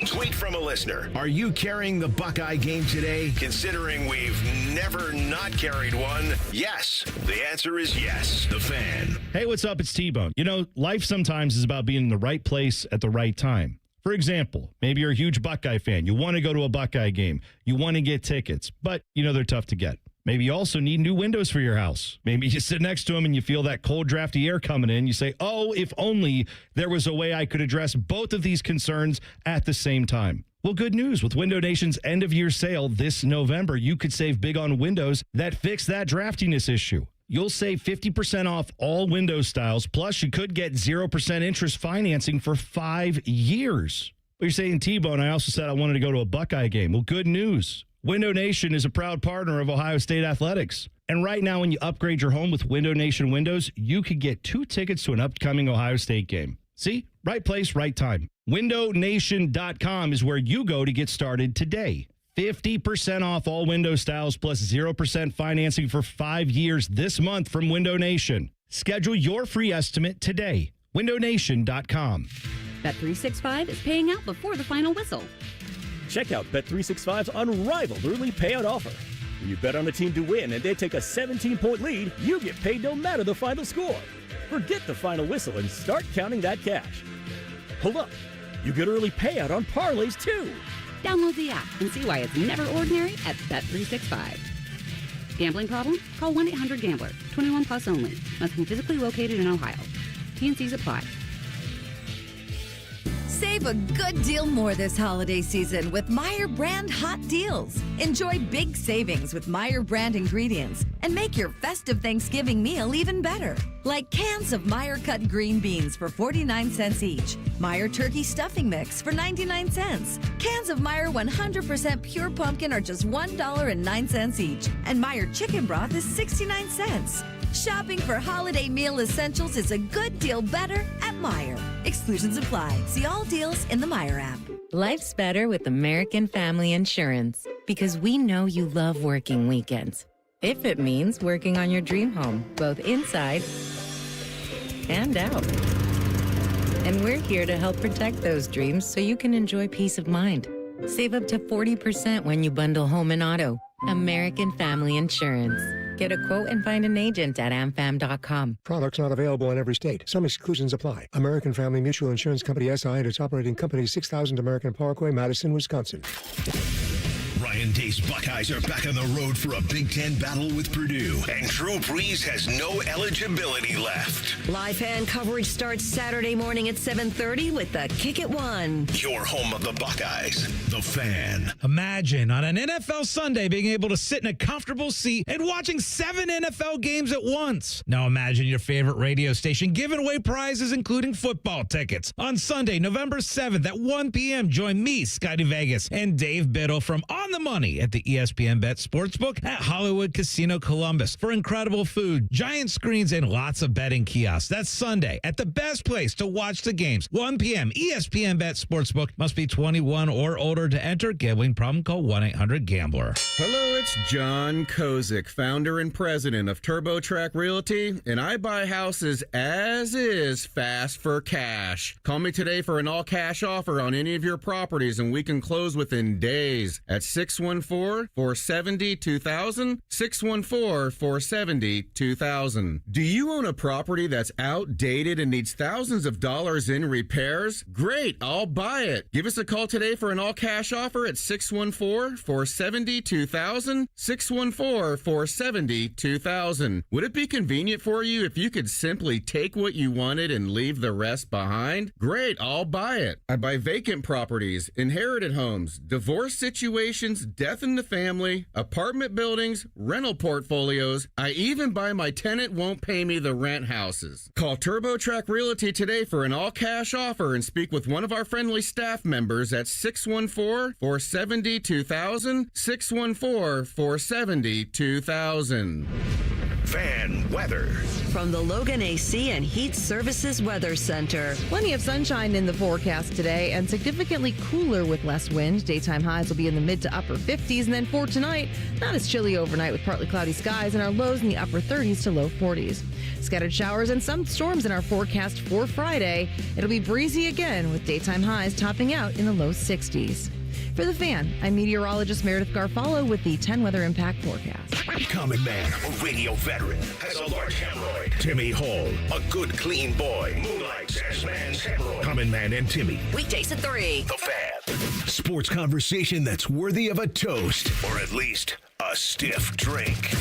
Tweet from a listener. Are you carrying the Buckeye game today? Considering we've never not carried one, yes. The answer is yes. The Fan. Hey, what's up? It's T-Bone. You know, life sometimes is about being in the right place at the right time. For example, maybe you're a huge Buckeye fan. You want to go to a Buckeye game. You want to get tickets, but you know they're tough to get. Maybe you also need new windows for your house. Maybe you sit next to them and you feel that cold, drafty air coming in. You say, oh, if only there was a way I could address both of these concerns at the same time. Well, good news. With Window Nation's end-of-year sale this November, you could save big on windows that fix that draftiness issue. You'll save 50% off all window styles, plus you could get 0% interest financing for 5 years. But you're saying, T-Bone, I also said I wanted to go to a Buckeye game. Well, good news. Window Nation is a proud partner of Ohio State Athletics. And right now, when you upgrade your home with Window Nation windows, you could get 2 tickets to an upcoming Ohio State game. See? Right place, right time. WindowNation.com is where you go to get started today. 50% off all window styles plus 0% financing for 5 years this month from Window Nation. Schedule your free estimate today. WindowNation.com. Bet365 is paying out before the final whistle. Check out Bet365's unrivaled early payout offer. When you bet on a team to win and they take a 17-point lead, you get paid no matter the final score. Forget the final whistle and start counting that cash. Hold up. You get early payout on parlays, too. Download the app and see why it's never ordinary at Bet365. Gambling problem? Call 1-800-GAMBLER. 21 plus only. Must be physically located in Ohio. T&Cs apply. Save a good deal more this holiday season with Meyer brand hot deals. Enjoy big savings with Meyer brand ingredients and make your festive Thanksgiving meal even better. Like cans of Meyer cut green beans for 49 cents each, Meyer turkey stuffing mix for 99 cents, cans of Meyer 100% pure pumpkin are just $1.09 each, and Meyer chicken broth is 69 cents. Shopping for holiday meal essentials is a good deal better at Meyer. Exclusions apply. See all deals in the Meyer app. Life's better with American Family Insurance because we know you love working weekends. If it means working on your dream home, both inside and out. And we're here to help protect those dreams so you can enjoy peace of mind. Save up to 40% when you bundle home and auto. American Family Insurance. Get a quote and find an agent at amfam.com. Products not available in every state. Some exclusions apply. American Family Mutual Insurance Company SI and its operating company 6000 American Parkway, Madison, Wisconsin. Ryan Day's Buckeyes are back on the road for a Big Ten battle with Purdue, and Drew Brees has no eligibility left. Live fan coverage starts Saturday morning at 7:30 with the Kick at 1. Your home of the Buckeyes, The Fan. Imagine on an NFL Sunday being able to sit in a comfortable seat and watching 7 NFL games at once. Now imagine your favorite radio station giving away prizes including football tickets. On Sunday, November 7th at 1 p.m., join me, Scotty Vegas, and Dave Biddle from On the Money at the ESPN Bet Sportsbook at Hollywood Casino Columbus for incredible food, giant screens, and lots of betting kiosks. That's Sunday at the best place to watch the games. 1 p.m. ESPN Bet Sportsbook. Must be 21 or older to enter. Gambling problem? Call 1-800-GAMBLER. Hello, it's John Kozik, founder and president of TurboTrack Realty, and I buy houses as is fast for cash. Call me today for an all-cash offer on any of your properties, and we can close within days at 614-470-2000, 614-470-2000. Do you own a property that's outdated and needs thousands of dollars in repairs? Great, I'll buy it. Give us a call today for an all-cash offer at 614-470-2000, 614-470-2000. Would it be convenient for you if you could simply take what you wanted and leave the rest behind? Great, I'll buy it. I buy vacant properties, inherited homes, divorce situations, death in the family, apartment buildings, rental portfolios. I even buy my tenant won't pay me the rent houses. Call TurboTrack Realty today for an all-cash offer and speak with one of our friendly staff members at 614-470-2000, 614-470-2000. Fan weather. From the Logan AC and Heat Services Weather Center. Plenty of sunshine in the forecast today and significantly cooler with less wind. Daytime highs will be in the mid to upper 50s. And then for tonight, not as chilly overnight with partly cloudy skies and our lows in the upper 30s to low 40s. Scattered showers and some storms in our forecast for Friday. It'll be breezy again with daytime highs topping out in the low 60s. For The Fan, I'm meteorologist Meredith Garfalo with the 10 Weather Impact Forecast. Common man, a radio veteran, has a large hemorrhoid. Timmy Hall, a good, clean boy, moonlights as man's hemorrhoid. Common Man and Timmy. Weekdays at 3. The Fan. Sports conversation that's worthy of a toast, or at least a stiff drink.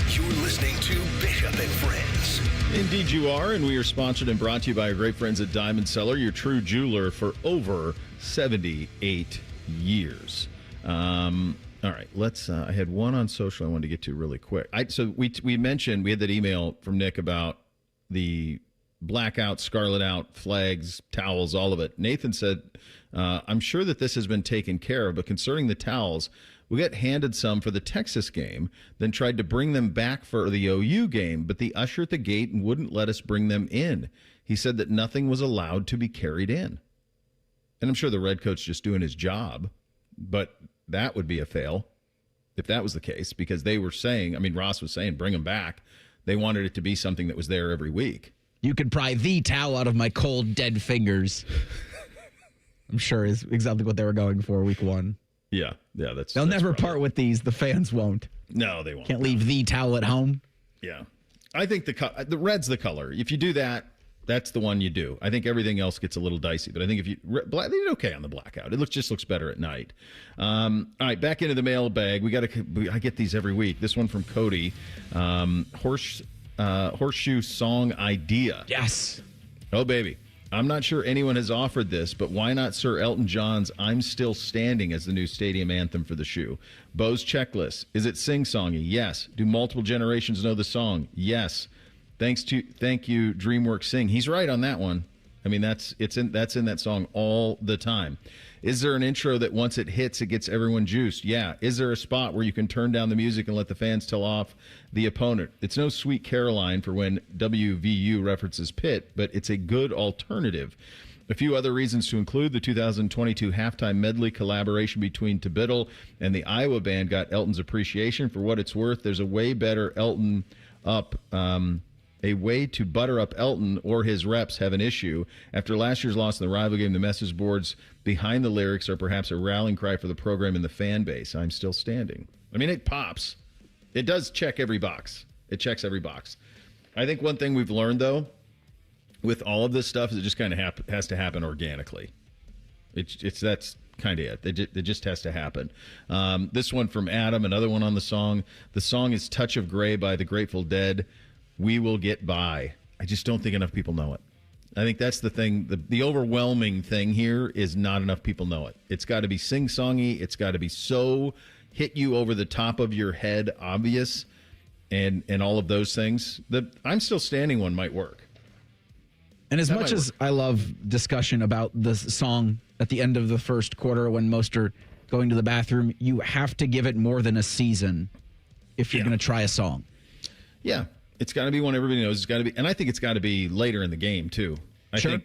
You're listening to Bishop and Friends. Indeed you are, and we are sponsored and brought to you by our great friends at Diamond Cellar, your true jeweler for over 78 years. All right, let's. I had one on social I wanted to get to really quick. So we mentioned we had that email from Nick about the blackout, scarlet out, flags, towels, all of it. Nathan said, "I'm sure that this has been taken care of, but concerning the towels, we got handed some for the Texas game, then tried to bring them back for the OU game, but the usher at the gate wouldn't let us bring them in. He said that nothing was allowed to be carried in." And I'm sure the red coat's just doing his job, but that would be a fail if that was the case, because they were saying, I mean, Ross was saying, bring them back. They wanted it to be something that was there every week. You could pry the towel out of my cold, dead fingers. I'm sure is exactly what they were going for week one. Yeah, They'll that's never probably part with these. The fans won't. No, they won't. Can't leave the towel at home. Yeah. I think the red's the color. If you do that, that's the one you do. I think everything else gets a little dicey, but I think if you they did okay on the blackout. It just looks better at night. All right, back into the mailbag. I get these every week. This one from Cody, horseshoe song idea. Yes. Oh baby, I'm not sure anyone has offered this, but why not Sir Elton John's "I'm Still Standing" as the new stadium anthem for the shoe? Bo's checklist: is it sing-songy? Yes. Do multiple generations know the song? Yes. Thank you, DreamWorks Sing. He's right on that one. I mean, that's in that song all the time. Is there an intro that once it hits, it gets everyone juiced? Yeah. Is there a spot where you can turn down the music and let the fans tell off the opponent? It's no Sweet Caroline for when WVU references Pitt, but it's a good alternative. A few other reasons to include: the 2022 halftime medley collaboration between Tabiddle and the Iowa band got Elton's appreciation. For what it's worth, there's a way better Elton up. A way to butter up Elton or his reps have an issue. After last year's loss in the rival game, the message boards behind the lyrics are perhaps a rallying cry for the program and the fan base. I'm still standing. I mean, it pops. It does check every box. It checks every box. I think one thing we've learned, though, with all of this stuff is it just kind of has to happen organically. That's kind of it. It just has to happen. This one from Adam, another one on the song. The song is Touch of Grey by the Grateful Dead. We will get by. I just don't think enough people know it. I think that's the thing. The overwhelming thing here is not enough people know it. It's got to be sing-songy. It's got to be so hit you over the top of your head, obvious, and all of those things. The I'm Still Standing one might work. And as much as I love discussion about the song at the end of the first quarter when most are going to the bathroom, you have to give it more than a season if you're going to try a song. Yeah. It's got to be one everybody knows. It's got to be, and I think it's got to be later in the game too. I think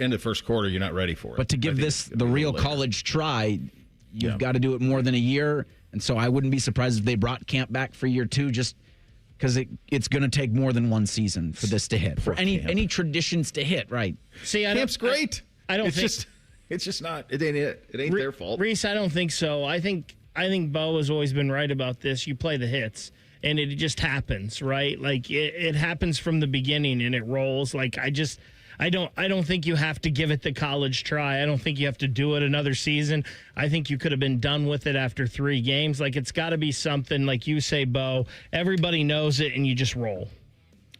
end of first quarter, you're not ready for it. But to give this the real college try, you've got to do it more than a year. And so I wouldn't be surprised if they brought camp back for year 2, just because it's going to take more than one season for this to hit. For any traditions to hit, right? See, camp's great. I don't think it's just not. It ain't it. It ain't their fault. Reese, I don't think so. I think Bo has always been right about this. You play the hits. And it just happens, right? Like it happens from the beginning and it rolls. Like I don't think you have to give it the college try. I don't think you have to do it another season. I think you could have been done with it after 3 games. Like it's got to be something like you say, Bo. Everybody knows it, and you just roll.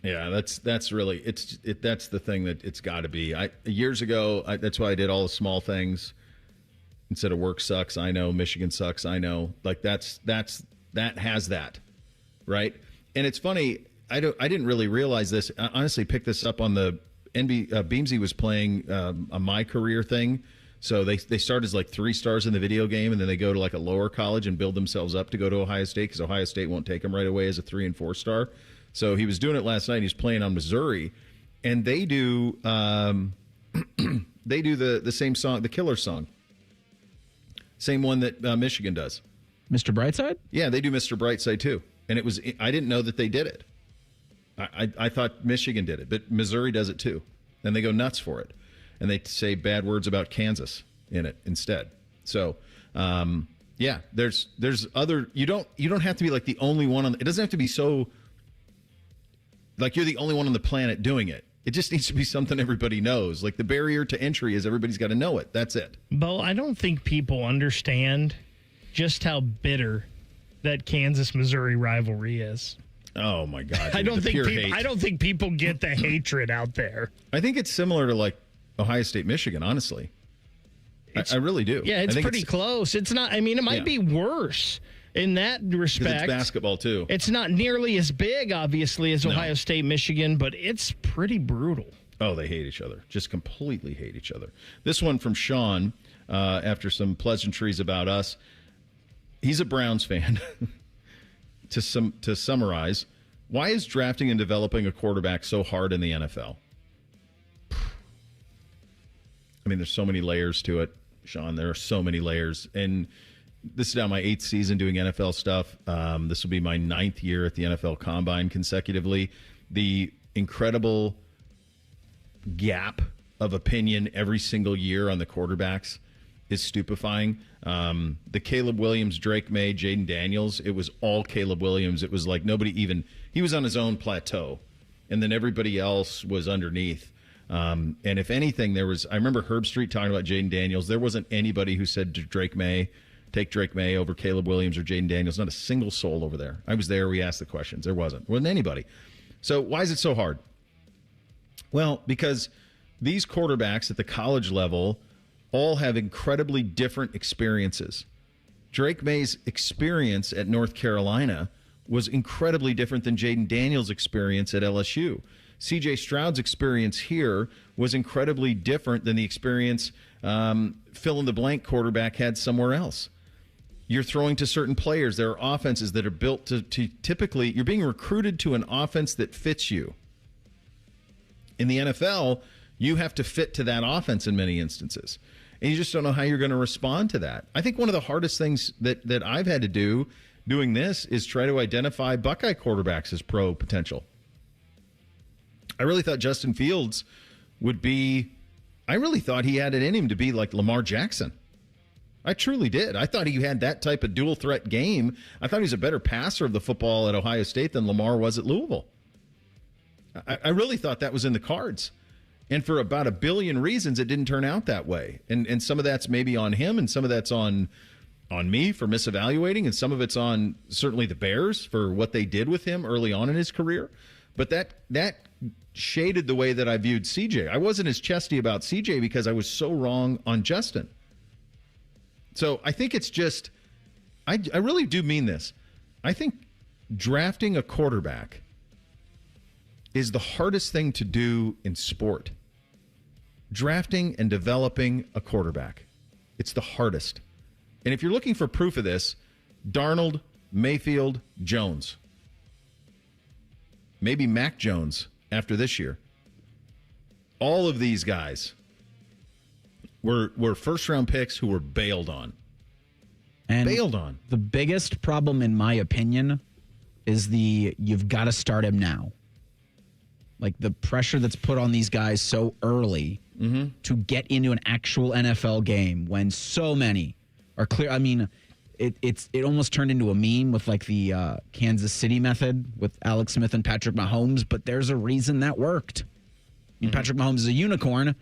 Yeah, that's really that's the thing that it's got to be. Years ago, that's why I did all the small things instead of work sucks. I know Michigan sucks. I know like that has that. Right, and it's funny. I didn't really realize this. I honestly picked this up on the Beamsy was playing a My Career thing. So they start as like 3 stars in the video game, and then they go to like a lower college and build themselves up to go to Ohio State because Ohio State won't take them right away as a 3 and 4 star. So he was doing it last night. He's playing on Missouri, and they do the same song, the Killer song, same one that Michigan does. Mr. Brightside? Yeah, they do Mr. Brightside too. And I didn't know that they did it. I thought Michigan did it, but Missouri does it too. And they go nuts for it. And they say bad words about Kansas in it instead. So, there's other, you don't have to be like the only one it doesn't have to be so like you're the only one on the planet doing it. It just needs to be something everybody knows. Like the barrier to entry is everybody's got to know it. That's it. Bo, I don't think people understand just how bitter that Kansas-Missouri rivalry is. Oh my God! I don't think people get the hatred out there. I think it's similar to like Ohio State, Michigan. Honestly, I really do. Yeah, it's pretty close. It's not. I mean, it might be worse in that respect. It's basketball too. It's not nearly as big, obviously, as Ohio State, Michigan, but it's pretty brutal. Oh, they hate each other. Just completely hate each other. This one from Sean. After some pleasantries about us. He's a Browns fan. To summarize, why is drafting and developing a quarterback so hard in the NFL? I mean, there's so many layers to it, Sean. There are so many layers. And this is now my 8th season doing NFL stuff. This will be my 9th year at the NFL Combine consecutively. The incredible gap of opinion every single year on the quarterbacks is stupefying. The Caleb Williams, Drake May, Jaden Daniels, it was all Caleb Williams. It was like nobody even, he was on his own plateau, and then everybody else was underneath. And if anything, I remember Herb Street talking about Jaden Daniels. There wasn't anybody who said to Drake May, take Drake May over Caleb Williams or Jaden Daniels. Not a single soul over there. I was there. We asked the questions. There wasn't anybody. So why is it so hard? Well, because these quarterbacks at the college level all have incredibly different experiences. Drake May's experience at North Carolina was incredibly different than Jaden Daniels' experience at LSU. C.J. Stroud's experience here was incredibly different than the experience fill-in-the-blank quarterback had somewhere else. You're throwing to certain players. There are offenses that are built to typically, you're being recruited to an offense that fits you. In the NFL, you have to fit to that offense in many instances. And you just don't know how you're going to respond to that. I think one of the hardest things that I've had to do doing this is try to identify Buckeye quarterbacks as pro potential. I really thought Justin Fields I really thought he had it in him to be like Lamar Jackson. I truly did. I thought he had that type of dual threat game. I thought he was a better passer of the football at Ohio State than Lamar was at Louisville. I really thought that was in the cards. And for about a billion reasons, it didn't turn out that way. And some of that's maybe on him, and some of that's on me for misevaluating, and some of it's on certainly the Bears for what they did with him early on in his career. But that shaded the way that I viewed CJ. I wasn't as chesty about CJ because I was so wrong on Justin. So I think it's just, I really do mean this. I think drafting a quarterback is the hardest thing to do in sport. Drafting and developing a quarterback. It's the hardest. And if you're looking for proof of this, Darnold, Mayfield, Jones. Maybe Mac Jones after this year. All of these guys were first-round picks who were bailed on. And the biggest problem, in my opinion, is you've got to start him now. Like the pressure that's put on these guys so early to get into an actual NFL game when so many are clear. I mean, it almost turned into a meme with like the Kansas City method with Alex Smith and Patrick Mahomes, but there's a reason that worked. I mean, Patrick Mahomes is a unicorn,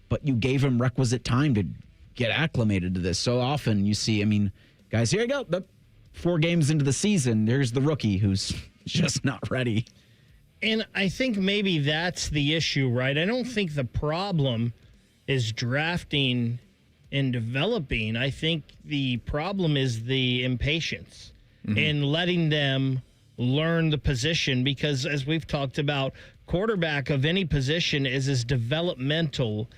but you gave him requisite time to get acclimated to this. So often you see, I mean, guys, here you go. 4 games into the season, there's the rookie who's just not ready. And I think maybe that's the issue, right? I don't think the problem is drafting and developing. I think the problem is the impatience in letting them learn the position, because as we've talked about, quarterback of any position is as developmental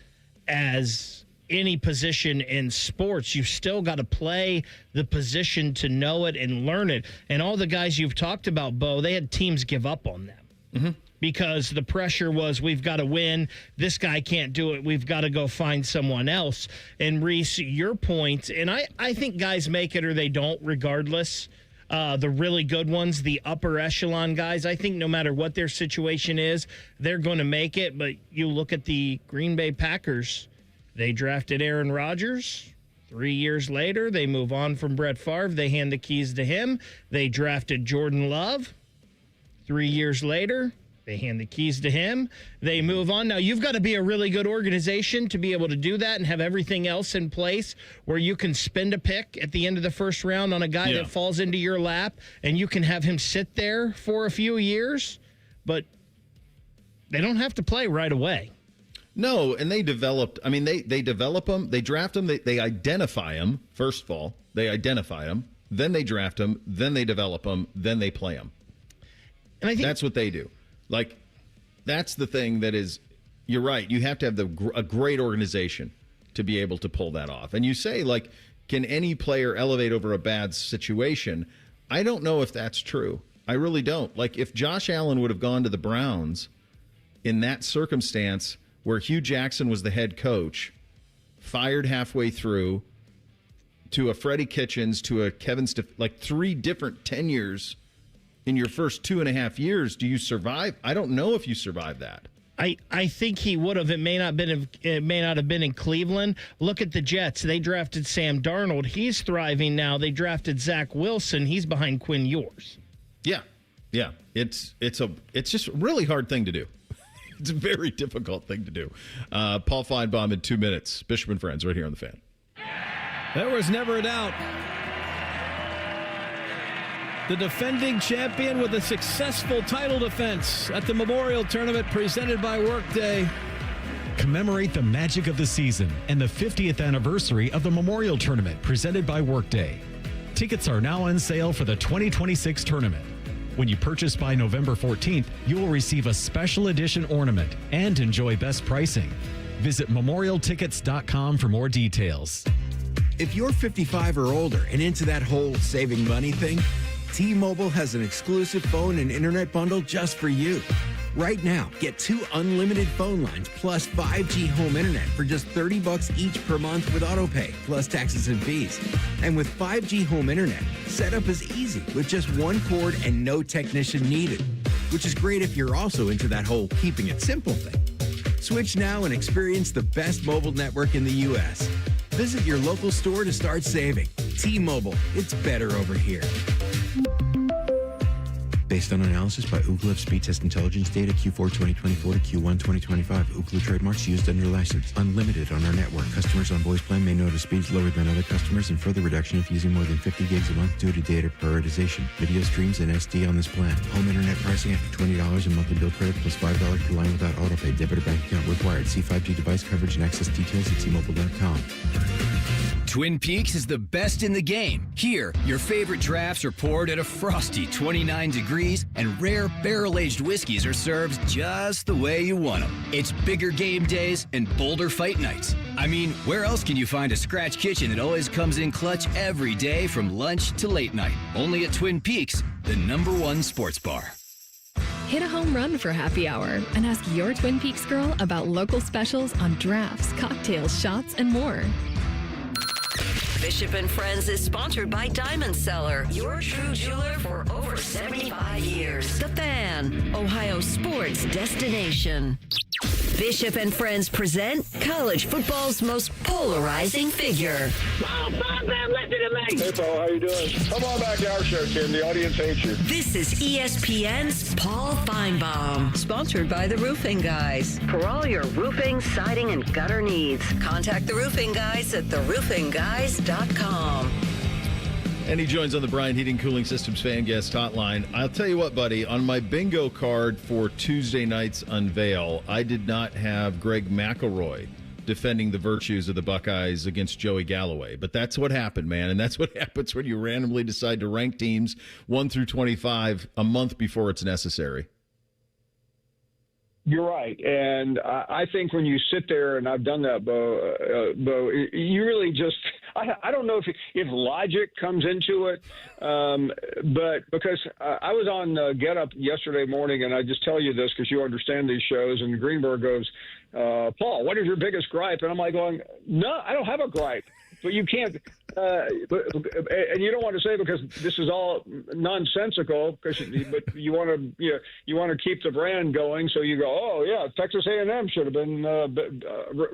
as any position in sports. You've still got to play the position to know it and learn it. And all the guys you've talked about, Bo, they had teams give up on them. Because the pressure was, we've got to win. This guy can't do it. We've got to go find someone else. And Reese, your point, and I think guys make it or they don't regardless. The really good ones, the upper echelon guys, I think no matter what their situation is, they're going to make it. But you look at the Green Bay Packers, they drafted Aaron Rodgers. 3 years later, they move on from Brett Favre. They hand the keys to him. They drafted Jordan Love. 3 years later, they hand the keys to him. They move on. Now, you've got to be a really good organization to be able to do that and have everything else in place where you can spend a pick at the end of the first round on a guy that falls into your lap, and you can have him sit there for a few years. But they don't have to play right away. No, and they developed. I mean, they develop them. They draft them. They identify them, first of all. They identify them. Then they draft them. Then they develop them. Then they play them. And I think that's what they do. Like, that's the thing that is, you're right. You have to have a great organization to be able to pull that off. And you say, like, can any player elevate over a bad situation? I don't know if that's true. I really don't. Like, if Josh Allen would have gone to the Browns in that circumstance where Hugh Jackson was the head coach, fired halfway through, to a Freddie Kitchens, to a Kevin like 3 different tenures in your first 2.5 years, do you survive? I don't know if you survive that. I think he would have. It may not have been in Cleveland. Look at the Jets. They drafted Sam Darnold. He's thriving now. They drafted Zach Wilson. He's behind Quinn Ewers. Yeah. It's just a really hard thing to do. It's a very difficult thing to do. Paul Finebaum in 2 minutes. Bishop and Friends right here on The Fan. There was never a doubt. The defending champion with a successful title defense at the Memorial Tournament presented by Workday. Commemorate the magic of the season and the 50th anniversary of the Memorial Tournament presented by Workday. Tickets are now on sale for the 2026 tournament. When you purchase by November 14th, you will receive a special edition ornament and enjoy best pricing. Visit memorialtickets.com for more details. If you're 55 or older and into that whole saving money thing, T-Mobile has an exclusive phone and internet bundle just for you. Right now, get 2 unlimited phone lines plus 5G home internet for just $30 each per month with autopay, plus taxes and fees. And with 5G home internet, setup is easy with just 1 cord and no technician needed, which is great if you're also into that whole keeping it simple thing. Switch now and experience the best mobile network in the U.S. Visit your local store to start saving. T-Mobile, it's better over here. Based on analysis by Ookla of Speed Test Intelligence data Q4 2024 to Q1 2025. Ookla trademarks used under license. Unlimited on our network. Customers on voice plan may notice speeds lower than other customers and further reduction if using more than 50 gigs a month due to data prioritization. Video streams and SD on this plan. Home internet pricing after $20 in monthly bill credit plus $5 per line without autopay. Debit or bank account required. See 5G device coverage and access details at T-Mobile.com. Twin Peaks is the best in the game. Here, your favorite drafts are poured at a frosty 29 degrees, and rare barrel-aged whiskeys are served just the way you want them. It's bigger game days and bolder fight nights. I mean, where else can you find a scratch kitchen that always comes in clutch every day from lunch to late night? Only at Twin Peaks, the #1 sports bar. Hit a home run for happy hour and ask your Twin Peaks girl about local specials on drafts, cocktails, shots, and more. Bishop and Friends is sponsored by Diamond Seller, your true jeweler for over 75 years. The Fan, Ohio sports destination. Bishop and Friends present college football's most polarizing figure. Hey, Paul, how you doing? Come on back to our show, Tim. The audience hates you. This is ESPN's Paul Finebaum, sponsored by the Roofing Guys. For all your roofing, siding, and gutter needs, contact the Roofing Guys at theroofingguys.com. And he joins on the Bryant Heating Cooling Systems fan guest hotline. I'll tell you what, buddy, on my bingo card for Tuesday night's unveil, I did not have Greg McElroy defending the virtues of the Buckeyes against Joey Galloway. But that's what happened, man. And that's what happens when you randomly decide to rank teams 1 through 25 a month before it's necessary. You're right. And I think when you sit there, and I've done that, Bo, you really just – I don't know if logic comes into it, but because I was on Get Up yesterday morning, and I just tell you this because you understand these shows, and Greenberg goes, Paul, what is your biggest gripe? And I'm like going, no, I don't have a gripe. But you can't, and you don't want to say because this is all nonsensical. But you want to keep the brand going. So you go, oh yeah, Texas A&M should have been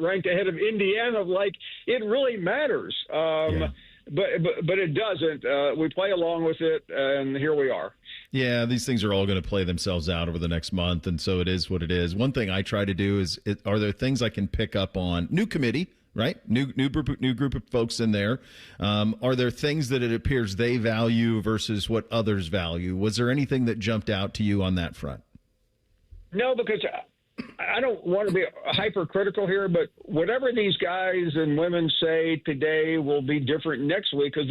ranked ahead of Indiana. Like it really matters. But it doesn't. We play along with it, and here we are. Yeah, these things are all going to play themselves out over the next month, and so it is what it is. One thing I try to do is, are there things I can pick up on? New committee. Right? New group of folks in there. Are there things that it appears they value versus what others value? Was there anything that jumped out to you on that front? No, because I don't want to be hypercritical here, but whatever these guys and women say today will be different next week because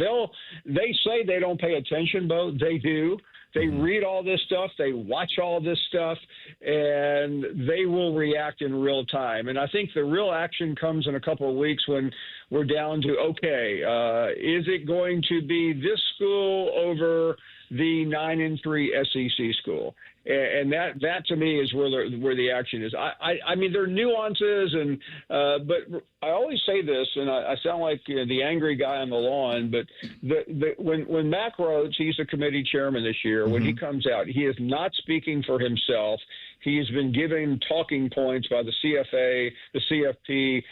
they say they don't pay attention, Bo. They do. They read all this stuff, they watch all this stuff, and they will react in real time. And I think the real action comes in a couple of weeks when we're down to, okay, is it going to be this school over the 9-3 SEC school? And that to me is where the action is. I mean, there are nuances, but I always say this, and I sound like the angry guy on the lawn. But when Mac Rhodes, he's the committee chairman this year. When he comes out, he is not speaking for himself. He has been given talking points by the CFA, the CFP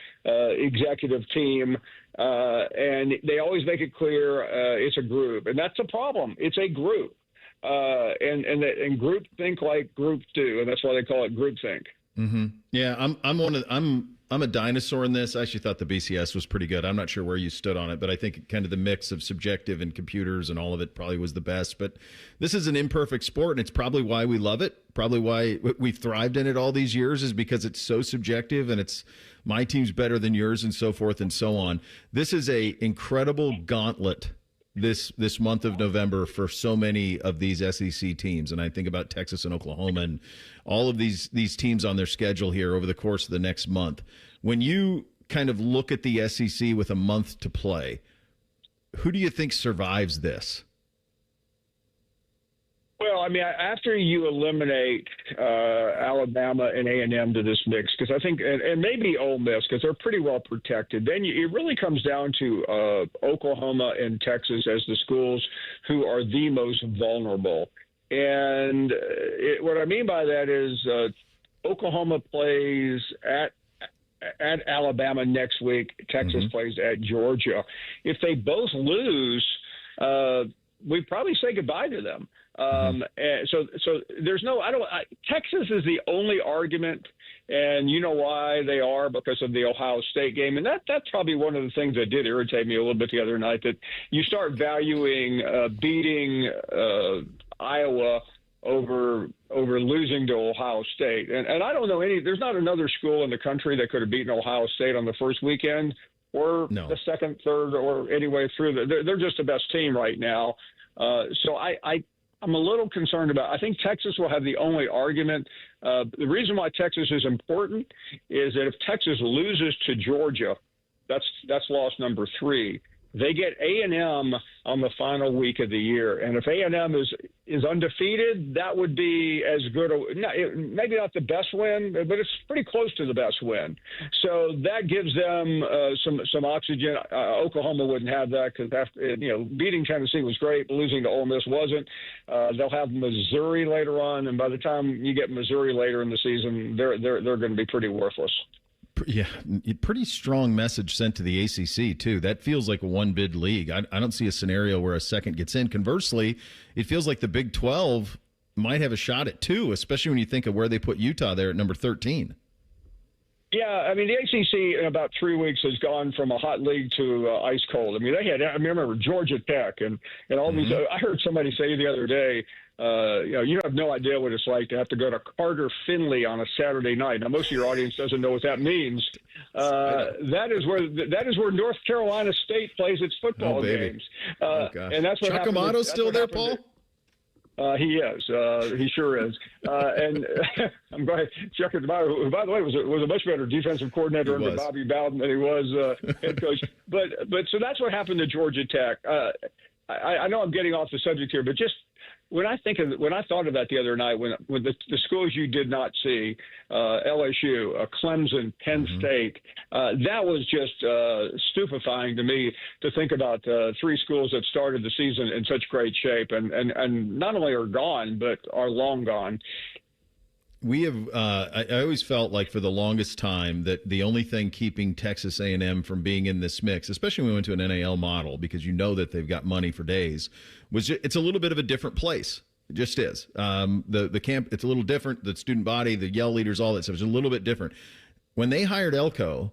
executive team, and they always make it clear it's a group, and that's a problem. It's a group. And group think like groups do, and that's why they call it groupthink. Mm-hmm. Yeah, I'm a dinosaur in this. I actually thought the BCS was pretty good. I'm not sure where you stood on it, but I think kind of the mix of subjective and computers and all of it probably was the best. But this is an imperfect sport, and it's probably why we love it. Probably why we've thrived in it all these years is because it's so subjective, and it's my team's better than yours, and so forth and so on. This is a incredible gauntlet this month of November for so many of these SEC teams. And I think about Texas and Oklahoma and all of these teams on their schedule here over the course of the next month. When you kind of look at the SEC with a month to play, who do you think survives this? Well, I mean, after you eliminate Alabama and A&M to this mix, because I think, and maybe Ole Miss, because they're pretty well protected, then it really comes down to Oklahoma and Texas as the schools who are the most vulnerable. And what I mean by that is Oklahoma plays at Alabama next week. Texas plays at Georgia. If they both lose, we probably say goodbye to them. And so there's Texas is the only argument, and you know why they are, because of the Ohio State game. And that's probably one of the things that did irritate me a little bit the other night, that you start valuing beating Iowa over losing to Ohio State. And I don't know there's not another school in the country that could have beaten Ohio State on the first weekend or the second, third, or any way through. They're just the best team right now. So I'm a little concerned I think Texas will have the only argument. The reason why Texas is important is that if Texas loses to Georgia, that's loss number 3. They get A&M on the final week of the year, and if A&M is undefeated, that would be as good maybe not the best win, but it's pretty close to the best win. So that gives them some oxygen. Oklahoma wouldn't have that because beating Tennessee was great, but losing to Ole Miss wasn't. They'll have Missouri later on, and by the time you get Missouri later in the season, they're going to be pretty worthless. Yeah, pretty strong message sent to the ACC, too. That feels like a one-bid league. I don't see a scenario where a second gets in. Conversely, it feels like the Big 12 might have a shot at 2, especially when you think of where they put Utah there at number 13. Yeah, I mean, the ACC in about 3 weeks has gone from a hot league to ice cold. I mean, I remember Georgia Tech and all these. I heard somebody say the other day, you have no idea what it's like to have to go to Carter Finley on a Saturday night. Now, most of your audience doesn't know what that means. That is where North Carolina State plays its football games. And that's what Chuck Amato's still there, Paul? He is. He sure is. And I'm glad Chuck Amato, who, by the way, was a much better defensive coordinator under Bobby Bowden than he was head coach. But so that's what happened to Georgia Tech. I know I'm getting off the subject here, but just when I thought of that the other night, when the schools you did not see, LSU, Clemson, Penn State, that was just stupefying to me to think about 3 schools that started the season in such great shape and not only are gone, but are long gone. We have. I always felt like for the longest time that the only thing keeping Texas A&M from being in this mix, especially when we went to an NAL model, because you know that they've got money for days, was it's a little bit of a different place. It just is. The camp, it's a little different. The student body, the yell leaders, all that stuff is a little bit different. When they hired Elko,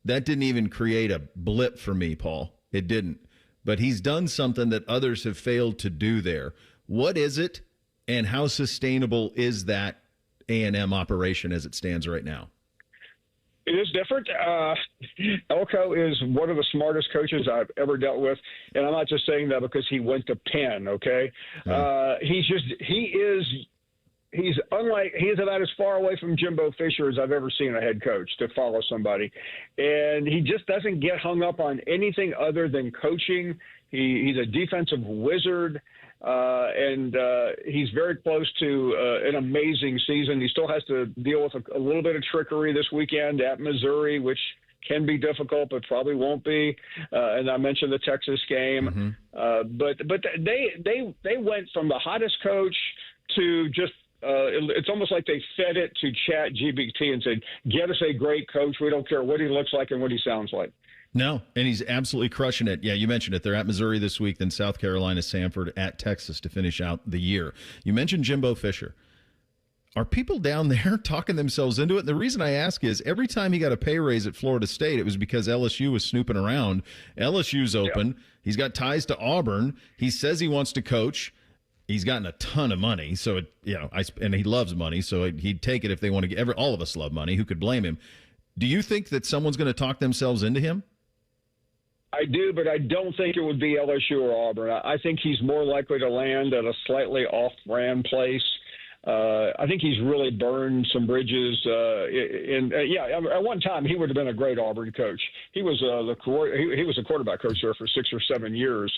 that didn't even create a blip for me, Paul. It didn't. But he's done something that others have failed to do there. What is it, and how sustainable is that A&M operation as it stands right now? It is different. Elko is one of the smartest coaches I've ever dealt with, and I'm not just saying that because he went to Penn. Okay, he's about as far away from Jimbo Fisher as I've ever seen a head coach to follow somebody, and he just doesn't get hung up on anything other than coaching. He's a defensive wizard. and he's very close to an amazing season. He still has to deal with a little bit of trickery this weekend at Missouri, which can be difficult, but probably won't be. And I mentioned the Texas game, but they went from the hottest coach to just. It's almost like they fed it to Chat GPT and said, "Get us a great coach. We don't care what he looks like and what he sounds like." No, and he's absolutely crushing it. Yeah, you mentioned it. They're at Missouri this week, then South Carolina, Samford, at Texas to finish out the year. You mentioned Jimbo Fisher. Are people down there talking themselves into it? And the reason I ask is every time he got a pay raise at Florida State, it was because LSU was snooping around. LSU's open. Yeah. He's got ties to Auburn. He says he wants to coach. He's gotten a ton of money, so and he loves money, so he'd take it if they want to get. All of us love money. Who could blame him? Do you think that someone's going to talk themselves into him? I do, but I don't think it would be LSU or Auburn. I think he's more likely to land at a slightly off-brand place. I think he's really burned some bridges. At one time he would have been a great Auburn coach. He was he was a quarterback coach there for 6 or 7 years.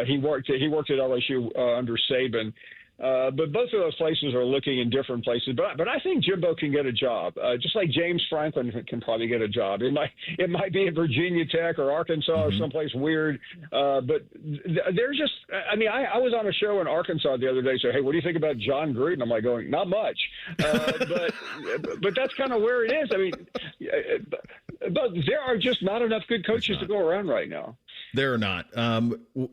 He worked at LSU under Saban. But both of those places are looking in different places. But I think Jimbo can get a job, just like James Franklin can probably get a job. It might be at Virginia Tech or Arkansas or someplace weird. But they're just – I mean, I was on a show in Arkansas the other day. So, hey, what do you think about John Gruden? I'm like going, not much. But that's kind of where it is. I mean, but there are just not enough good coaches to go around right now. There are not.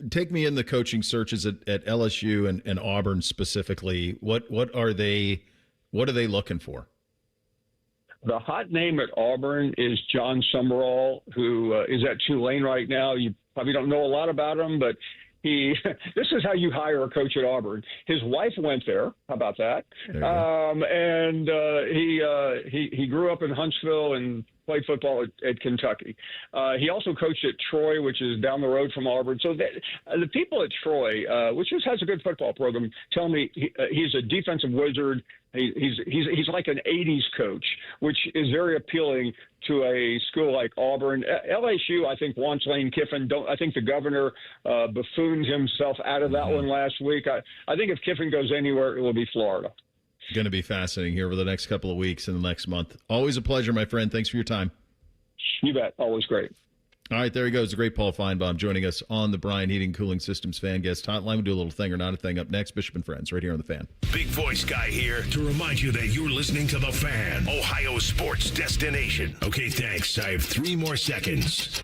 Take me in the coaching searches at LSU and Auburn specifically. What are they looking for? The hot name at Auburn is John Summerall, who is at Tulane right now. You probably don't know a lot about him, but this is how you hire a coach at Auburn. His wife went there. How about that? And he grew up in Huntsville and played football at Kentucky. He also coached at Troy, which is down the road from Auburn. So the people at Troy, which has a good football program, tell me he's a defensive wizard. He's like an 80s coach, which is very appealing to a school like Auburn. LSU, I think, wants Lane Kiffin. I think the governor buffooned himself out of that one last week. I think if Kiffin goes anywhere, it will be Florida. Going to be fascinating here over the next couple of weeks and the next month. Always a pleasure, my friend. Thanks for your time. You bet. Always great. All right, there he goes. The great Paul Finebaum joining us on the Bryan Heating Cooling Systems Fan Guest Hotline. We'll do a little thing or not a thing up next. Bishop and Friends right here on The Fan. Big voice guy here to remind you that you're listening to The Fan, Ohio sports destination. Okay, thanks. I have 3 more seconds.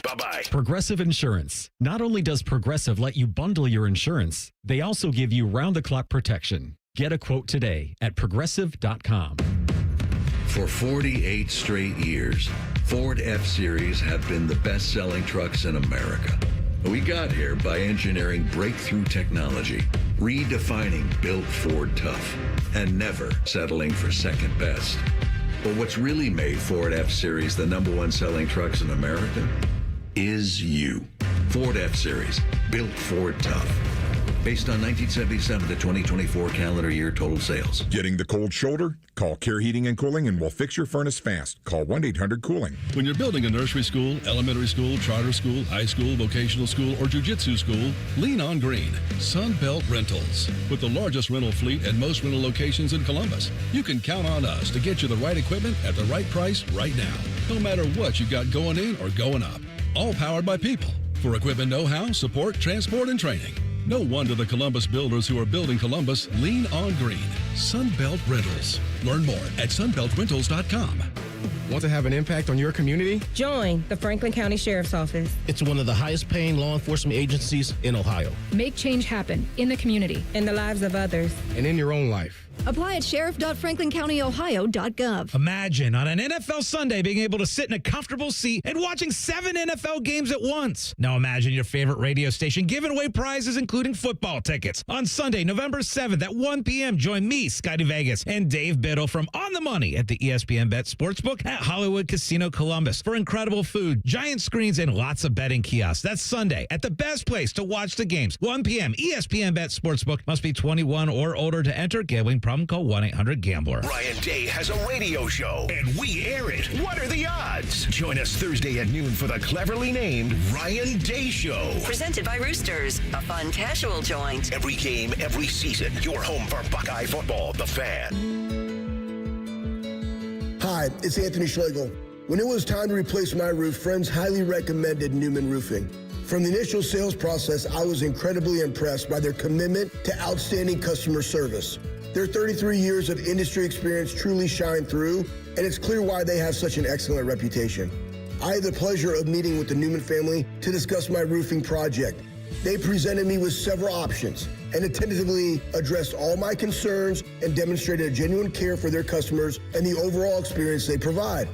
Bye-bye. Progressive Insurance. Not only does Progressive let you bundle your insurance, they also give you round-the-clock protection. Get a quote today at Progressive.com. For 48 straight years, Ford F-Series have been the best-selling trucks in America. We got here by engineering breakthrough technology, redefining built Ford tough, and never settling for second best. But what's really made Ford F-Series the #1 selling trucks in America is you. Ford F-Series, built Ford tough. Based on 1977 to 2024 calendar year total sales. Getting the cold shoulder? Call Care Heating and Cooling and we'll fix your furnace fast. Call 1-800-COOLING. When you're building a nursery school, elementary school, charter school, high school, vocational school, or jiu-jitsu school, lean on green. Sunbelt Rentals. With the largest rental fleet and most rental locations in Columbus, you can count on us to get you the right equipment at the right price right now. No matter what you got going in or going up. All powered by people. For equipment know-how, support, transport, and training. No wonder the Columbus builders who are building Columbus lean on green. Sunbelt Rentals. Learn more at sunbeltrentals.com. Want to have an impact on your community? Join the Franklin County Sheriff's Office. It's one of the highest paying law enforcement agencies in Ohio. Make change happen in the community. In the lives of others. And in your own life. Apply at sheriff.franklincountyohio.gov. Imagine on an NFL Sunday being able to sit in a comfortable seat and watching 7 NFL games at once. Now imagine your favorite radio station giving away prizes including football tickets. On Sunday, November 7th at 1 p.m., join me, Scotty Vegas, and Dave Biddle from On the Money at the ESPN Bet Sportsbook Sportsbook at Hollywood Casino Columbus for incredible food, giant screens, and lots of betting kiosks. That's Sunday at the best place to watch the games. 1 p.m. ESPN Bet Sportsbook. Must be 21 or older to enter. Gambling problem? Call 1-800-GAMBLER. Ryan Day has a radio show, and we air it. What are the odds? Join us Thursday at noon for the cleverly named Ryan Day Show. Presented by Roosters, a fun casual joint. Every game, every season. Your home for Buckeye football, The Fan. Hi, it's Anthony Schlegel. When it was time to replace my roof, friends highly recommended Newman Roofing. From the initial sales process, I was incredibly impressed by their commitment to outstanding customer service. Their 33 years of industry experience truly shine through, and it's clear why they have such an excellent reputation. I had the pleasure of meeting with the Newman family to discuss my roofing project. They presented me with several options and attentively addressed all my concerns and demonstrated a genuine care for their customers and the overall experience they provide.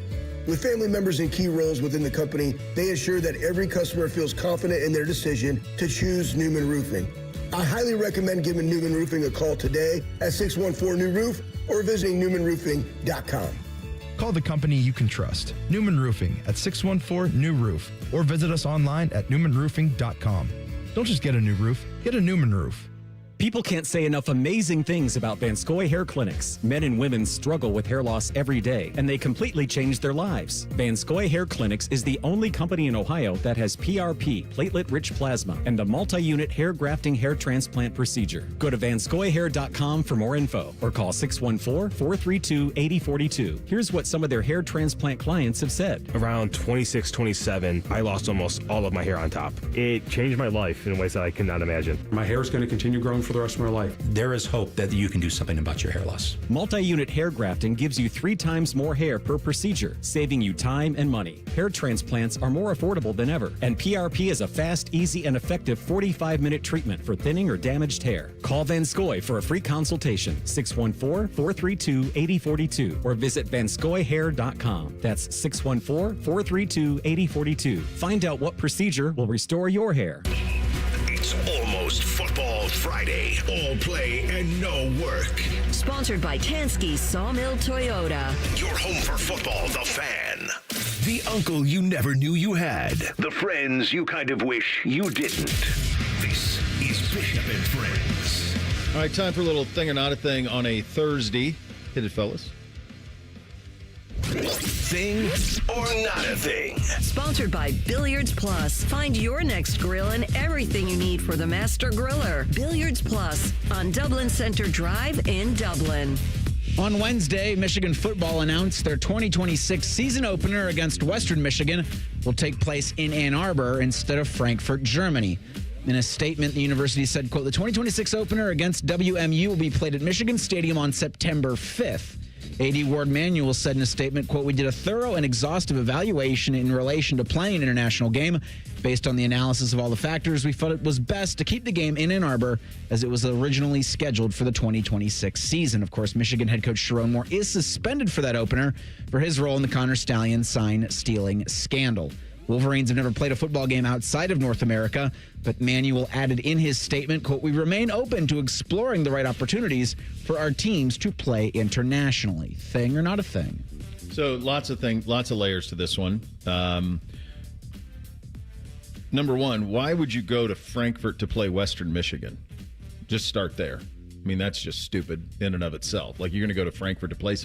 With family members in key roles within the company, they ensure that every customer feels confident in their decision to choose Newman Roofing. I highly recommend giving Newman Roofing a call today at 614-NEW-ROOF or visiting newmanroofing.com. Call the company you can trust, Newman Roofing, at 614-NEW-ROOF or visit us online at newmanroofing.com. Don't just get a new roof, get a Newman roof. People can't say enough amazing things about Vanscoy Hair Clinics. Men and women struggle with hair loss every day, and they completely change their lives. Vanscoy Hair Clinics is the only company in Ohio that has PRP, platelet-rich plasma, and a multi-unit hair grafting hair transplant procedure. Go to vanscoyhair.com for more info, or call 614-432-8042. Here's what some of their hair transplant clients have said. Around 26, 27, I lost almost all of my hair on top. It changed my life in ways that I could not imagine. My hair is going to continue growing for the rest of my life. There is hope that you can do something about your hair loss. Multi-unit hair grafting gives you 3 times more hair per procedure, saving you time and money. Hair transplants are more affordable than ever, and PRP is a fast, easy, and effective 45-minute treatment for thinning or damaged hair. Call Vanscoy for a free consultation, 614-432-8042, or visit vanscoyhair.com. That's 614-432-8042. Find out what procedure will restore your hair. It's almost Football Friday. All play and no work. Sponsored by Tansky Sawmill Toyota. Your home for football, The Fan. The uncle you never knew you had. The friends you kind of wish you didn't. This is Bishop and Friends. All right, time for a little thing or not a thing on a Thursday. Hit it, fellas. Thing or not a thing. Sponsored by Billiards Plus. Find your next grill and everything you need for the master griller. Billiards Plus on Dublin Center Drive in Dublin. On Wednesday, Michigan football announced their 2026 season opener against Western Michigan will take place in Ann Arbor instead of Frankfurt, Germany. In a statement, the university said, quote, the 2026 opener against WMU will be played at Michigan Stadium on September 5th. A.D. Ward Manuel said in a statement, quote, we did a thorough and exhaustive evaluation in relation to playing an international game. Based on the analysis of all the factors, we felt it was best to keep the game in Ann Arbor as it was originally scheduled for the 2026 season. Of course, Michigan head coach Sharon Moore is suspended for that opener for his role in the Connor Stallion sign-stealing scandal. Wolverines have never played a football game outside of North America, but Manuel added in his statement, quote, we remain open to exploring the right opportunities for our teams to play internationally. Thing or not a thing? So lots of layers to this one. Number one, why would you go to Frankfurt to play Western Michigan? Just start there. I mean, that's just stupid in and of itself. Like, you're going to go to Frankfurt to play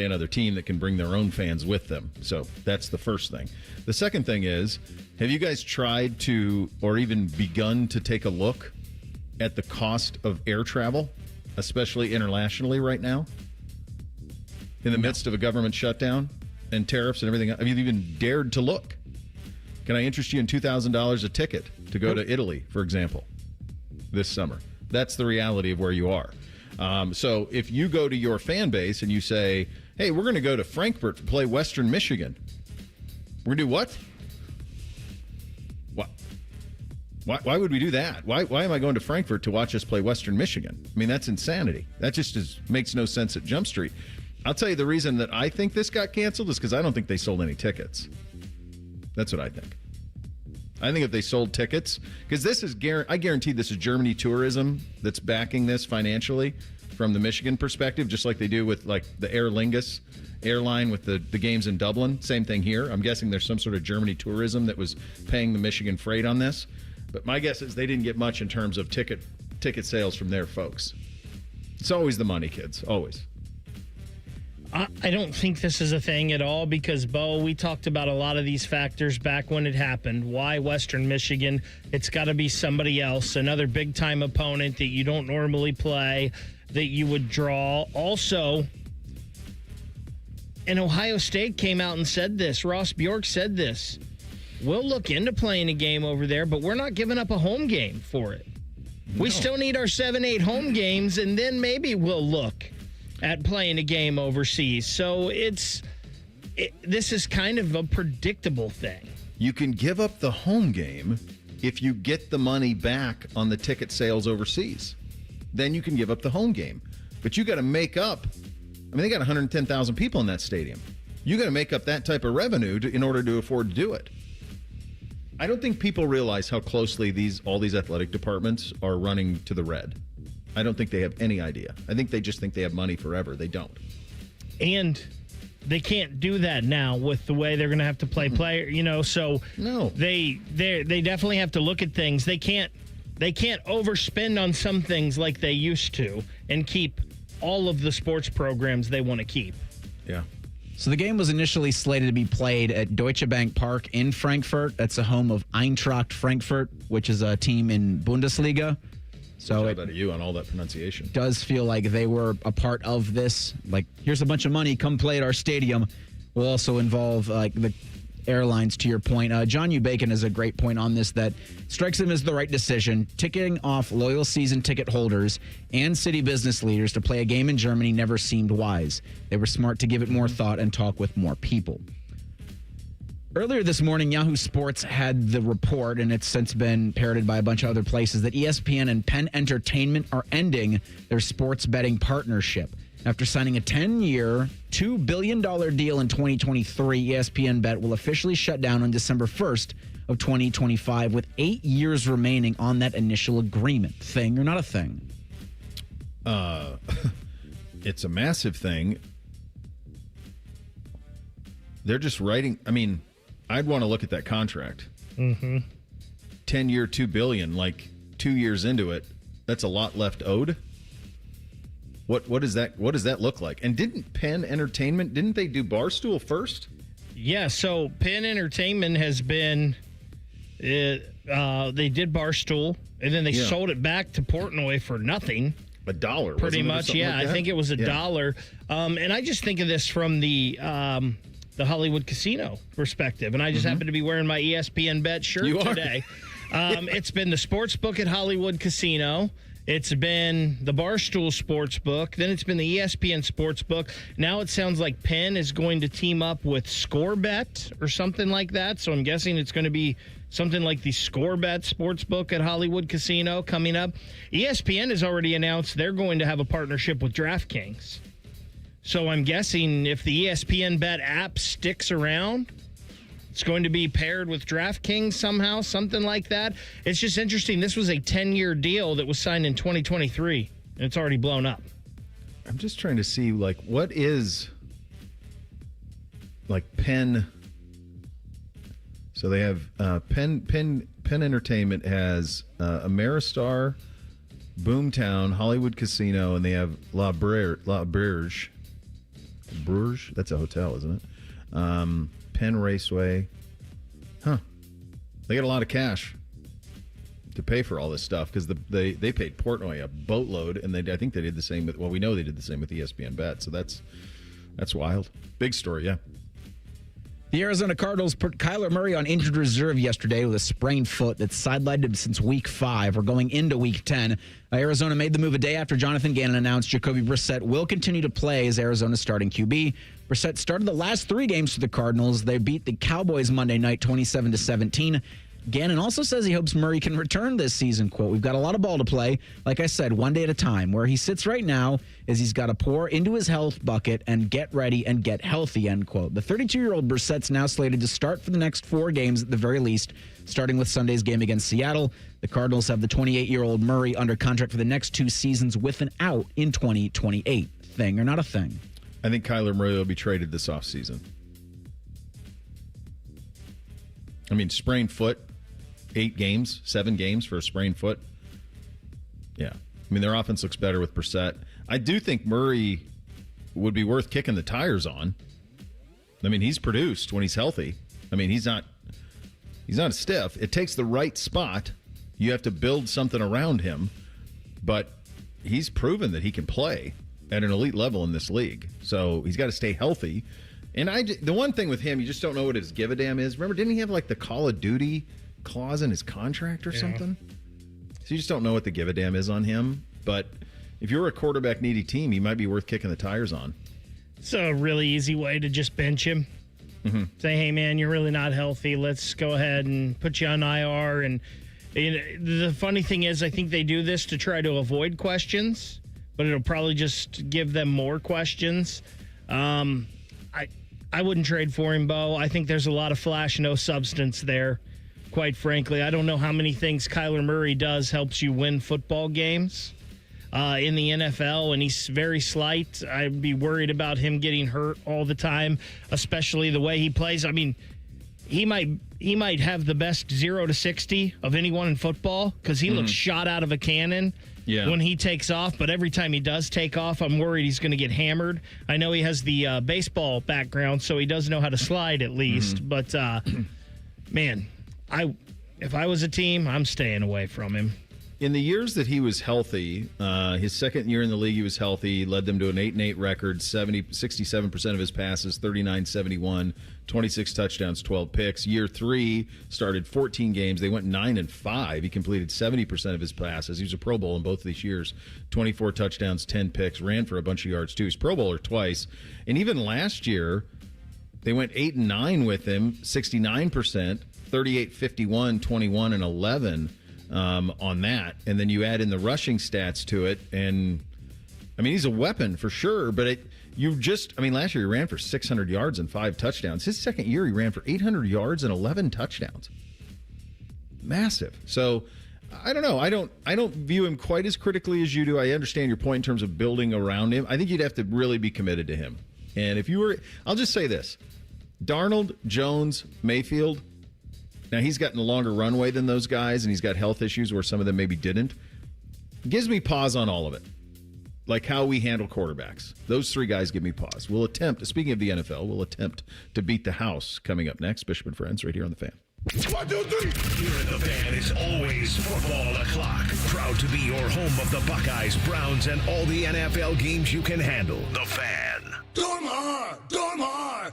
another team that can bring their own fans with them. So that's the first thing. The second thing is, have you guys tried to, or even begun to take a look at the cost of air travel, especially internationally right now? In the midst of a government shutdown and tariffs and everything, have you even dared to look? Can I interest you in $2,000 a ticket to go to Italy, for example, this summer? That's the reality of where you are. So if you go to your fan base and you say, hey, we're going to go to Frankfurt to play Western Michigan. We're going to do what? Why would we do that? Why am I going to Frankfurt to watch us play Western Michigan? I mean, that's insanity. That just makes no sense at Jump Street. I'll tell you the reason that I think this got canceled is because I don't think they sold any tickets. That's what I think. I think if they sold tickets, because this is, I guarantee this is Germany tourism that's backing this financially from the Michigan perspective, just like they do with like the Aer Lingus airline with the games in Dublin. Same thing here. I'm guessing there's some sort of Germany tourism that was paying the Michigan freight on this. But my guess is they didn't get much in terms of ticket sales from their folks. It's always the money, kids. Always. I don't think this is a thing at all because, Bo, we talked about a lot of these factors back when it happened. Why Western Michigan? It's got to be somebody else, another big-time opponent that you don't normally play, that you would draw. Also, and Ohio State came out and said this. Ross Bjork said this. We'll look into playing a game over there, but we're not giving up a home game for it. No. We still need our 7-8 home games, and then maybe we'll look at playing a game overseas. So this is kind of a predictable thing. You can give up the home game if you get the money back on the ticket sales overseas. Then you can give up the home game. But you got to make up. I mean, they got 110,000 people in that stadium. You got to make up that type of revenue in order to afford to do it. I don't think people realize how closely all these athletic departments are running to the red. I don't think they have any idea. I think they just think they have money forever. They don't. And they can't do that now with the way they're going to have to play player, so no. They definitely have to look at things. They can't overspend on some things like they used to and keep all of the sports programs they want to keep. Yeah. So the game was initially slated to be played at Deutsche Bank Park in Frankfurt. That's the home of Eintracht Frankfurt, which is a team in Bundesliga. So it to you on all that pronunciation. Does feel like they were a part of this. Like, here's a bunch of money. Come play at our stadium. Will also involve the airlines, to your point. John U. Bacon has a great point on this that strikes him as the right decision. Ticking off loyal season ticket holders and city business leaders to play a game in Germany never seemed wise. They were smart to give it more thought and talk with more people. Earlier this morning, Yahoo Sports had the report, and it's since been parroted by a bunch of other places, that ESPN and Penn Entertainment are ending their sports betting partnership. After signing a 10-year, $2 billion deal in 2023, ESPN Bet will officially shut down on December 1st of 2025 with 8 years remaining on that initial agreement. Thing or not a thing? It's a massive thing. They're just writing. I mean, I'd want to look at that contract. 10-year, $2 billion, like 2 years into it. That's a lot left owed. What does that look like? And didn't Penn Entertainment, didn't they do Barstool first? Yeah, so Penn Entertainment has been they did Barstool, and then they sold it back to Portnoy for nothing. $1, pretty much. Yeah, like I think it was $1. And I just think of this from the Hollywood Casino perspective, and I just happen to be wearing my ESPN Bet shirt today. It's been the sports book at Hollywood Casino. It's been the Barstool Sportsbook. Then it's been the ESPN Sportsbook. Now it sounds like Penn is going to team up with ScoreBet or something like that. So I'm guessing it's going to be something like the ScoreBet Sportsbook at Hollywood Casino coming up. ESPN has already announced they're going to have a partnership with DraftKings. So I'm guessing if the ESPN Bet app sticks around, it's going to be paired with DraftKings somehow, something like that. It's just interesting. This was a 10-year deal that was signed in 2023, and it's already blown up. I'm just trying to see, like, what is, like, Penn. So they have Penn Entertainment has Ameristar, Boomtown, Hollywood Casino, and they have La Berge. Bruges? That's a hotel, isn't it? Penn Raceway. They got a lot of cash to pay for all this stuff because they paid Portnoy a boatload, and I think they did the same with, well, we know they did the same with ESPN Bet, so that's wild. Big story, yeah. The Arizona Cardinals put Kyler Murray on injured reserve yesterday with a sprained foot that's sidelined him since Week 5. We're going into Week 10. Arizona made the move a day after Jonathan Gannon announced Jacoby Brissett will continue to play as Arizona's starting QB. Brissett started the last 3 games for the Cardinals. They beat the Cowboys Monday night 27-17. Gannon also says he hopes Murray can return this season. Quote, "We've got a lot of ball to play. Like I said, one day at a time. Where he sits right now is he's got to pour into his health bucket and get ready and get healthy," end quote. The 32-year-old Brissett's now slated to start for the next 4 games at the very least, starting with Sunday's game against Seattle. The Cardinals have the 28-year-old Murray under contract for the next 2 seasons with an out in 2028. Thing or not a thing? I think Kyler Murray will be traded this offseason. I mean, sprained foot, 7 games for a sprained foot. Yeah. I mean, their offense looks better with Brissett. I do think Murray would be worth kicking the tires on. I mean, he's produced when he's healthy. I mean, he's not a stiff. It takes the right spot. You have to build something around him, but he's proven that he can play at an elite level in this league. So he's got to stay healthy. And the one thing with him, you just don't know what his give a damn is. Remember, didn't he have like the Call of Duty clause in his contract or something? So you just don't know what the give a damn is on him. But if you're a quarterback needy team, he might be worth kicking the tires on. It's a really easy way to just bench him. Mm-hmm. Say, hey, man, you're really not healthy. Let's go ahead and put you on IR. And the funny thing is, I think they do this to try to avoid questions, but it'll probably just give them more questions. I wouldn't trade for him, Bo. I think there's a lot of flash, no substance there, quite frankly. I don't know how many things Kyler Murray does helps you win football games in the NFL, and he's very slight. I'd be worried about him getting hurt all the time, especially the way he plays. I mean, he might have the best 0 to 60 of anyone in football because he looks shot out of a cannon when he takes off. But every time he does take off, I'm worried he's going to get hammered. I know he has the baseball background, so he does know how to slide at least. But, man, if I was a team, I'm staying away from him. In the years that he was healthy, his second year in the league, he was healthy, led them to an 8-8 record, 67% of his passes, 39-71, 26 touchdowns, 12 picks. Year 3, started 14 games. They went 9-5. He completed 70% of his passes. He was a Pro Bowl in both of these years, 24 touchdowns, 10 picks, ran for a bunch of yards too. He's Pro Bowler twice. And even last year, they went 8-9 with him, 69%, 38-51, 21 and 11. On that, and then you add in the rushing stats to it, and I mean, he's a weapon for sure, but last year he ran for 600 yards and 5 touchdowns. His second year he ran for 800 yards and 11 touchdowns. Massive. So I don't know. I don't view him quite as critically as you do. I understand your point in terms of building around him. I think you'd have to really be committed to him. And if you were, I'll just say this: Darnold, Jones, Mayfield. Now, he's gotten a longer runway than those guys, and he's got health issues where some of them maybe didn't. Gives me pause on all of it, like how we handle quarterbacks. Those 3 guys give me pause. We'll attempt, speaking of the NFL, we'll attempt to beat the house coming up next. Bishop and Friends right here on The Fan. 1, 2, 3. Here at The Fan is always football o'clock. Proud to be your home of the Buckeyes, Browns, and all the NFL games you can handle. The Fan. Dormar,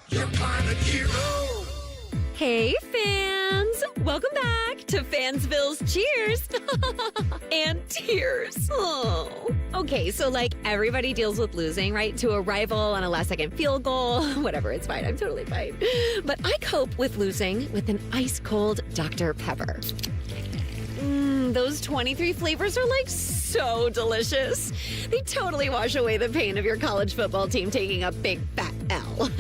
you're kind of hero. Hey, fans! Welcome back to Fansville's Cheers and Tears. Oh. Okay, so everybody deals with losing, right? To a rival on a last-second field goal. Whatever, it's fine. I'm totally fine. But I cope with losing with an ice-cold Dr. Pepper. Those 23 flavors are so delicious. They totally wash away the pain of your college football team taking a big fat L.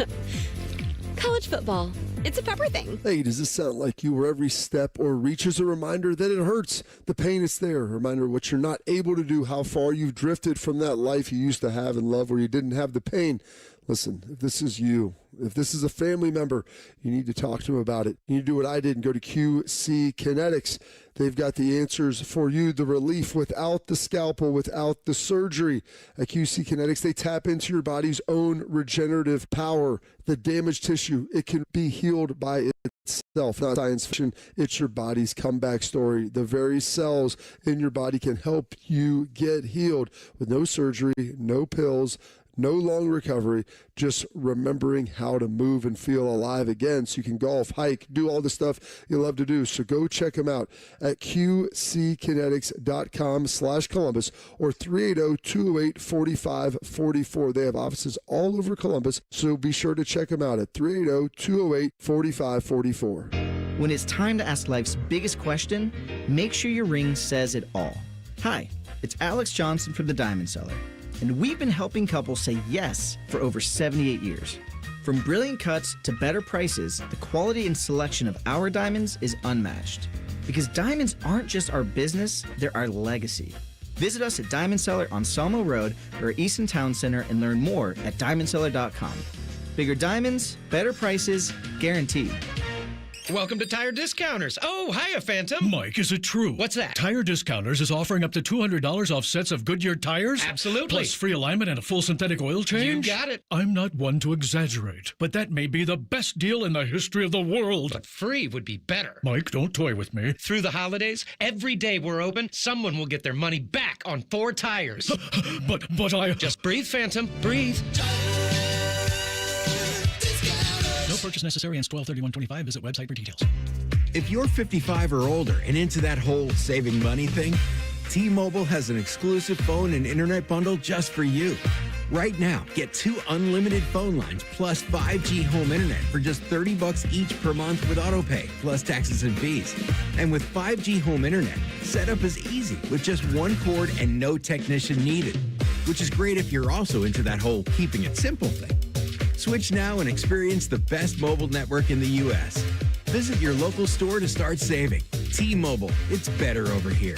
College football. It's a pepper thing. Hey, does this sound like you where every step or reach is a reminder that it hurts? The pain is there. A reminder of what you're not able to do, how far you've drifted from that life you used to have and love where you didn't have the pain. Listen, if this is you, if this is a family member, you need to talk to them about it. You need to do what I did and go to QC Kinetics. They've got the answers for you, the relief without the scalpel, without the surgery. At QC Kinetics, they tap into your body's own regenerative power. The damaged tissue, it can be healed by itself. Not science fiction, it's your body's comeback story. The very cells in your body can help you get healed with no surgery, no pills, no long recovery, just remembering how to move and feel alive again so you can golf, hike, do all the stuff you love to do. So go check them out at qckinetics.com/Columbus or 380-208-4544. They have offices all over Columbus, so be sure to check them out at 380-208-4544. When it's time to ask life's biggest question, make sure your ring says it all. Hi, it's Alex Johnson from the Diamond Cellar. And we've been helping couples say yes for over 78 years. From brilliant cuts to better prices, the quality and selection of our diamonds is unmatched. Because diamonds aren't just our business, they're our legacy. Visit us at Diamond Cellar on Salmo Road or Easton Town Center and learn more at diamondcellar.com. Bigger diamonds, better prices, guaranteed. Welcome to Tire Discounters. Oh, hiya, Phantom. Mike, is it true? What's that? Tire Discounters is offering up to $200 off sets of Goodyear tires? Absolutely. Plus free alignment and a full synthetic oil change? You got it. I'm not one to exaggerate, but that may be the best deal in the history of the world. But free would be better. Mike, don't toy with me. Through the holidays, every day we're open, someone will get their money back on 4 tires. But I... Just breathe, Phantom. Breathe. No purchase necessary. Ends 12/31/25. Visit website for details. If you're 55 or older and into that whole saving money thing, T-Mobile has an exclusive phone and internet bundle just for you. Right now, get 2 unlimited phone lines plus 5G home internet for just $30 each per month with autopay, plus taxes and fees. And with 5G home internet, setup is easy with just 1 cord and no technician needed, which is great if you're also into that whole keeping it simple thing. Switch now and experience the best mobile network in the U.S. Visit your local store to start saving. T-Mobile, it's better over here.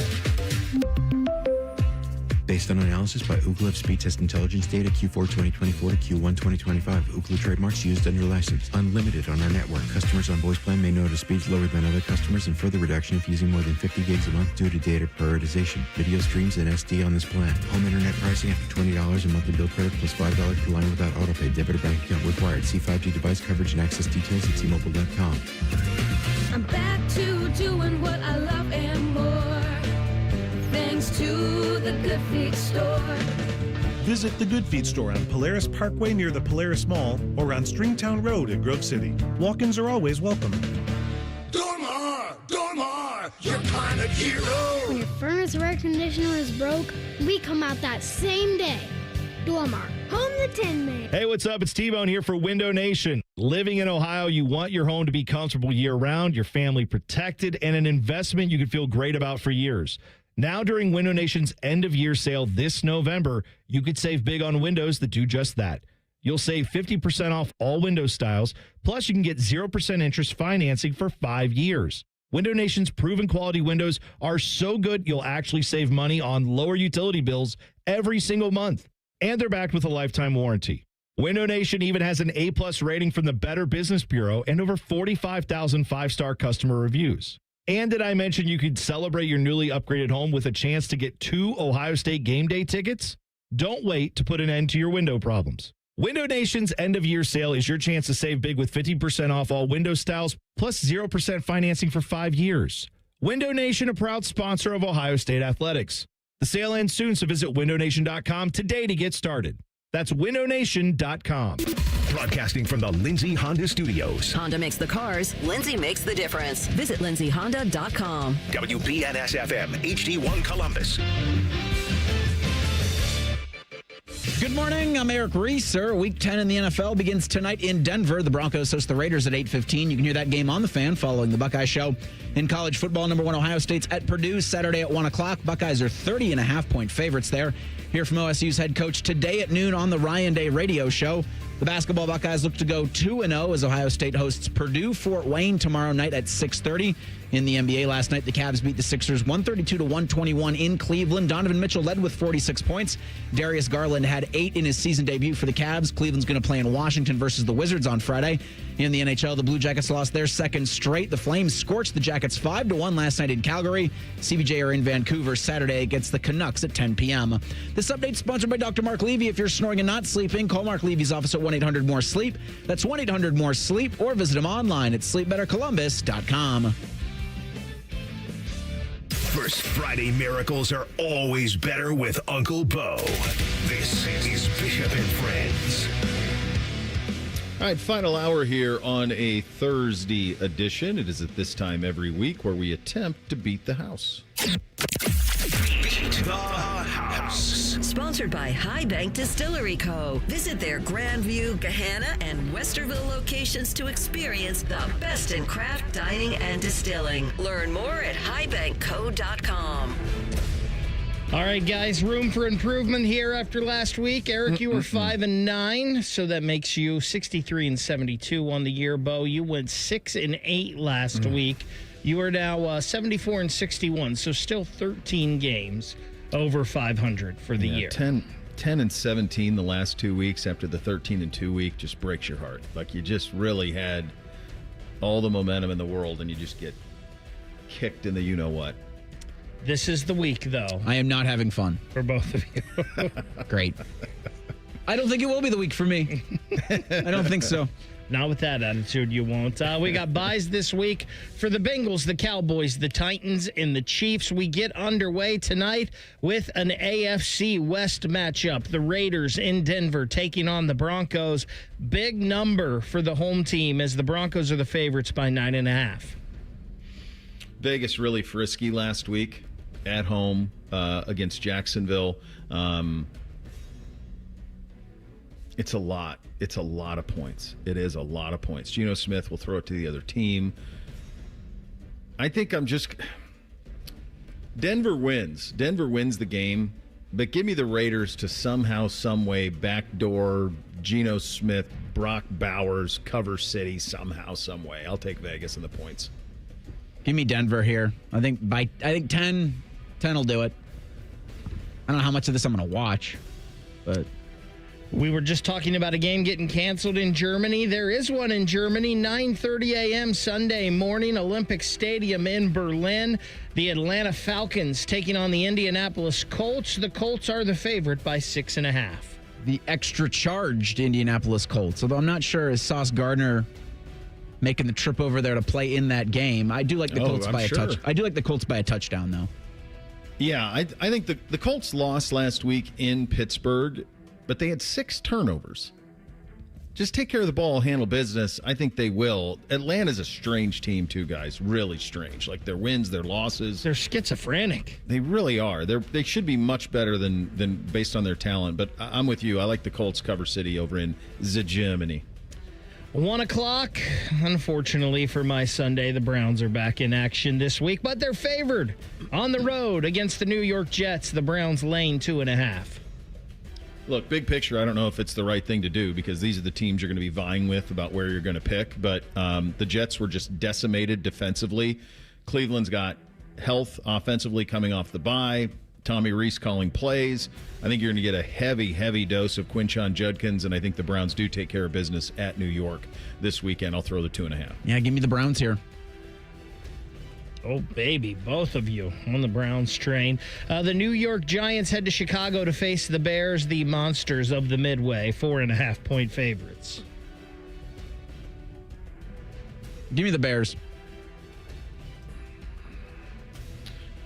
Based on analysis by Ookla of speed test intelligence data Q4 2024 to Q1 2025. Ookla trademarks used under license. Unlimited on our network. Customers on voice plan may notice speeds lower than other customers and further reduction if using more than 50 gigs a month due to data prioritization. Video streams and SD on this plan. Home internet pricing after $20 a monthly bill credit plus $5 per line without autopay. Debit or bank account required. See 5G device coverage and access details at T-Mobile.com. I'm back to doing what I love and more. Thanks to the Good Feet store. Visit the Good Feet store on Polaris Parkway near the Polaris Mall or on Stringtown Road in Grove City. Walk-ins are always welcome. Dormar, your kind of hero. When your furnace or air conditioner is broke, we come out that same day. Dormar, home the Tin Man. Hey, what's up? It's T-Bone here for Window Nation. Living in Ohio, you want your home to be comfortable year-round, your family protected, and an investment you can feel great about for years. Now, during Window Nation's end-of-year sale this November, you could save big on windows that do just that. You'll save 50% off all window styles, plus you can get 0% interest financing for 5 years. Window Nation's proven quality windows are so good you'll actually save money on lower utility bills every single month. And they're backed with a lifetime warranty. Window Nation even has an A+ rating from the Better Business Bureau and over 45,000 5-star customer reviews. And did I mention you could celebrate your newly upgraded home with a chance to get 2 Ohio State game day tickets? Don't wait to put an end to your window problems. Window Nation's end-of-year sale is your chance to save big with 50% off all window styles, plus 0% financing for 5 years. Window Nation, a proud sponsor of Ohio State Athletics. The sale ends soon, so visit windownation.com today to get started. That's windownation.com. Broadcasting from the Lindsay Honda Studios. Honda makes the cars. Lindsay makes the difference. Visit lindsayhonda.com. WBNS-FM, HD1 Columbus. Good morning. I'm Eric Reeser. Week 10 in the NFL begins tonight in Denver. The Broncos host the Raiders at 8:15. You can hear that game on the Fan following the Buckeye Show. In college football, number 1 Ohio State's at Purdue Saturday at 1 o'clock. Buckeyes are 30.5-point favorites there. Hear from OSU's head coach today at noon on the Ryan Day radio show. The basketball Buckeyes look to go 2-0 as Ohio State hosts Purdue Fort Wayne tomorrow night at 6:30. In the NBA last night, the Cavs beat the Sixers 132-121 in Cleveland. Donovan Mitchell led with 46 points. Darius Garland had 8 in his season debut for the Cavs. Cleveland's going to play in Washington versus the Wizards on Friday. In the NHL, the Blue Jackets lost their second straight. The Flames scorched the Jackets 5-1 last night in Calgary. CBJ are in Vancouver Saturday against the Canucks at 10 p.m. This update is sponsored by Dr. Mark Levy. If you're snoring and not sleeping, call Mark Levy's office at 1-800-MORE-SLEEP. That's 1-800-MORE-SLEEP, or visit him online at sleepbettercolumbus.com. First Friday miracles are always better with Uncle Bo. This is Bishop and Friends. All right, final hour here on a Thursday edition. It is at this time every week where we attempt to beat the house. Beat the house. Sponsored by High Bank Distillery Co. Visit their Grandview, Gahanna, and Westerville locations to experience the best in craft dining and distilling. Learn more at highbankco.com. All right, guys, room for improvement here after last week. Eric, you were 5-9, so that makes you 63-72 on the year. Bo, you went 6-8 last week. You are now 74-61, so still 13 games over 500 for the year. 10-17 the last 2 weeks after the 13-2 week just breaks your heart. Like, you just really had all the momentum in the world, and you just get kicked in the you-know-what. This is the week, though. I am not having fun. For both of you. Great. I don't think it will be the week for me. I don't think so. Not with that attitude, you won't. We got buys this week for the Bengals, the Cowboys, the Titans, and the Chiefs. We get underway tonight with an AFC West matchup. The Raiders in Denver taking on the Broncos. Big number for the home team as the Broncos are the favorites by 9.5. Vegas really frisky last week at home against Jacksonville. It's a lot. It's a lot of points. It is a lot of points. Geno Smith will throw it to the other team. I think Denver wins. Denver wins the game, but give me the Raiders to somehow, some way, backdoor Geno Smith, Brock Bowers, cover City somehow, some way. I'll take Vegas in the points. Give me Denver here. I think 10 will do it. I don't know how much of this I'm going to watch, but... We were just talking about a game getting canceled in Germany. There is one in Germany, 9:30 a.m. Sunday morning, Olympic Stadium in Berlin. The Atlanta Falcons taking on the Indianapolis Colts. The Colts are the favorite by 6.5. The extra charged Indianapolis Colts, although I'm not sure is Sauce Gardner making the trip over there to play in that game. I do like the Colts by a touch. I do like the Colts by a touchdown, though. Yeah, I think the Colts lost last week in Pittsburgh, but they had 6 turnovers. Just take care of the ball, handle business. I think they will. Atlanta's a strange team, too, guys. Really strange. Like, their wins, their losses. They're schizophrenic. They really are. They should be much better than based on their talent. But I'm with you. I like the Colts cover City over in Germany. 1 o'clock. Unfortunately for my Sunday, the Browns are back in action this week, but they're favored on the road against the New York Jets. The Browns laying 2.5. Look, big picture, I don't know if it's the right thing to do because these are the teams you're going to be vying with about where you're going to pick. But the Jets were just decimated defensively. Cleveland's got health offensively coming off the bye. Tommy Reese calling plays. I think you're going to get a heavy, heavy dose of Quinshon Judkins, and I think the Browns do take care of business at New York this weekend. I'll throw the 2.5. Yeah, give me the Browns here. Oh, baby, both of you on the Browns train. The New York Giants head to Chicago to face the Bears, the monsters of the Midway, 4.5-point favorites. Give me the Bears.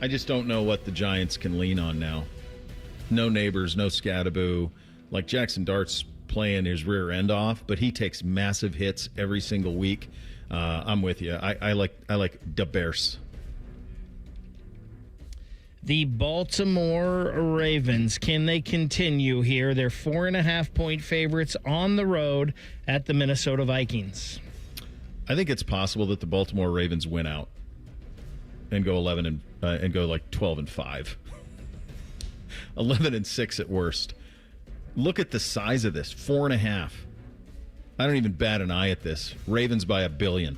I just don't know what the Giants can lean on now. No Neighbors, no Scadaboo. Like, Jackson Dart's playing his rear end off, but he takes massive hits every single week. I'm with you. I like the Bears. The Baltimore Ravens, can they continue here? They're 4.5-point favorites on the road at the Minnesota Vikings. I think it's possible that the Baltimore Ravens win out and go 11 and go like 12-5, 11-6 at worst. Look at the size of this, 4.5. I don't even bat an eye at this. Ravens by $1 billion.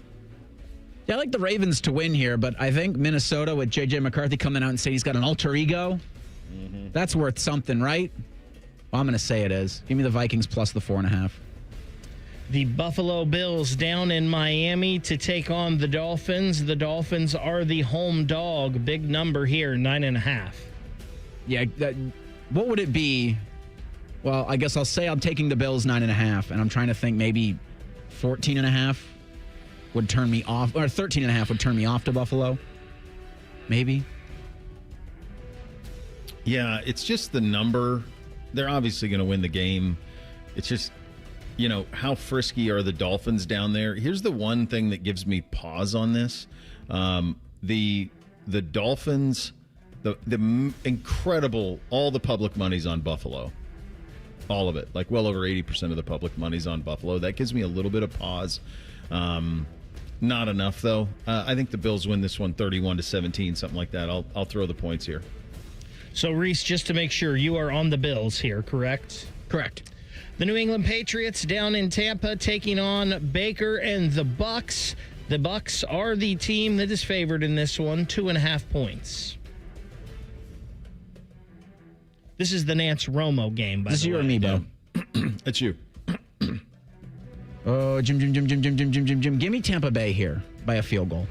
Yeah, I like the Ravens to win here, but I think Minnesota with J.J. McCarthy coming out and saying he's got an alter ego, that's worth something, right? Well, I'm going to say it is. Give me the Vikings plus the 4.5. The Buffalo Bills down in Miami to take on the Dolphins. The Dolphins are the home dog. Big number here, 9.5. Yeah, what would it be? Well, I guess I'll say I'm taking the Bills 9.5, and I'm trying to think maybe 14.5 would turn me off, or 13.5 would turn me off to Buffalo. Maybe. Yeah, it's just the number. They're obviously going to win the game. It's just, you know, how frisky are the Dolphins down there? Here's the one thing that gives me pause on this. The Dolphins, the incredible, all the public money's on Buffalo. All of it. Like well over 80% of the public money's on Buffalo. That gives me a little bit of pause. Not enough, though. I think the Bills win this one 31-17, something like that. I'll throw the points here. So, Reese, just to make sure, you are on the Bills here, correct? Correct. The New England Patriots down in Tampa taking on Baker and the Bucks. The Bucks are the team that is favored in this one, 2.5 points. This is the Nance Romo game, by the way. This is you or me, Bo? It's you. Oh, Jim. Give me Tampa Bay here by a field goal.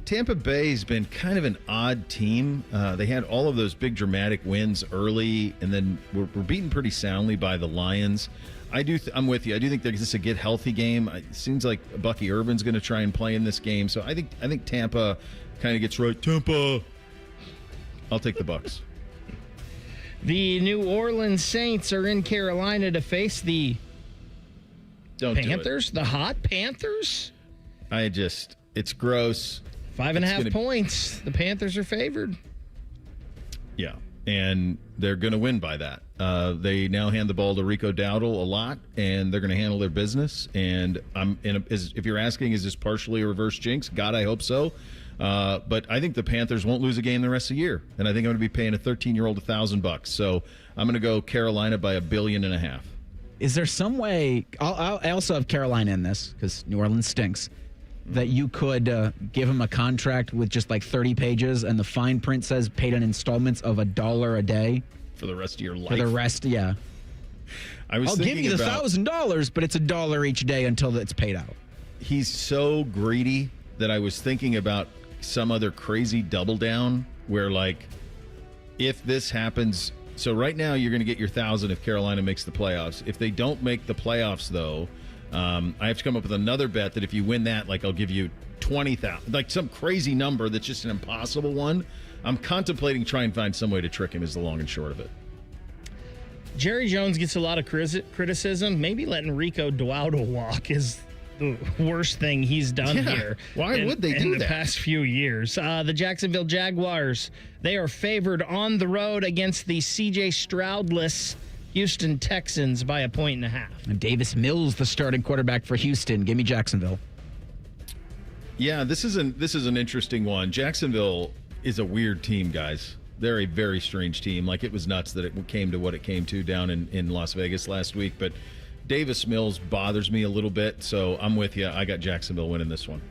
Tampa Bay's been kind of an odd team. They had all of those big dramatic wins early, and then were beaten pretty soundly by the Lions. I'm with you. I do think this is a get healthy game. It seems like Bucky Urban's going to try and play in this game, so I think Tampa kind of gets right. Tampa. I'll take the Bucks. The New Orleans Saints are in Carolina to face the Panthers, the hot Panthers. It's gross. 5.5 points. The Panthers are favored. Yeah, and they're going to win by that. They now hand the ball to Rico Dowdle a lot, and they're going to handle their business. And if you're asking, is this partially a reverse jinx? God, I hope so. But I think the Panthers won't lose a game the rest of the year, and I think I'm going to be paying a 13-year-old $1,000. So I'm going to go Carolina by $1.5 billion. Is there some way? I also have Carolina in this because New Orleans stinks. That you could give him a contract with just like 30 pages, and the fine print says paid in installments of $1 a day for the rest of your life. For the rest, yeah. I'll give you the $1,000, but it's $1 each day until it's paid out. He's so greedy that I was thinking about some other crazy double down where, like, if this happens. So right now you're going to get your $1,000 if Carolina makes the playoffs. If they don't make the playoffs, though. I have to come up with another bet that if you win that, like, I'll give you $20,000, like some crazy number that's just an impossible one. I'm contemplating trying to find some way to trick him is the long and short of it. Jerry Jones gets a lot of criticism. Maybe letting Rico Dowdle walk is the worst thing he's done here. Why would they do in the past few years? The Jacksonville Jaguars, they are favored on the road against the C.J. Stroudless Houston Texans by 1.5 points. And Davis Mills, the starting quarterback for Houston. Give me Jacksonville. Yeah, this is an interesting one. Jacksonville is a weird team, guys. They're a very strange team. Like, it was nuts that it came to what it came to down in Las Vegas last week. But Davis Mills bothers me a little bit, so I'm with you. I got Jacksonville winning this one.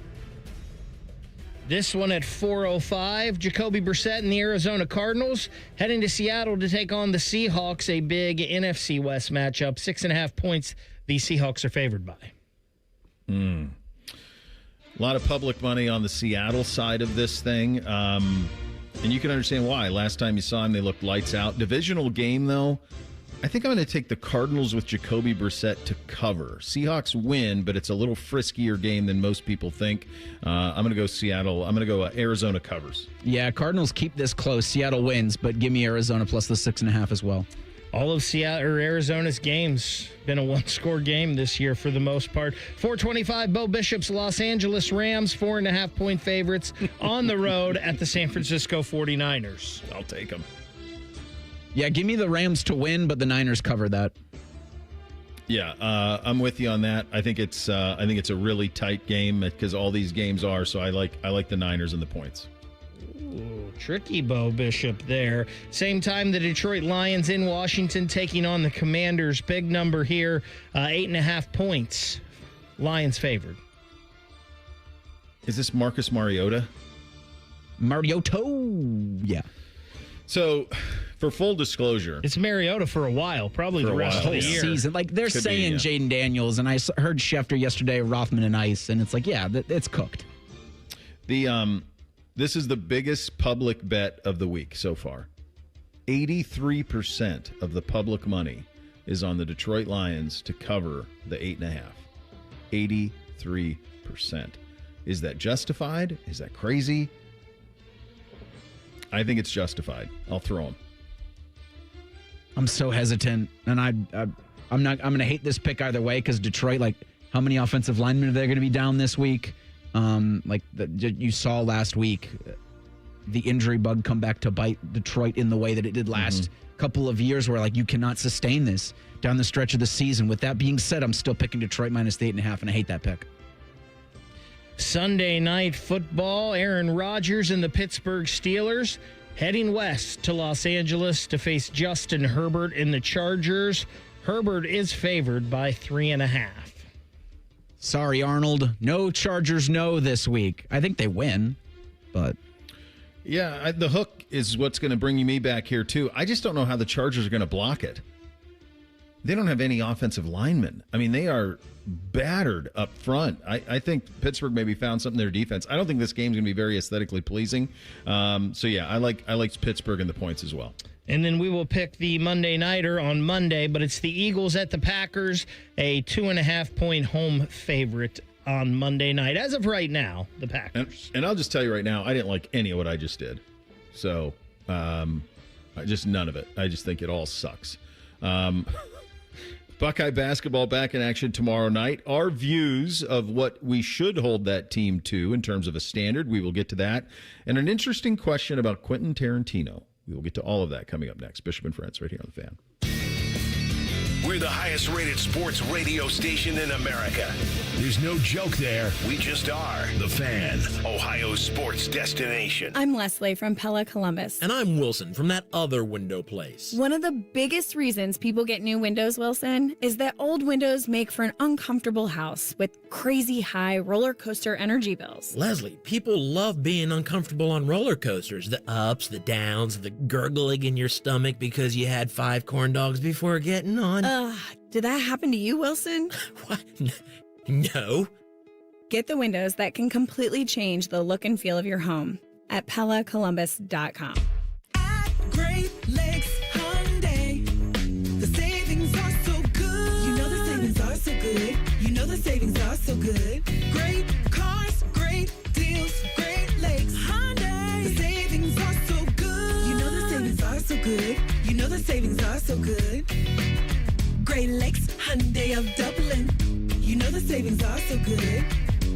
This one at 4:05, Jacoby Brissett and the Arizona Cardinals heading to Seattle to take on the Seahawks, a big NFC West matchup. 6.5 points the Seahawks are favored by. A lot of public money on the Seattle side of this thing, and you can understand why. Last time you saw them, they looked lights out. Divisional game, though. I think I'm going to take the Cardinals with Jacoby Brissett to cover. Seahawks win, but it's a little friskier game than most people think. I'm going to go Seattle. I'm going to go Arizona covers. Yeah, Cardinals keep this close. Seattle wins, but give me Arizona plus the 6.5 as well. All of Seattle or Arizona's games been a one-score game this year for the most part. 4:25, Bo Bishop's Los Angeles Rams, 4.5 point favorites on the road at the San Francisco 49ers. I'll take them. Yeah, give me the Rams to win, but the Niners cover that. Yeah, I'm with you on that. I think it's a really tight game because all these games are. So I like the Niners and the points. Ooh, tricky Bo Bishop there. Same time, the Detroit Lions in Washington taking on the Commanders. Big number here, 8.5 points. Lions favored. Is this Marcus Mariota? Yeah. So, for full disclosure, it's Mariota for a while, probably the rest of the year. Season. Like, they're saying Jaden Daniels, and I heard Schefter yesterday, Rothman and Ice, and it's like, yeah, it's cooked. This is the biggest public bet of the week so far. 83% of the public money is on the Detroit Lions to cover the 8.5. 83%. Is that justified? Is that crazy? I think it's justified. I'll throw them. I'm so hesitant, and I'm going to hate this pick either way because Detroit, like, how many offensive linemen are they going to be down this week? You saw last week, the injury bug come back to bite Detroit in the way that it did last couple of years, where, like, you cannot sustain this down the stretch of the season. With that being said, I'm still picking Detroit minus the 8.5, and I hate that pick. Sunday night football, Aaron Rodgers and the Pittsburgh Steelers heading west to Los Angeles to face Justin Herbert in the Chargers. Herbert is favored by 3.5. Sorry, Arnold. No Chargers, no this week. I think they win, but... Yeah, the hook is what's going to bring me back here, too. I just don't know how the Chargers are going to block it. They don't have any offensive linemen. I mean, they are battered up front. I think Pittsburgh maybe found something in their defense. I don't think this game's going to be very aesthetically pleasing. So, yeah, I like Pittsburgh and the points as well. And then we will pick the Monday Nighter on Monday, but it's the Eagles at the Packers, a 2.5-point home favorite on Monday night. As of right now, the Packers. And I'll just tell you right now, I didn't like any of what I just did. So, just none of it. I just think it all sucks. Buckeye basketball back in action tomorrow night. Our views of what we should hold that team to in terms of a standard, we will get to that. And an interesting question about Quentin Tarantino. We will get to all of that coming up next. Bishop and Friends right here on The Fan. We're the highest rated sports radio station in America. There's no joke there. We just are. The Fan, Ohio's sports destination. I'm Leslie from Pella Columbus. And I'm Wilson from that other window place. One of the biggest reasons people get new windows, Wilson, is that old windows make for an uncomfortable house with crazy high roller coaster energy bills. Leslie, people love being uncomfortable on roller coasters. The ups, the downs, the gurgling in your stomach because you had 5 corn dogs before getting on. Did that happen to you, Wilson? What? No. Get the windows that can completely change the look and feel of your home at PellaColumbus.com. At Great Lakes Hyundai, the savings are so good. You know the savings are so good. You know the savings are so good. Great cars, great deals, Great Lakes Hyundai. The savings are so good. You know the savings are so good. You know the savings are so good. Great Lakes Hyundai of Dublin. You know the savings are so good.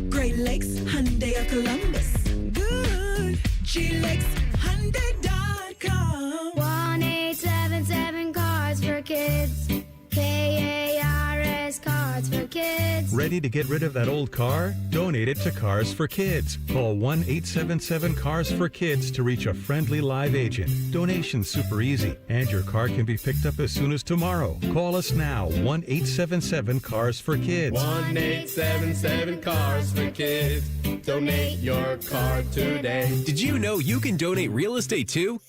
Great Lakes Hyundai of Columbus. Good. GLakesHyundai.com. 1-877 Cars for Kids. KARS Cards for Kids. Ready to get rid of that old car? Donate it to Cars for Kids. Call 1-877-CARS-FOR-KIDS to reach a friendly live agent. Donation's super easy, and your car can be picked up as soon as tomorrow. Call us now, 1-877-CARS-FOR-KIDS. 1-877-CARS-FOR-KIDS. Donate your car today. Did you know you can donate real estate too?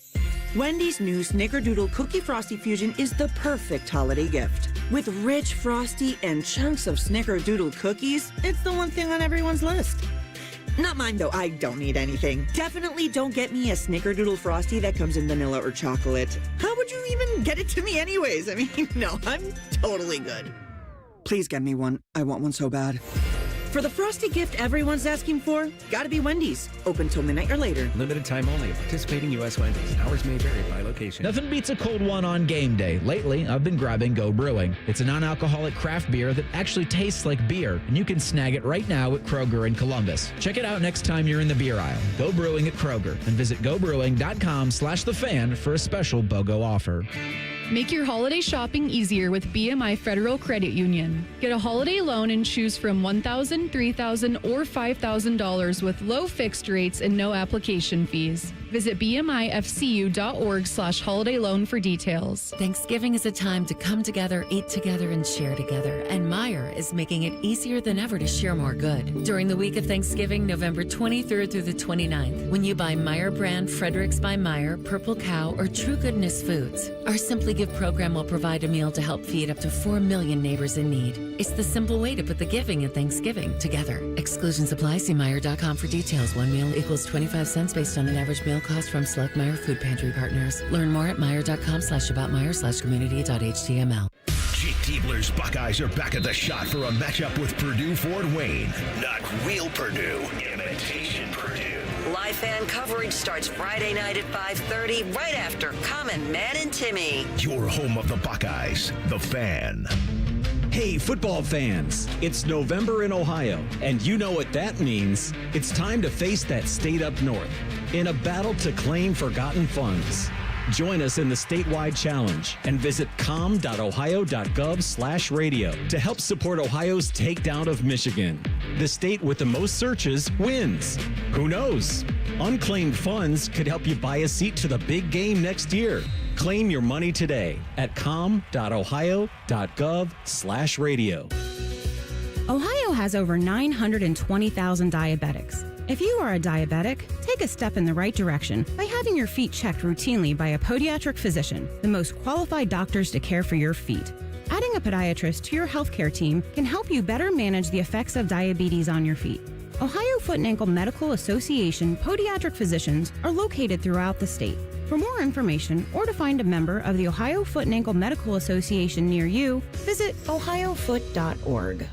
Wendy's new Snickerdoodle Cookie Frosty Fusion is the perfect holiday gift. With rich Frosty and chunks of Snickerdoodle cookies, it's the one thing on everyone's list. Not mine, though. I don't need anything. Definitely don't get me a Snickerdoodle Frosty that comes in vanilla or chocolate. How would you even get it to me anyways? I mean, no, I'm totally good. Please get me one. I want one so bad. For the Frosty gift everyone's asking for, gotta be Wendy's. Open till midnight or later. Limited time only. Participating U.S. Wendy's. Hours may vary by location. Nothing beats a cold one on game day. Lately, I've been grabbing Go Brewing. It's a non-alcoholic craft beer that actually tastes like beer, and you can snag it right now at Kroger in Columbus. Check it out next time you're in the beer aisle. Go Brewing at Kroger, and visit gobrewing.com/thefan for a special BOGO offer. Make your holiday shopping easier with BMI Federal Credit Union. Get a holiday loan and choose from $1,000, $3,000, or $5,000 with low fixed rates and no application fees. Visit bmifcu.org/holiday loan for details. Thanksgiving is a time to come together, eat together, and share together. And Meijer is making it easier than ever to share more good. During the week of Thanksgiving, November 23rd through the 29th, when you buy Meijer brand Fredericks by Meijer, Purple Cow, or True Goodness Foods, our Simply Give program will provide a meal to help feed up to 4 million neighbors in need. It's the simple way to put the giving and Thanksgiving together. Exclusions apply. See Meijer.com for details. One meal equals 25 cents based on an average meal cost from select Meijer food pantry partners. Learn more at Meijer.com/aboutmeijer/community.html. Jake Diebler's Buckeyes are back at the shot for a matchup with Purdue Fort Wayne. Not real Purdue, imitation Purdue. Live fan coverage starts Friday night at 5:30, right after Common Man and Timmy. Your home of the Buckeyes, The Fan. Hey, football fans, it's November in Ohio, and you know what that means. It's time to face that state up north in a battle to claim forgotten funds. Join us in the statewide challenge and visit com.ohio.gov/radio to help support Ohio's takedown of Michigan. The state with the most searches wins. Who knows? Unclaimed funds could help you buy a seat to the big game next year. Claim your money today at com.ohio.gov/radio. Ohio has over 920,000 diabetics. If you are a diabetic, take a step in the right direction by having your feet checked routinely by a podiatric physician, the most qualified doctors to care for your feet. Adding a podiatrist to your healthcare team can help you better manage the effects of diabetes on your feet. Ohio Foot and Ankle Medical Association podiatric physicians are located throughout the state. For more information or to find a member of the Ohio Foot and Ankle Medical Association near you, visit ohiofoot.org.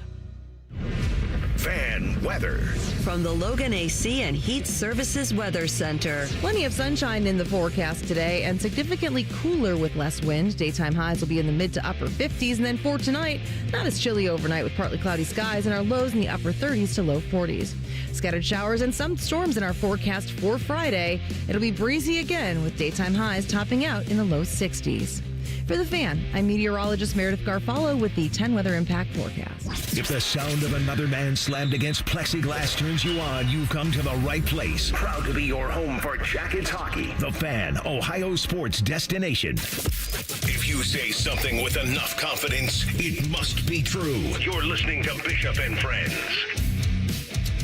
Fan weather. From the Logan AC and Heat Services Weather Center. Plenty of sunshine in the forecast today and significantly cooler with less wind. Daytime highs will be in the mid to upper 50s. And then for tonight, not as chilly overnight with partly cloudy skies and our lows in the upper 30s to low 40s. Scattered showers and some storms in our forecast for Friday. It'll be breezy again with daytime highs topping out in the low 60s. For The Fan, I'm meteorologist Meredith Garfalo with the 10 Weather Impact Forecast. If the sound of another man slammed against plexiglass turns you on, you've come to the right place. Proud to be your home for Jackets hockey. The Fan, Ohio sports destination. If you say something with enough confidence, it must be true. You're listening to Bishop and Friends.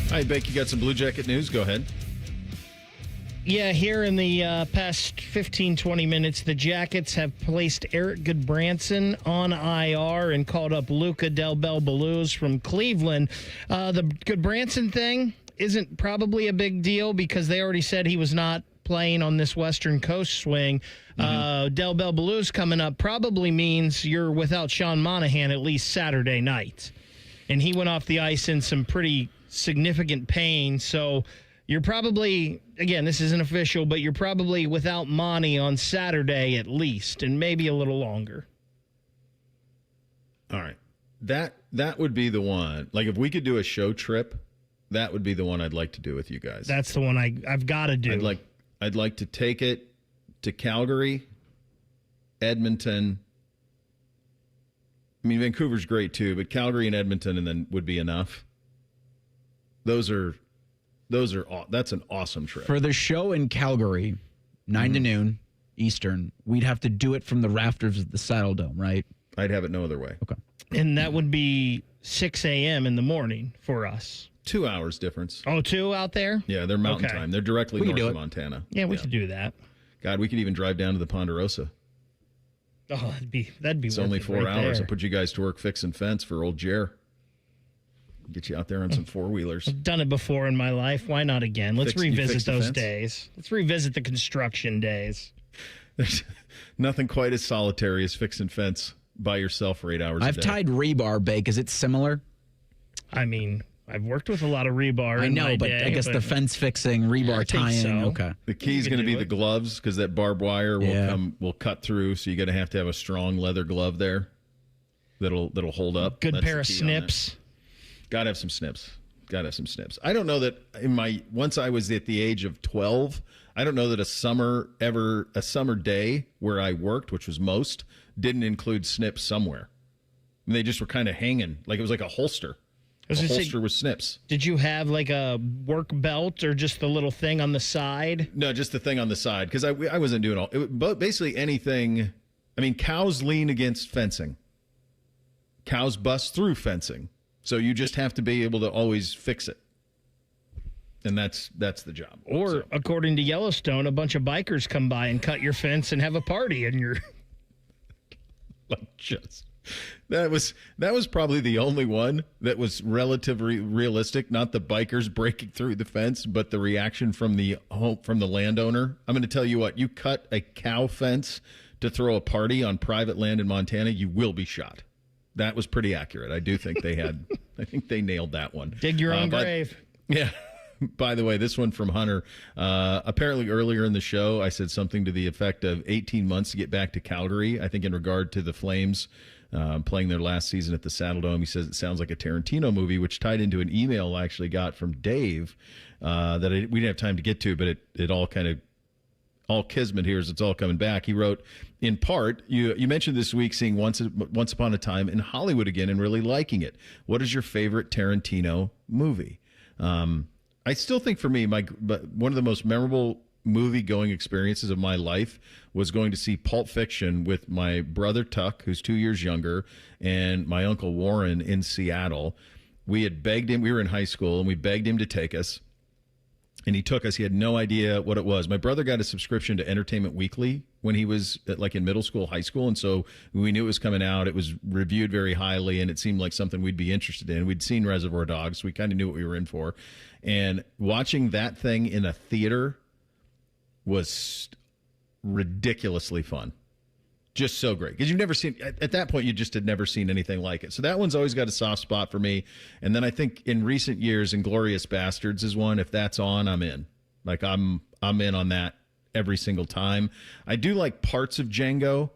Hi, Beck, you got some Blue Jacket news? Go ahead. Yeah, here in the past 15, 20 minutes, the Jackets have placed Eric Goodbranson on IR and called up Luca Del Bel Belluz from Cleveland. The Goodbranson thing isn't probably a big deal because they already said he was not playing on this Western Coast swing. Del Bel Belluz coming up probably means you're without Sean Monahan at least Saturday night. And he went off the ice in some pretty significant pain, so you're probably, again, this isn't official, but you're probably without Monty on Saturday at least, and maybe a little longer. All right. That would be the one. Like, if we could do a show trip, that would be the one I'd like to do with you guys. That's the one I've got to do. I'd like to take it to Calgary, Edmonton. I mean, Vancouver's great too, but Calgary and Edmonton and then would be enough. That's an awesome trip. For the show in Calgary, 9 to noon Eastern, we'd have to do it from the rafters of the Saddle Dome, right? I'd have it no other way. Okay. And that would be 6 a.m. in the morning for us. 2 hours difference. Oh, 2 out there? Yeah, they're mountain time. They're directly north of Montana. Yeah, we could do that. God, we could even drive down to the Ponderosa. Oh, that'd be It's only 4 right hours. there. I'll put you guys to work fixing fence for old Jer. Get you out there on some four-wheelers. I've done it before in my life. Why not again? Let's revisit those fence? days. Let's revisit the construction days. There's nothing quite as solitary as fixing fence by yourself for 8 hours a I've day. tied rebar, Bake. Is it similar? I mean, I've worked with a lot of rebar. I in know, my but day, I guess the fence fixing, rebar tying. so. Okay. The key is going to be the gloves because that barbed wire will cut through. So you're going to have a strong leather glove there that'll hold up. Good That's pair the of key on snips. Got to have some snips. I don't know that once I was at the age of 12, I don't know that a summer day where I worked, which was most, didn't include snips somewhere. And they just were kind of hanging like it was like a holster. A holster with snips. Did you have like a work belt or just the little thing on the side? No, just the thing on the side because I wasn't doing but basically anything. I mean, cows lean against fencing. Cows bust through fencing. So you just have to be able to always fix it. And that's the job. Or, according to Yellowstone, a bunch of bikers come by and cut your fence and have a party and you're that was probably the only one that was relatively realistic, not the bikers breaking through the fence, but the reaction from the landowner. I'm going to tell you what, you cut a cow fence to throw a party on private land in Montana, you will be shot. That was pretty accurate. I do think I think they nailed that one. Dig your own grave. Yeah. By the way, this one from Hunter. Apparently earlier in the show, I said something to the effect of 18 months to get back to Calgary. I think in regard to the Flames playing their last season at the Saddle Dome. He says it sounds like a Tarantino movie, which tied into an email I actually got from Dave that we didn't have time to get to, but it all kind of all kismet here as it's all coming back. He wrote, in part, you mentioned this week seeing Once Upon a Time in Hollywood again and really liking it. What is your favorite Tarantino movie? I still think for me, one of the most memorable movie-going experiences of my life was going to see Pulp Fiction with my brother Tuck, who's 2 years younger, and my uncle Warren in Seattle. We had begged him. We were in high school, and we begged him to take us. And he took us. He had no idea what it was. My brother got a subscription to Entertainment Weekly when he was in middle school, high school. And so we knew it was coming out. It was reviewed very highly, and it seemed like something we'd be interested in. We'd seen Reservoir Dogs. So we kind of knew what we were in for. And watching that thing in a theater was ridiculously fun. Just so great. Because you've never seen, at that point, you just had never seen anything like it. So that one's always got a soft spot for me. And then I think in recent years, Inglourious Bastards is one. If that's on, I'm in. Like, I'm in on that every single time. I do like parts of Django,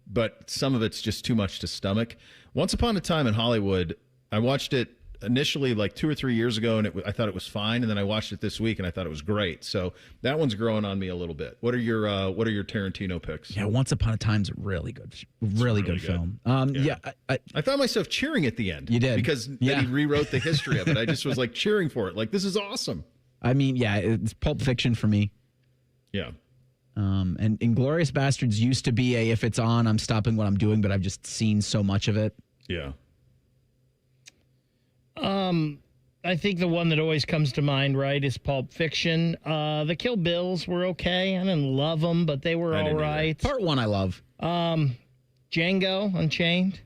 but some of it's just too much to stomach. Once Upon a Time in Hollywood, I watched it initially like 2 or 3 years ago, and I thought it was fine. And then I watched it this week, and I thought it was great. So that one's growing on me a little bit. What are your Tarantino picks? Yeah, Once Upon a Time's a really good film. I found myself cheering at the end. You did, because then he rewrote the history of it. I just was like cheering for it. Like, this is awesome. I mean, yeah, it's Pulp Fiction for me. Yeah. And Inglourious Bastards used to be if it's on, I'm stopping what I'm doing, but I've just seen so much of it. Yeah. I think the one that always comes to mind, right, is Pulp Fiction. The Kill Bills were okay. I didn't love them, but they were all right. Part 1 I love. Django Unchained.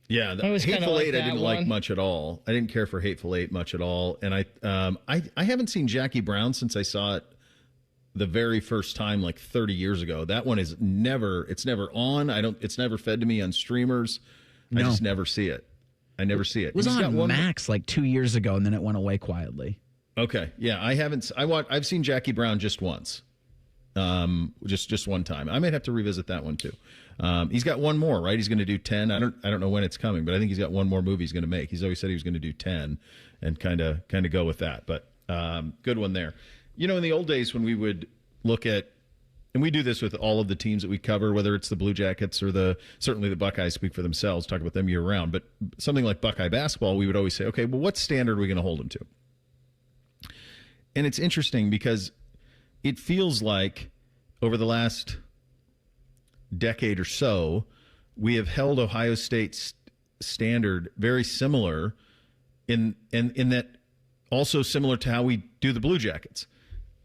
Yeah, Hateful Eight I didn't like much at all. I didn't care for Hateful Eight much at all. And I haven't seen Jackie Brown since I saw it the very first time, like 30 years ago. That one it's never on. It's never fed to me on streamers. No. I just never see it. I never see it. It was on Max like 2 years ago, and then it went away quietly. Okay, yeah, I haven't. I've seen Jackie Brown just once, just one time. I might have to revisit that one too. He's got one more, right? He's going to do 10. I don't know when it's coming, but I think he's got one more movie he's going to make. He's always said he was going to do 10, and kind of go with that. But good one there. You know, in the old days when we would look at. And we do this with all of the teams that we cover, whether it's the Blue Jackets or certainly the Buckeyes speak for themselves, talk about them year round. But something like Buckeye basketball, we would always say, okay, well, what standard are we going to hold them to? And it's interesting because it feels like over the last decade or so, we have held Ohio State's standard very similar in that also similar to how we do the Blue Jackets.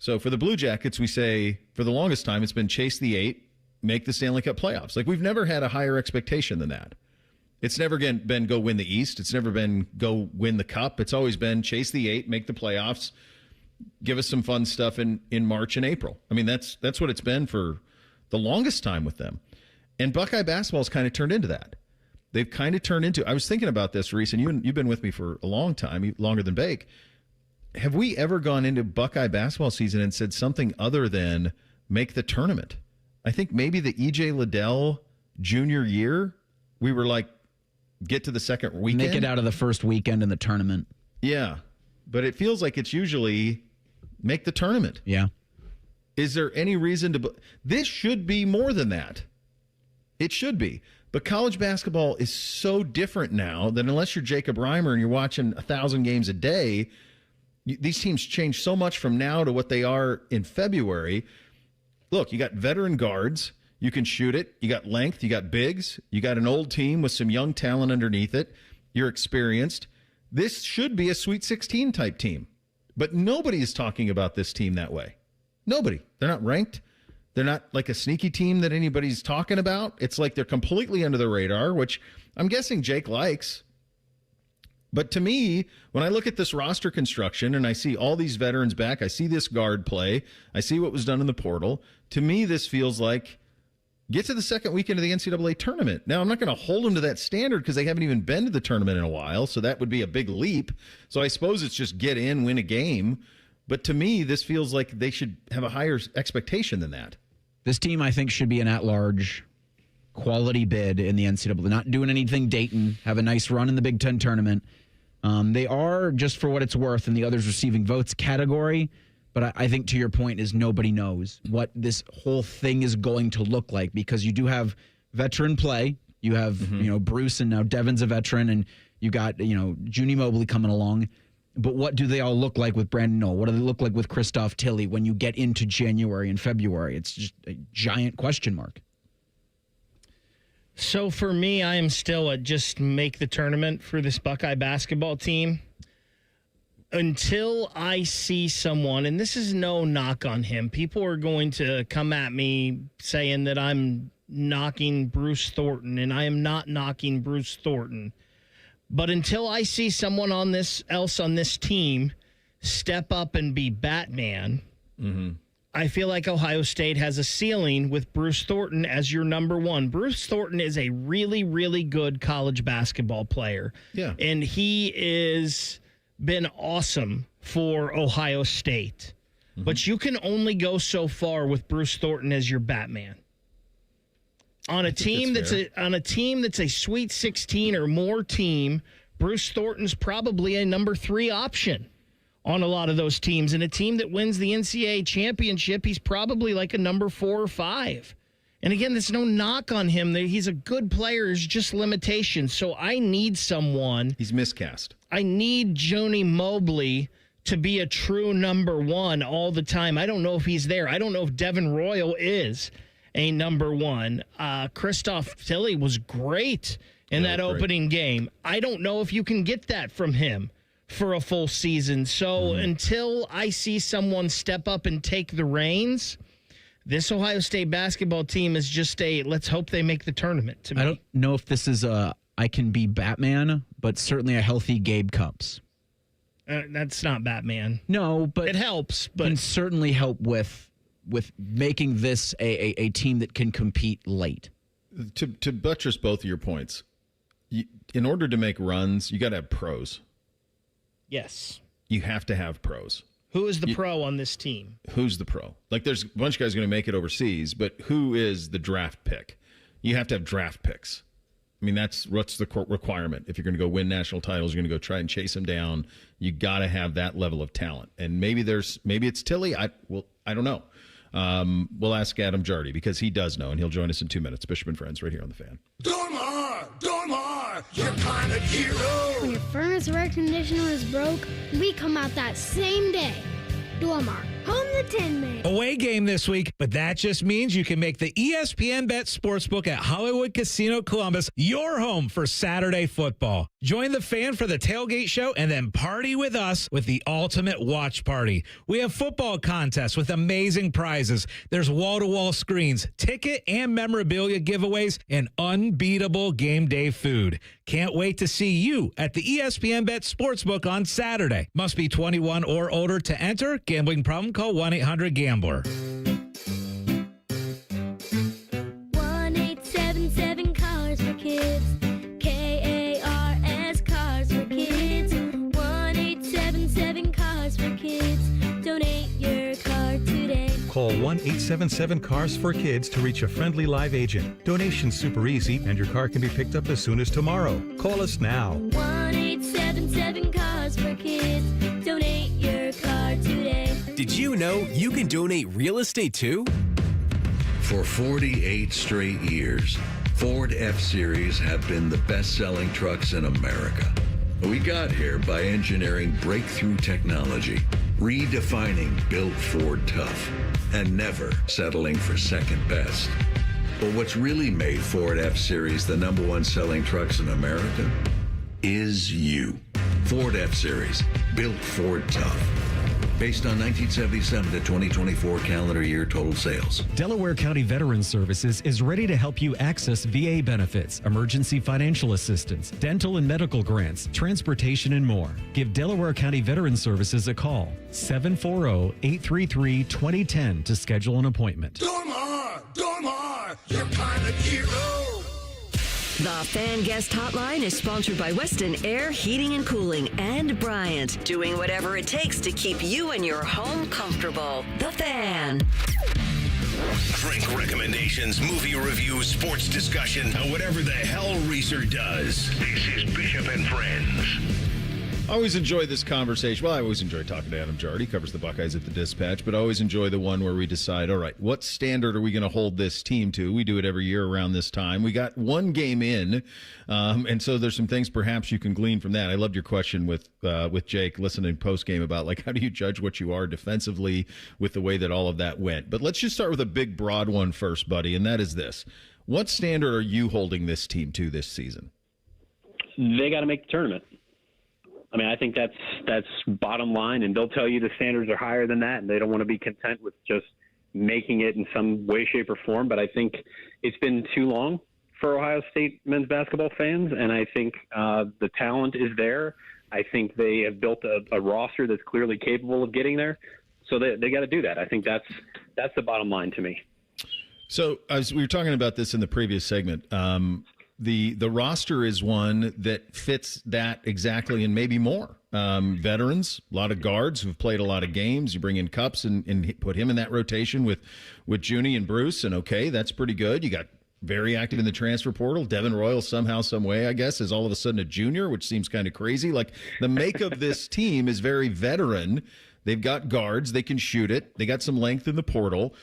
So for the Blue Jackets, we say for the longest time, it's been chase the 8, make the Stanley Cup playoffs. Like, we've never had a higher expectation than that. It's never been go win the East. It's never been go win the Cup. It's always been chase the 8, make the playoffs, give us some fun stuff in March and April. I mean, that's what it's been for the longest time with them. And Buckeye basketball's kind of turned into that. They've kind of turned into, I was thinking about this, Reese, and you've been with me for a long time, longer than Bake. Have we ever gone into Buckeye basketball season and said something other than make the tournament? I think maybe the E.J. Liddell junior year, we were like, get to the second weekend. Make it out of the first weekend in the tournament. Yeah, but it feels like it's usually make the tournament. Yeah. Is there any reason to... This should be more than that. It should be. But college basketball is so different now that unless you're Jacob Reimer and you're watching 1,000 games a day... These teams change so much from now to what they are in February. Look, you got veteran guards. You can shoot it. You got length. You got bigs. You got an old team with some young talent underneath it. You're experienced. This should be a Sweet 16 type team. But nobody is talking about this team that way. Nobody. They're not ranked. They're not like a sneaky team that anybody's talking about. It's like they're completely under the radar, which I'm guessing Jake likes. But to me, when I look at this roster construction and I see all these veterans back, I see this guard play, I see what was done in the portal, to me this feels like get to the second weekend of the NCAA tournament. Now, I'm not going to hold them to that standard because they haven't even been to the tournament in a while, so that would be a big leap. So I suppose it's just get in, win a game. But to me, this feels like they should have a higher expectation than that. This team, I think, should be an at-large quality bid in the NCAA. Not doing anything Dayton, have a nice run in the Big Ten tournament. They are, just for what it's worth, in the others receiving votes category. But I think, to your point, is nobody knows what this whole thing is going to look like, because you do have veteran play. You have, Bruce, and now Devin's a veteran, and you got, Junie Mobley coming along. But what do they all look like with Brandon Knoll? What do they look like with Christoph Tilley when you get into January and February? It's just a giant question mark. So for me, I am still at just make the tournament for this Buckeye basketball team. Until I see someone, and this is no knock on him, people are going to come at me saying that I'm knocking Bruce Thornton, and I am not knocking Bruce Thornton. But until I see someone on this team step up and be Batman, I feel like Ohio State has a ceiling with Bruce Thornton as your number one. Bruce Thornton is a really, really good college basketball player. Yeah. And he is been awesome for Ohio State. But you can only go so far with Bruce Thornton as your Batman. On a team that's a Sweet 16 or more team, Bruce Thornton's probably a number 3 option on a lot of those teams. And a team that wins the NCAA championship, he's probably like a number 4 or 5. And again, there's no knock on him. He's a good player. There's just limitations. So I need someone. He's miscast. I need Joni Mobley to be a true number 1 all the time. I don't know if he's there. I don't know if Devin Royal is a number 1. Christoph Tilly was great in that opening game. I don't know if you can get that from him for a full season. So until I see someone step up and take the reins, this Ohio State basketball team is just let's hope they make the tournament to me. I don't know if this is I can be Batman, but certainly a healthy Gabe Cupps. That's not Batman. No, but it helps. But can certainly help with making this a team that can compete late. To buttress both of your points, in order to make runs, you got to have pros. Yes. You have to have pros. Who is the pro on this team? Who's the pro? Like, there's a bunch of guys going to make it overseas, but who is the draft pick? You have to have draft picks. I mean, what's the requirement. If you're going to go win national titles, you're going to go try and chase them down. You got to have that level of talent. And maybe it's Tilly. I don't know. We'll ask Adam Jardy because he does know, and he'll join us in 2 minutes. Bishop and Friends right here on The Fan. Dormar, your kind of hero. When your furnace or air conditioner is broke, we come out that same day. Dormar, home the Tin Man. Away game this week, but that just means you can make the ESPN Bet Sportsbook at Hollywood Casino Columbus your home for Saturday football. Join the Fan for the tailgate show and then party with us with the ultimate watch party. We have football contests with amazing prizes. There's wall-to-wall screens, ticket and memorabilia giveaways, and unbeatable game day food. Can't wait to see you at the ESPN Bet Sportsbook on Saturday. Must be 21 or older to enter. Gambling problem? Call 1-800-GAMBLER. 1-877-CARS for kids. KARS Cars for kids. 1-877-CARS for kids. Donate your car today. Call 1-877-CARS for kids to reach a friendly live agent. Donation's super easy, and your car can be picked up as soon as tomorrow. Call us now. 1-877-CARS for kids. Donate your car today. Did you know you can donate real estate too? For 48 straight years, Ford F-Series have been the best-selling trucks in America. We got here by engineering breakthrough technology, redefining Built Ford Tough, and never settling for second best. But what's really made Ford F-Series the #1 selling trucks in America is you. Ford F-Series, Built Ford Tough. Based on 1977 to 2024 calendar year total sales. Delaware County Veterans Services is ready to help you access VA benefits, emergency financial assistance, dental and medical grants, transportation, and more. Give Delaware County Veterans Services a call, 740-833-2010 to schedule an appointment. Dormar, your kind of hero. The Fan Guest Hotline is sponsored by Weston Air Heating and Cooling and Bryant, doing whatever it takes to keep you and your home comfortable. The Fan. Drink recommendations, movie reviews, sports discussion, whatever the hell Reeser does. This is Bishop and Friends. I always enjoy this conversation. Well, I always enjoy talking to Adam Jardy. He covers the Buckeyes at the Dispatch, but I always enjoy the one where we decide, all right, what standard are we going to hold this team to? We do it every year around this time. We got one game in, and so there's some things perhaps you can glean from that. I loved your question with Jake listening post-game about, like, how do you judge what you are defensively with the way that all of that went? But let's just start with a big, broad one first, buddy, and that is this. What standard are you holding this team to this season? They got to make the tournament. I mean, I think that's bottom line, and they'll tell you the standards are higher than that, and they don't want to be content with just making it in some way, shape, or form. But I think it's been too long for Ohio State men's basketball fans, and I think the talent is there. I think they have built a roster that's clearly capable of getting there, so they got to do that. I think that's the bottom line to me. So as we were talking about this in the previous segment, the roster is one that fits that exactly and maybe more. Veterans, a lot of guards who've played a lot of games. You bring in Cups and put him in that rotation with Junie and Bruce, and okay, that's pretty good. You got very active in the transfer portal. Devin Royal somehow, some way, I guess, is all of a sudden a junior, which seems kind of crazy. Like the make of this team is very veteran. They've got guards. They can shoot it. They got some length in the portal.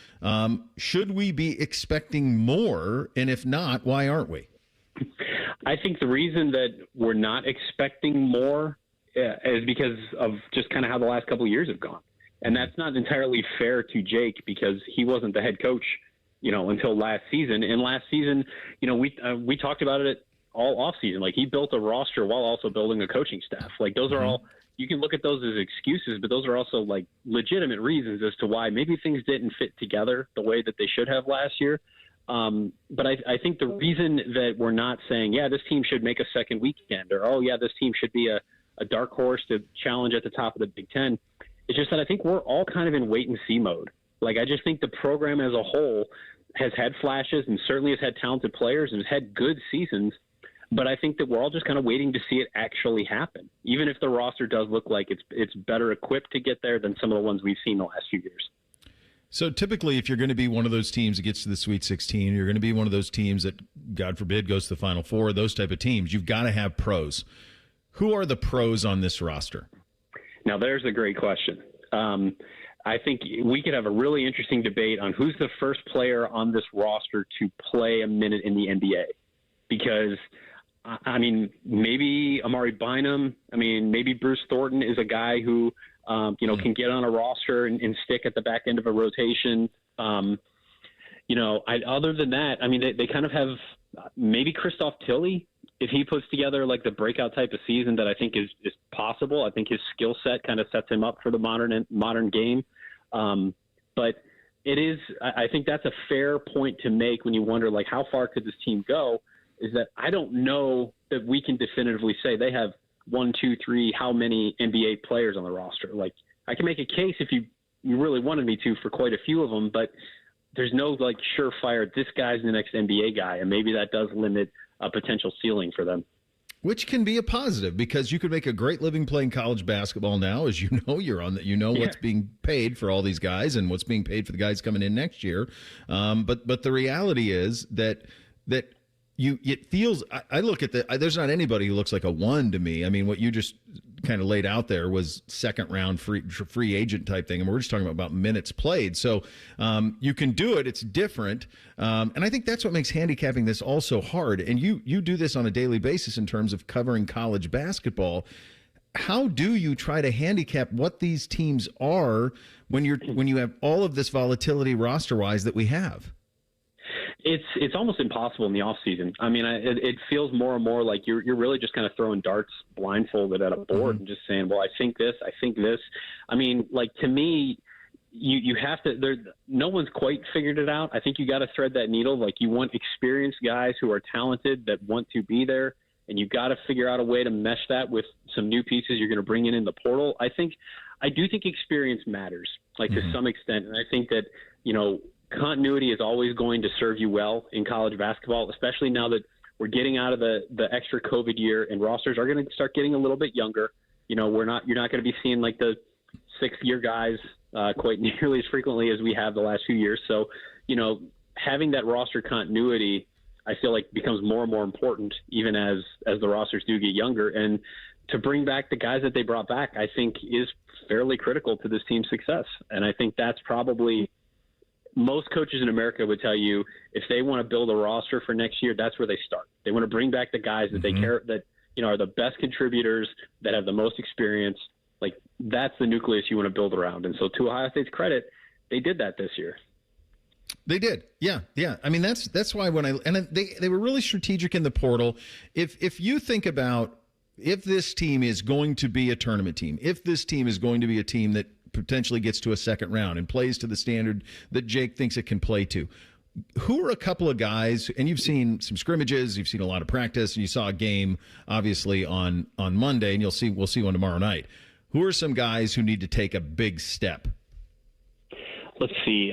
Should we be expecting more? And if not, why aren't we? I think the reason that we're not expecting more is because of just kind of how the last couple of years have gone. And that's not entirely fair to Jake because he wasn't the head coach, until last season. And last season, we talked about it all off season. Like he built a roster while also building a coaching staff. Like those are all, you can look at those as excuses, but those are also like legitimate reasons as to why maybe things didn't fit together the way that they should have last year. But I think the reason that we're not saying, yeah, this team should make a second weekend or, oh, yeah, this team should be a dark horse to challenge at the top of the Big Ten, it's just that I think we're all kind of in wait and see mode. Like, I just think the program as a whole has had flashes and certainly has had talented players and has had good seasons. But I think that we're all just kind of waiting to see it actually happen, even if the roster does look like it's better equipped to get there than some of the ones we've seen the last few years. So typically, if you're going to be one of those teams that gets to the Sweet 16, you're going to be one of those teams that, God forbid, goes to the Final Four, those type of teams, you've got to have pros. Who are the pros on this roster? Now, there's a great question. I think we could have a really interesting debate on who's the first player on this roster to play a minute in the NBA. Because, I mean, maybe Amari Bynum, maybe Bruce Thornton is a guy who – can get on a roster and stick at the back end of a rotation. Other than that, they kind of have maybe Christoph Tilley, if he puts together like the breakout type of season that I think is possible. I think his skill set kind of sets him up for the modern game. But it is, I think that's a fair point to make when you wonder, like, how far could this team go? Is that I don't know that we can definitively say they have 1, 2, 3, how many NBA players on the roster. Like, I can make a case if you really wanted me to for quite a few of them, but there's no like surefire, this guy's the next NBA guy, and maybe that does limit a potential ceiling for them. Which can be a positive because you could make a great living playing college basketball now, as you know, you're on that. You know what's being paid for all these guys and what's being paid for the guys coming in next year. But the reality is that it feels. I look at there's not anybody who looks like a one to me. I mean, what you just kind of laid out there was second round free agent type thing, and we're just talking about minutes played. So you can do it. It's different, and I think that's what makes handicapping this also hard. And you do this on a daily basis in terms of covering college basketball. How do you try to handicap what these teams are when you have all of this volatility roster wise that we have? It's almost impossible in the off season. I mean, it feels more and more like you're really just kind of throwing darts blindfolded at a board and just saying, well, I think this. I mean, like, to me, you have to. No one's quite figured it out. I think you got to thread that needle. Like, you want experienced guys who are talented that want to be there, and you got to figure out a way to mesh that with some new pieces you're going to bring in the portal. I do think experience matters, like to some extent, and I think that continuity is always going to serve you well in college basketball, especially now that we're getting out of the extra COVID year and rosters are going to start getting a little bit younger. You're not going to be seeing like the 6th-year guys quite nearly as frequently as we have the last few years. So, having that roster continuity, I feel like becomes more and more important even as the rosters do get younger. And to bring back the guys that they brought back, I think is fairly critical to this team's success. And I think that's probably – most coaches in America would tell you if they want to build a roster for next year, that's where they start. They want to bring back the guys that they care that are the best contributors, that have the most experience. Like, that's the nucleus you want to build around. And so, to Ohio State's credit, they did that this year. They did, yeah. I mean, that's why they were really strategic in the portal. If you think about if this team is going to be a tournament team, if this team is going to be a team that potentially gets to a second round and plays to the standard that Jake thinks it can play to, who are a couple of guys? And you've seen some scrimmages, you've seen a lot of practice, and you saw a game obviously on Monday, and we'll see one tomorrow night. Who are some guys who need to take a big step? Let's see.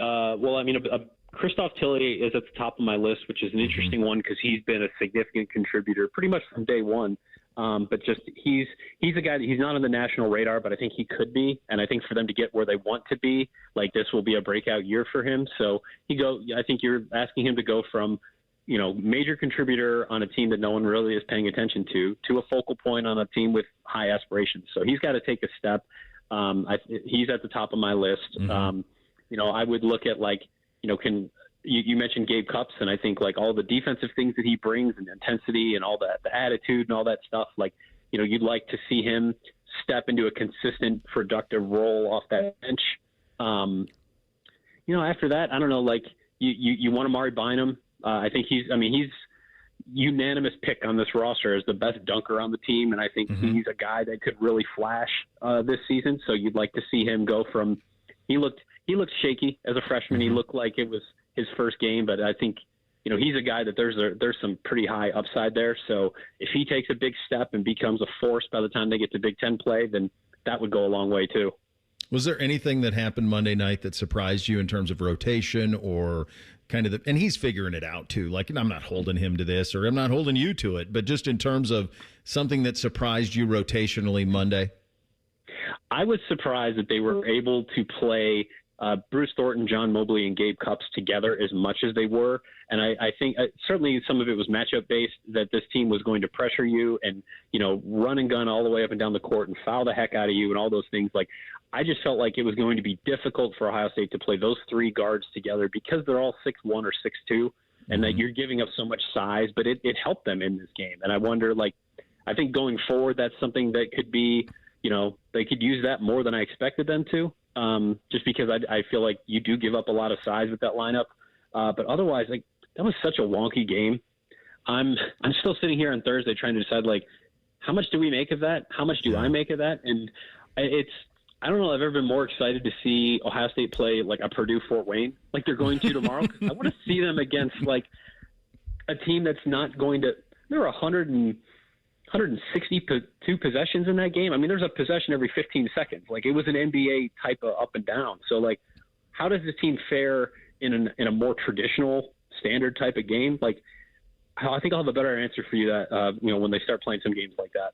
Christoph Tilley is at the top of my list, which is an interesting one because he's been a significant contributor pretty much from day one. But just he's a guy that he's not on the national radar, but I think he could be. And I think for them to get where they want to be, like this will be a breakout year for him. So I think you're asking him to go from, major contributor on a team that no one really is paying attention to a focal point on a team with high aspirations. So he's got to take a step. He's at the top of my list. I would look at you mentioned Gabe Cupps, and I think all the defensive things that he brings and intensity and all that, the attitude and all that stuff, you'd like to see him step into a consistent, productive role off that bench. After that, I don't know, you want Amari Bynum. I think he's unanimous pick on this roster as the best dunker on the team, and I think he's a guy that could really flash this season. So you'd like to see him go from he looked shaky as a freshman. He looked like it was his first game, but I think he's a guy that there's some pretty high upside there. So if he takes a big step and becomes a force by the time they get to Big Ten play, then that would go a long way too. Was there anything that happened Monday night that surprised you in terms of rotation or kind of and he's figuring it out too? I'm not holding him to this or I'm not holding you to it, but just in terms of something that surprised you rotationally Monday? I was surprised that they were able to play Bruce Thornton, John Mobley, and Gabe Cupps together as much as they were. And I think certainly some of it was matchup based, that this team was going to pressure you and, run and gun all the way up and down the court and foul the heck out of you and all those things. I just felt like it was going to be difficult for Ohio State to play those three guards together because they're all 6'1" or 6'2", and that you're giving up so much size, but it helped them in this game. And I wonder, I think going forward, that's something that could be, they could use that more than I expected them to. Just because I feel like you do give up a lot of size with that lineup. But otherwise, that was such a wonky game. I'm still sitting here on Thursday trying to decide, how much do we make of that? How much do I make of that? And I don't know, I've ever been more excited to see Ohio State play a Purdue Fort Wayne like they're going to tomorrow. I want to see them against a team that's not going to – there are 162 possessions in that game. I mean, there's a possession every 15 seconds. It was an NBA type of up and down. So, how does this team fare in a more traditional standard type of game? I think I'll have a better answer for you that when they start playing some games like that.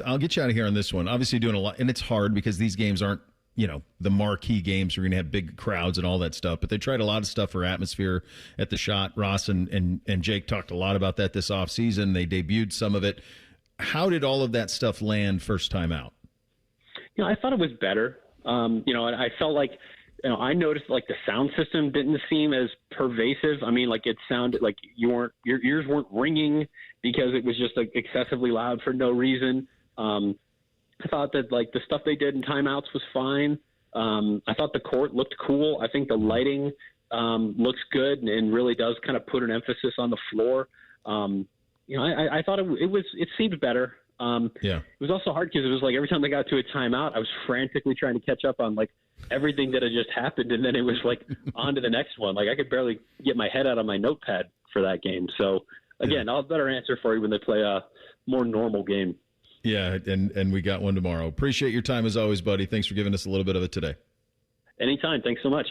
I'll get you out of here on this one. Obviously doing a lot, and it's hard because these games aren't, the marquee games. You're going to have big crowds and all that stuff, but they tried a lot of stuff for atmosphere at the Shot. Ross and Jake talked a lot about that this offseason. They debuted some of it. How did all of that stuff land first time out? I thought it was better. I felt like, I noticed the sound system didn't seem as pervasive. I mean, it sounded like your ears weren't ringing because it was just excessively loud for no reason. I thought that the stuff they did in timeouts was fine. I thought the court looked cool. I think the lighting looks good and really does kind of put an emphasis on the floor. I thought it seemed better. It was also hard because it was every time they got to a timeout, I was frantically trying to catch up on everything that had just happened, and then it was on to the next one. I could barely get my head out of my notepad for that game. So again, I'll have a better answer for you when they play a more normal game. Yeah, and we got one tomorrow. Appreciate your time as always, buddy. Thanks for giving us a little bit of it today. Anytime. Thanks so much.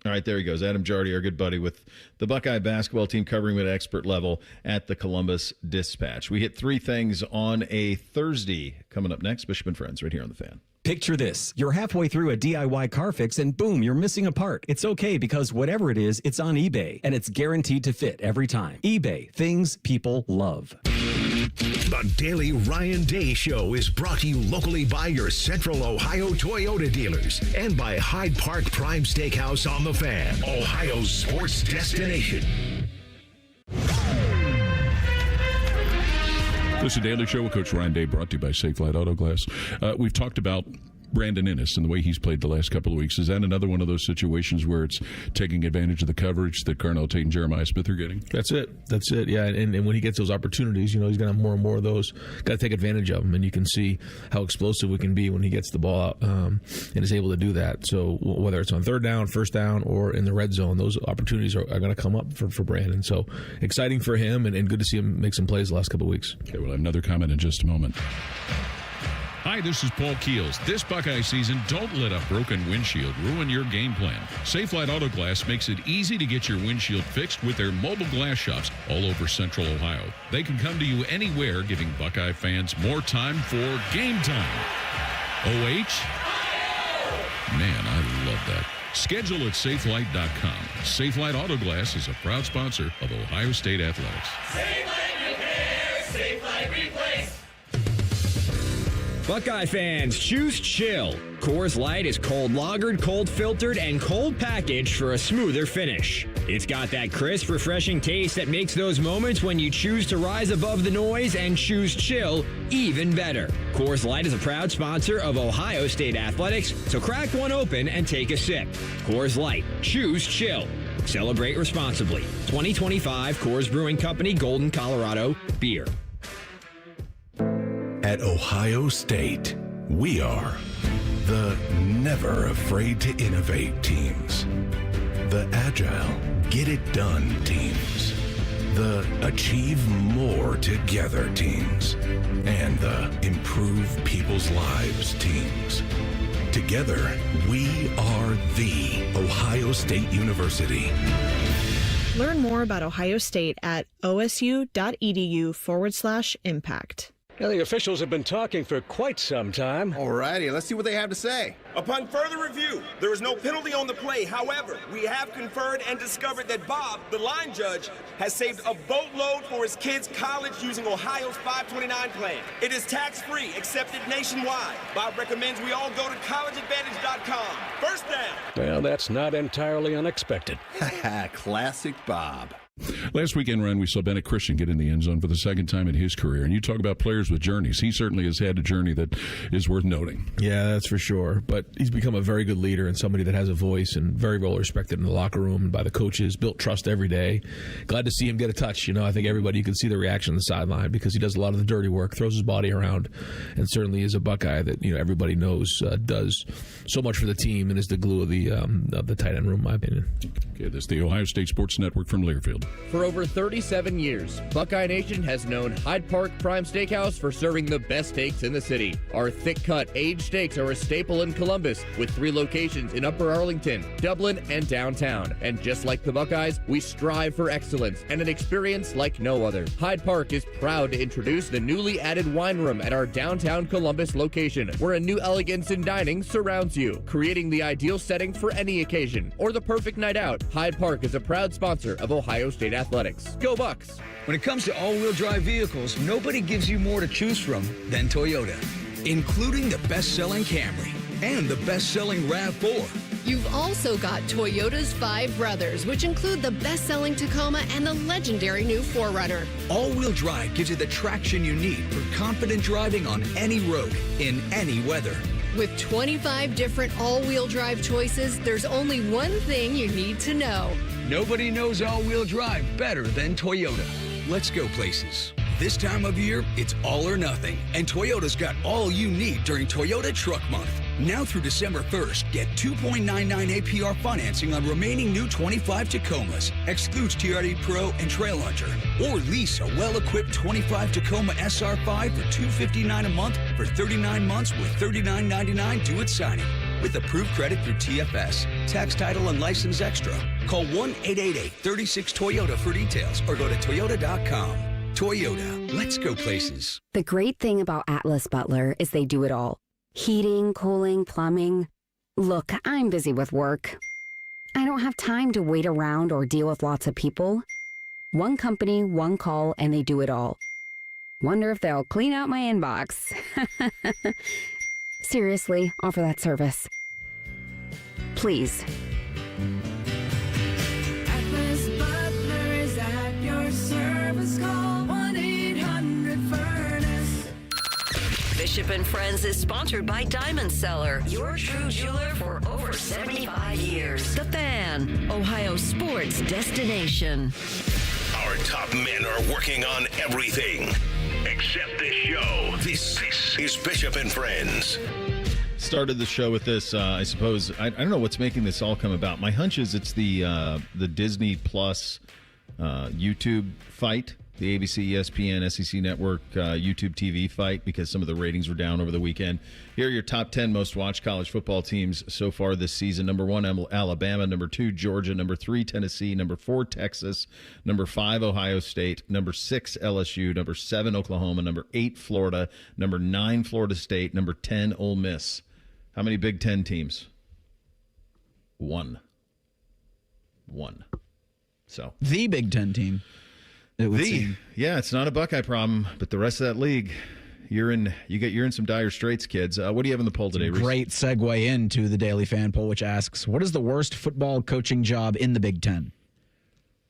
All right, there he goes. Adam Jardy, our good buddy with the Buckeye basketball team, covering at expert level at the Columbus Dispatch. We hit three things on a Thursday. Coming up next, Bishop and Friends right here on The Fan. Picture this. You're halfway through a DIY car fix and boom, you're missing a part. It's okay because whatever it is, it's on eBay and it's guaranteed to fit every time. eBay, things people love. The Daily Ryan Day Show is brought to you locally by your Central Ohio Toyota dealers and by Hyde Park Prime Steakhouse on The Fan, Ohio's sports destination. This is a Daily Show with Coach Ryan Day, brought to you by Safe Light Auto Glass. We've talked about Brandon Innes and the way he's played the last couple of weeks, is that another one of those situations where it's taking advantage of the coverage that Carnell Tate and Jeremiah Smith are getting? That's it. Yeah, and when he gets those opportunities, he's going to have more and more of those. Got to take advantage of them, and you can see how explosive we can be when he gets the ball out and is able to do that. So whether it's on third down, first down, or in the red zone, those opportunities are going to come up for Brandon. So exciting for him, and good to see him make some plays the last couple of weeks. Okay, we'll have another comment in just a moment. Hi, this is Paul Keels. This Buckeye season, don't let a broken windshield ruin your game plan. Safelite Auto Glass makes it easy to get your windshield fixed with their mobile glass shops all over Central Ohio. They can come to you anywhere, giving Buckeye fans more time for game time. OH? Man, I love that. Schedule at Safelite.com. Safelite Auto Glass is a proud sponsor of Ohio State Athletics. Safelite Repair, Safelite Replace. Buckeye fans, choose chill. Coors Light is cold lagered, cold filtered, and cold packaged for a smoother finish. It's got that crisp, refreshing taste that makes those moments when you choose to rise above the noise and choose chill even better. Coors Light is a proud sponsor of Ohio State Athletics, so crack one open and take a sip. Coors Light, choose chill. Celebrate responsibly. 2025 Coors Brewing Company, Golden, Colorado, beer. At Ohio State, we are the never afraid to innovate teams, the agile, get it done teams, the achieve more together teams, and the improve people's lives teams. Together, we are the Ohio State University. Learn more about Ohio State at osu.edu/impact. Now, the officials have been talking for quite some time. Alrighty, let's see what they have to say. Upon further review, there is no penalty on the play. However, we have conferred and discovered that Bob, the line judge, has saved a boatload for his kids' college using Ohio's 529 plan. It is tax-free, accepted nationwide. Bob recommends we all go to collegeadvantage.com. First down. Well, that's not entirely unexpected. Classic Bob. Last weekend, Ryan, we saw Bennett Christian get in the end zone for the second time in his career. And you talk about players with journeys. He certainly has had a journey that is worth noting. Yeah, that's for sure. But he's become a very good leader and somebody that has a voice and very well respected in the locker room and by the coaches, built trust every day. Glad to see him get a touch. I think everybody, you can see the reaction on the sideline because he does a lot of the dirty work, throws his body around, and certainly is a Buckeye that, everybody knows does so much for the team and is the glue of the tight end room, in my opinion. Okay, this is the Ohio State Sports Network from Learfield. For over 37 years, Buckeye Nation has known Hyde Park Prime Steakhouse for serving the best steaks in the city. Our thick-cut, aged steaks are a staple in Columbus, with 3 locations in Upper Arlington, Dublin, and downtown. And just like the Buckeyes, we strive for excellence and an experience like no other. Hyde Park is proud to introduce the newly added wine room at our downtown Columbus location, where a new elegance in dining surrounds you, creating the ideal setting for any occasion or the perfect night out. Hyde Park is a proud sponsor of Ohio State Athletics. Go Bucks! When it comes to all-wheel drive vehicles, nobody gives you more to choose from than Toyota, including the best-selling Camry and the best-selling RAV4. You've also got Toyota's 5 Brothers, which include the best-selling Tacoma and the legendary new 4Runner. All-wheel drive gives you the traction you need for confident driving on any road, in any weather. With 25 different all-wheel drive choices, there's only one thing you need to know. Nobody knows all-wheel drive better than Toyota. Let's go places. This time of year, it's all or nothing, and Toyota's got all you need during Toyota Truck Month. Now through December 1st, get 2.99 APR financing on remaining new 25 Tacomas, excludes TRD Pro and Trail Hunter, or lease a well-equipped 25 Tacoma SR5 for $259 a month for 39 months with $39.99 due at signing. With approved credit through TFS, tax title and license extra. Call 1-888-36-TOYOTA for details or go to toyota.com. Toyota, let's go places. The great thing about Atlas Butler is they do it all. Heating, cooling, plumbing. Look, I'm busy with work. I don't have time to wait around or deal with lots of people. One company, one call, and they do it all. Wonder if they'll clean out my inbox. Seriously, offer that service. Please. Atlas Butler is at your service. Call 1-800-FURNACE. Bishop and Friends is sponsored by Diamond Seller, your true jeweler for over 75 years. The Fan, Ohio sports destination. Our top men are working on everything except this show. This is Bishop and Friends. Started the show with this, I suppose. I don't know what's making this all come about. My hunch is it's the Disney Plus YouTube fight, the ABC, ESPN, SEC Network YouTube TV fight, because some of the ratings were down over the weekend. Here are your top 10 most watched college football teams so far this season. Number 1, Alabama. Number 2, Georgia. Number 3, Tennessee. Number 4, Texas. Number 5, Ohio State. Number 6, LSU. Number 7, Oklahoma. Number 8, Florida. Number 9, Florida State. Number 10, Ole Miss. How many Big Ten teams? One. So the Big Ten team. Yeah, it's not a Buckeye problem, but the rest of that league, you're in some dire straits, kids. What do you have in the poll today, Reese? Great segue into the Daily Fan poll, which asks, what is the worst football coaching job in the Big Ten?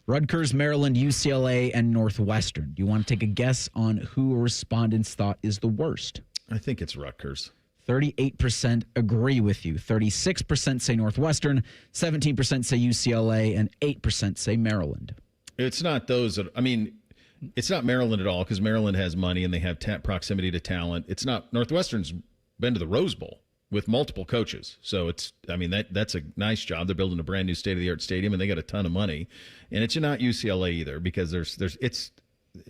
Rutgers, Maryland, UCLA, and Northwestern. Do you want to take a guess on who respondents thought is the worst? I think it's Rutgers. 38% agree with you. 36% say Northwestern, 17% say UCLA, and 8% say Maryland. It's not those that, it's not Maryland at all, because Maryland has money and they have proximity to talent. It's not. Northwestern's been to the Rose Bowl with multiple coaches. So that's a nice job. They're building a brand new state-of-the-art stadium and they got a ton of money. And it's not UCLA either, because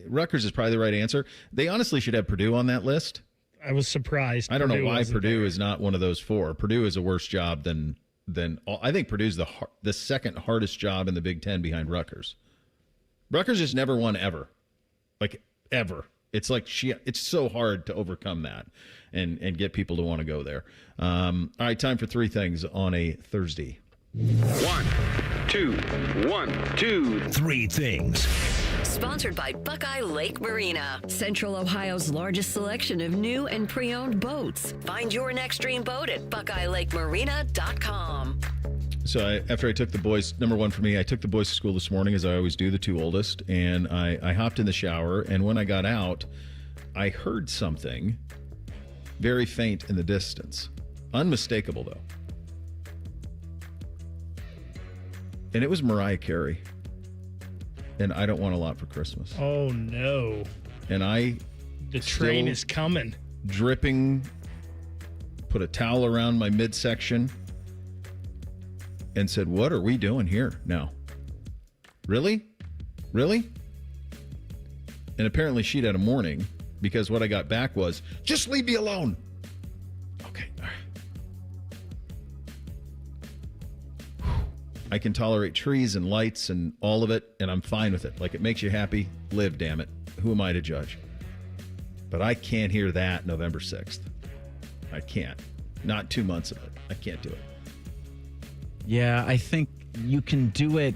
Rutgers is probably the right answer. They honestly should have Purdue on that list. I was surprised. I don't know why Purdue is not one of those four. Purdue is a worse job than I think Purdue's the second hardest job in the Big Ten behind Rutgers. Rutgers has never won ever, ever. It's it's so hard to overcome that and get people to want to go there. All right, time for three things on a Thursday. 1, 2, 3 things. Sponsored by Buckeye Lake Marina, Central Ohio's largest selection of new and pre-owned boats. Find your next dream boat at BuckeyeLakeMarina.com. So after I took the boys, number one for me, I took the boys to school this morning, as I always do, the two oldest, and I hopped in the shower, and when I got out, I heard something very faint in the distance. Unmistakable, though. And it was Mariah Carey. And I Don't Want a Lot for Christmas. Oh, no. And the train is coming. Dripping, put a towel around my midsection and said, what are we doing here now? Really? And apparently she'd had a morning, because what I got back was, just leave me alone. Okay. All right. I can tolerate trees and lights and all of it, and I'm fine with it. Like, it makes you happy, live, damn it. Who am I to judge? But I can't hear that November 6th. I can't. Not 2 months of it. I can't do it. Yeah, I think you can do it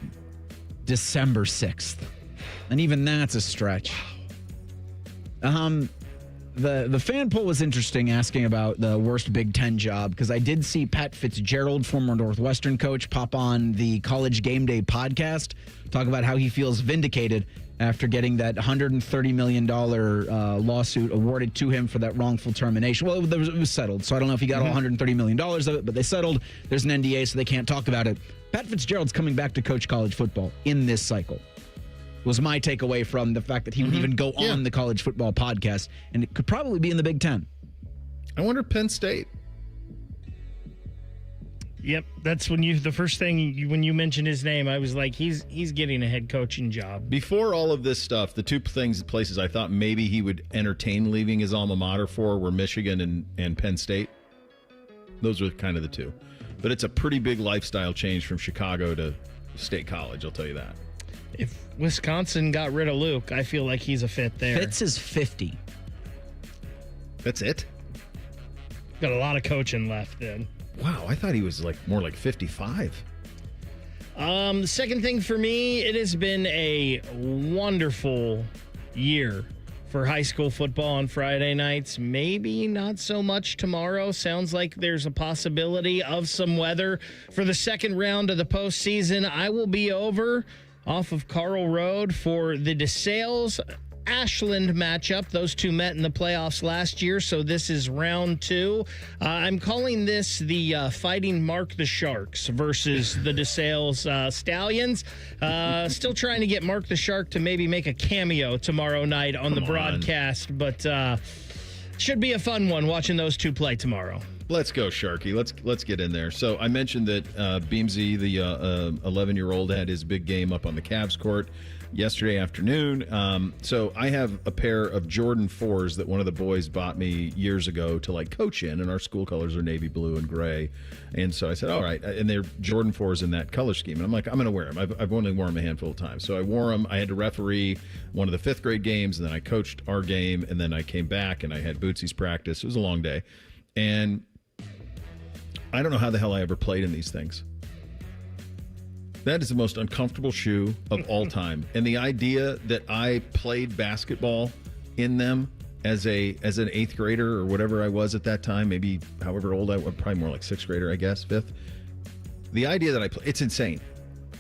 December 6th. And even that's a stretch. The fan poll was interesting, asking about the worst Big Ten job, because I did see Pat Fitzgerald, former Northwestern coach, pop on the College Game Day podcast, talk about how he feels vindicated after getting that $130 million lawsuit awarded to him for that wrongful termination. Well, it was settled, so I don't know if he got all $130 million of it, but they settled. There's an NDA, so they can't talk about it. Pat Fitzgerald's coming back to coach college football in this cycle. Was my takeaway from the fact that he would even go on the college football podcast, and it could probably be in the Big Ten. I wonder Penn State. Yep, that's when the first thing when you mentioned his name, I was like, he's getting a head coaching job. Before all of this stuff, the two places I thought maybe he would entertain leaving his alma mater for were Michigan and Penn State. Those were kind of the two. But it's a pretty big lifestyle change from Chicago to State College, I'll tell you that. If Wisconsin got rid of Luke, I feel like he's a fit there. Fitz is 50. That's it? Got a lot of coaching left then. Wow, I thought he was more like 55. The second thing for me, it has been a wonderful year for high school football on Friday nights. Maybe not so much tomorrow. Sounds like there's a possibility of some weather for the second round of the postseason. I will be over off of Carl Road for the DeSales Ashland matchup. Those two met in the playoffs last year, so this is round 2. I'm calling this the Fighting Mark the Sharks versus the DeSales Stallions. Still trying to get Mark the Shark to maybe make a cameo tomorrow night on the broadcast, but should be a fun one watching those two play tomorrow. Let's go, Sharky. Let's get in there. So I mentioned that Beamsy, the 11-year-old, had his big game up on the Cavs court yesterday afternoon. So I have a pair of Jordan 4s that one of the boys bought me years ago to like coach in, and our school colors are navy blue and gray. And so I said, all right. And they're Jordan 4s in that color scheme. And I'm like, I'm going to wear them. I've only worn them a handful of times. So I wore them. I had to referee one of the 5th grade games, and then I coached our game, and then I came back and I had Bootsy's practice. It was a long day. And I don't know how the hell I ever played in these things. That is the most uncomfortable shoe of all time. And the idea that I played basketball in them as an 8th grader or whatever I was at that time, maybe however old I was, probably more like 6th grader, I guess, 5th. The idea that it's insane.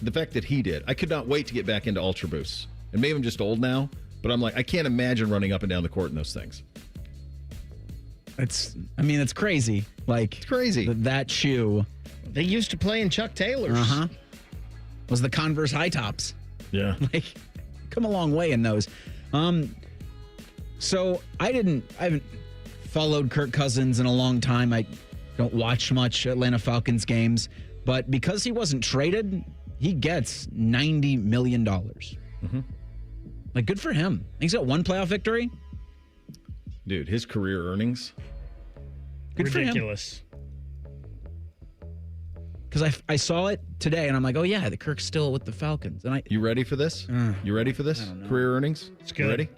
The fact that he did. I could not wait to get back into Ultra Boosts. And maybe I'm just old now, but I'm like, I can't imagine running up and down the court in those things. It's crazy. Like, it's crazy. That shoe. They used to play in Chuck Taylors. Was the Converse high tops. Yeah. Like, come a long way in those. So I haven't followed Kirk Cousins in a long time. I don't watch much Atlanta Falcons games, but because he wasn't traded, he gets $90 million. Mm-hmm. Like, good for him. He's got one playoff victory. Dude, his career earnings. Good ridiculous. Because I saw it today, and I'm like, oh, yeah, the Kirk's still with the Falcons. And You ready for this? You ready for this? Career earnings? It's good. You ready?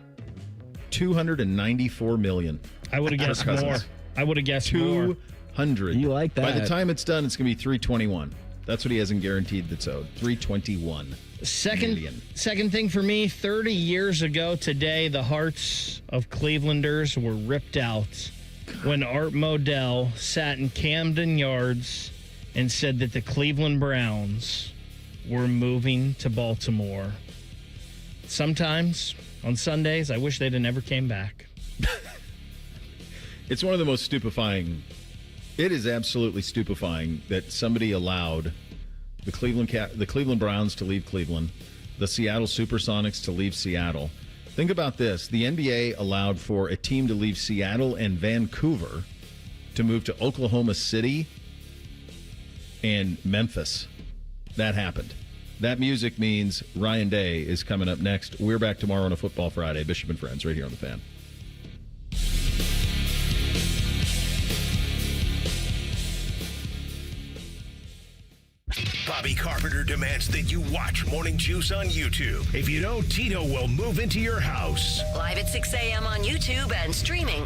$294 million. I would have guessed more. I would have guessed more. 200. You like that. By the time it's done, it's going to be 321. That's what he hasn't guaranteed that's owed. 321 million. Second thing for me, 30 years ago today, the hearts of Clevelanders were ripped out when Art Modell sat in Camden Yards and said that the Cleveland Browns were moving to Baltimore. Sometimes, on Sundays, I wish they'd have never came back. It's one of the most stupefying. It is absolutely stupefying that somebody allowed the Cleveland Browns to leave Cleveland, the Seattle Supersonics to leave Seattle. Think about this. The NBA allowed for a team to leave Seattle and Vancouver to move to Oklahoma City and Memphis. That happened. That music means Ryan Day is coming up next. We're back tomorrow on a Football Friday. Bishop and Friends right here on The Fan. Bobby Carpenter demands that you watch Morning Juice on YouTube. If you don't, Tito will move into your house. Live at 6 a.m. on YouTube and streaming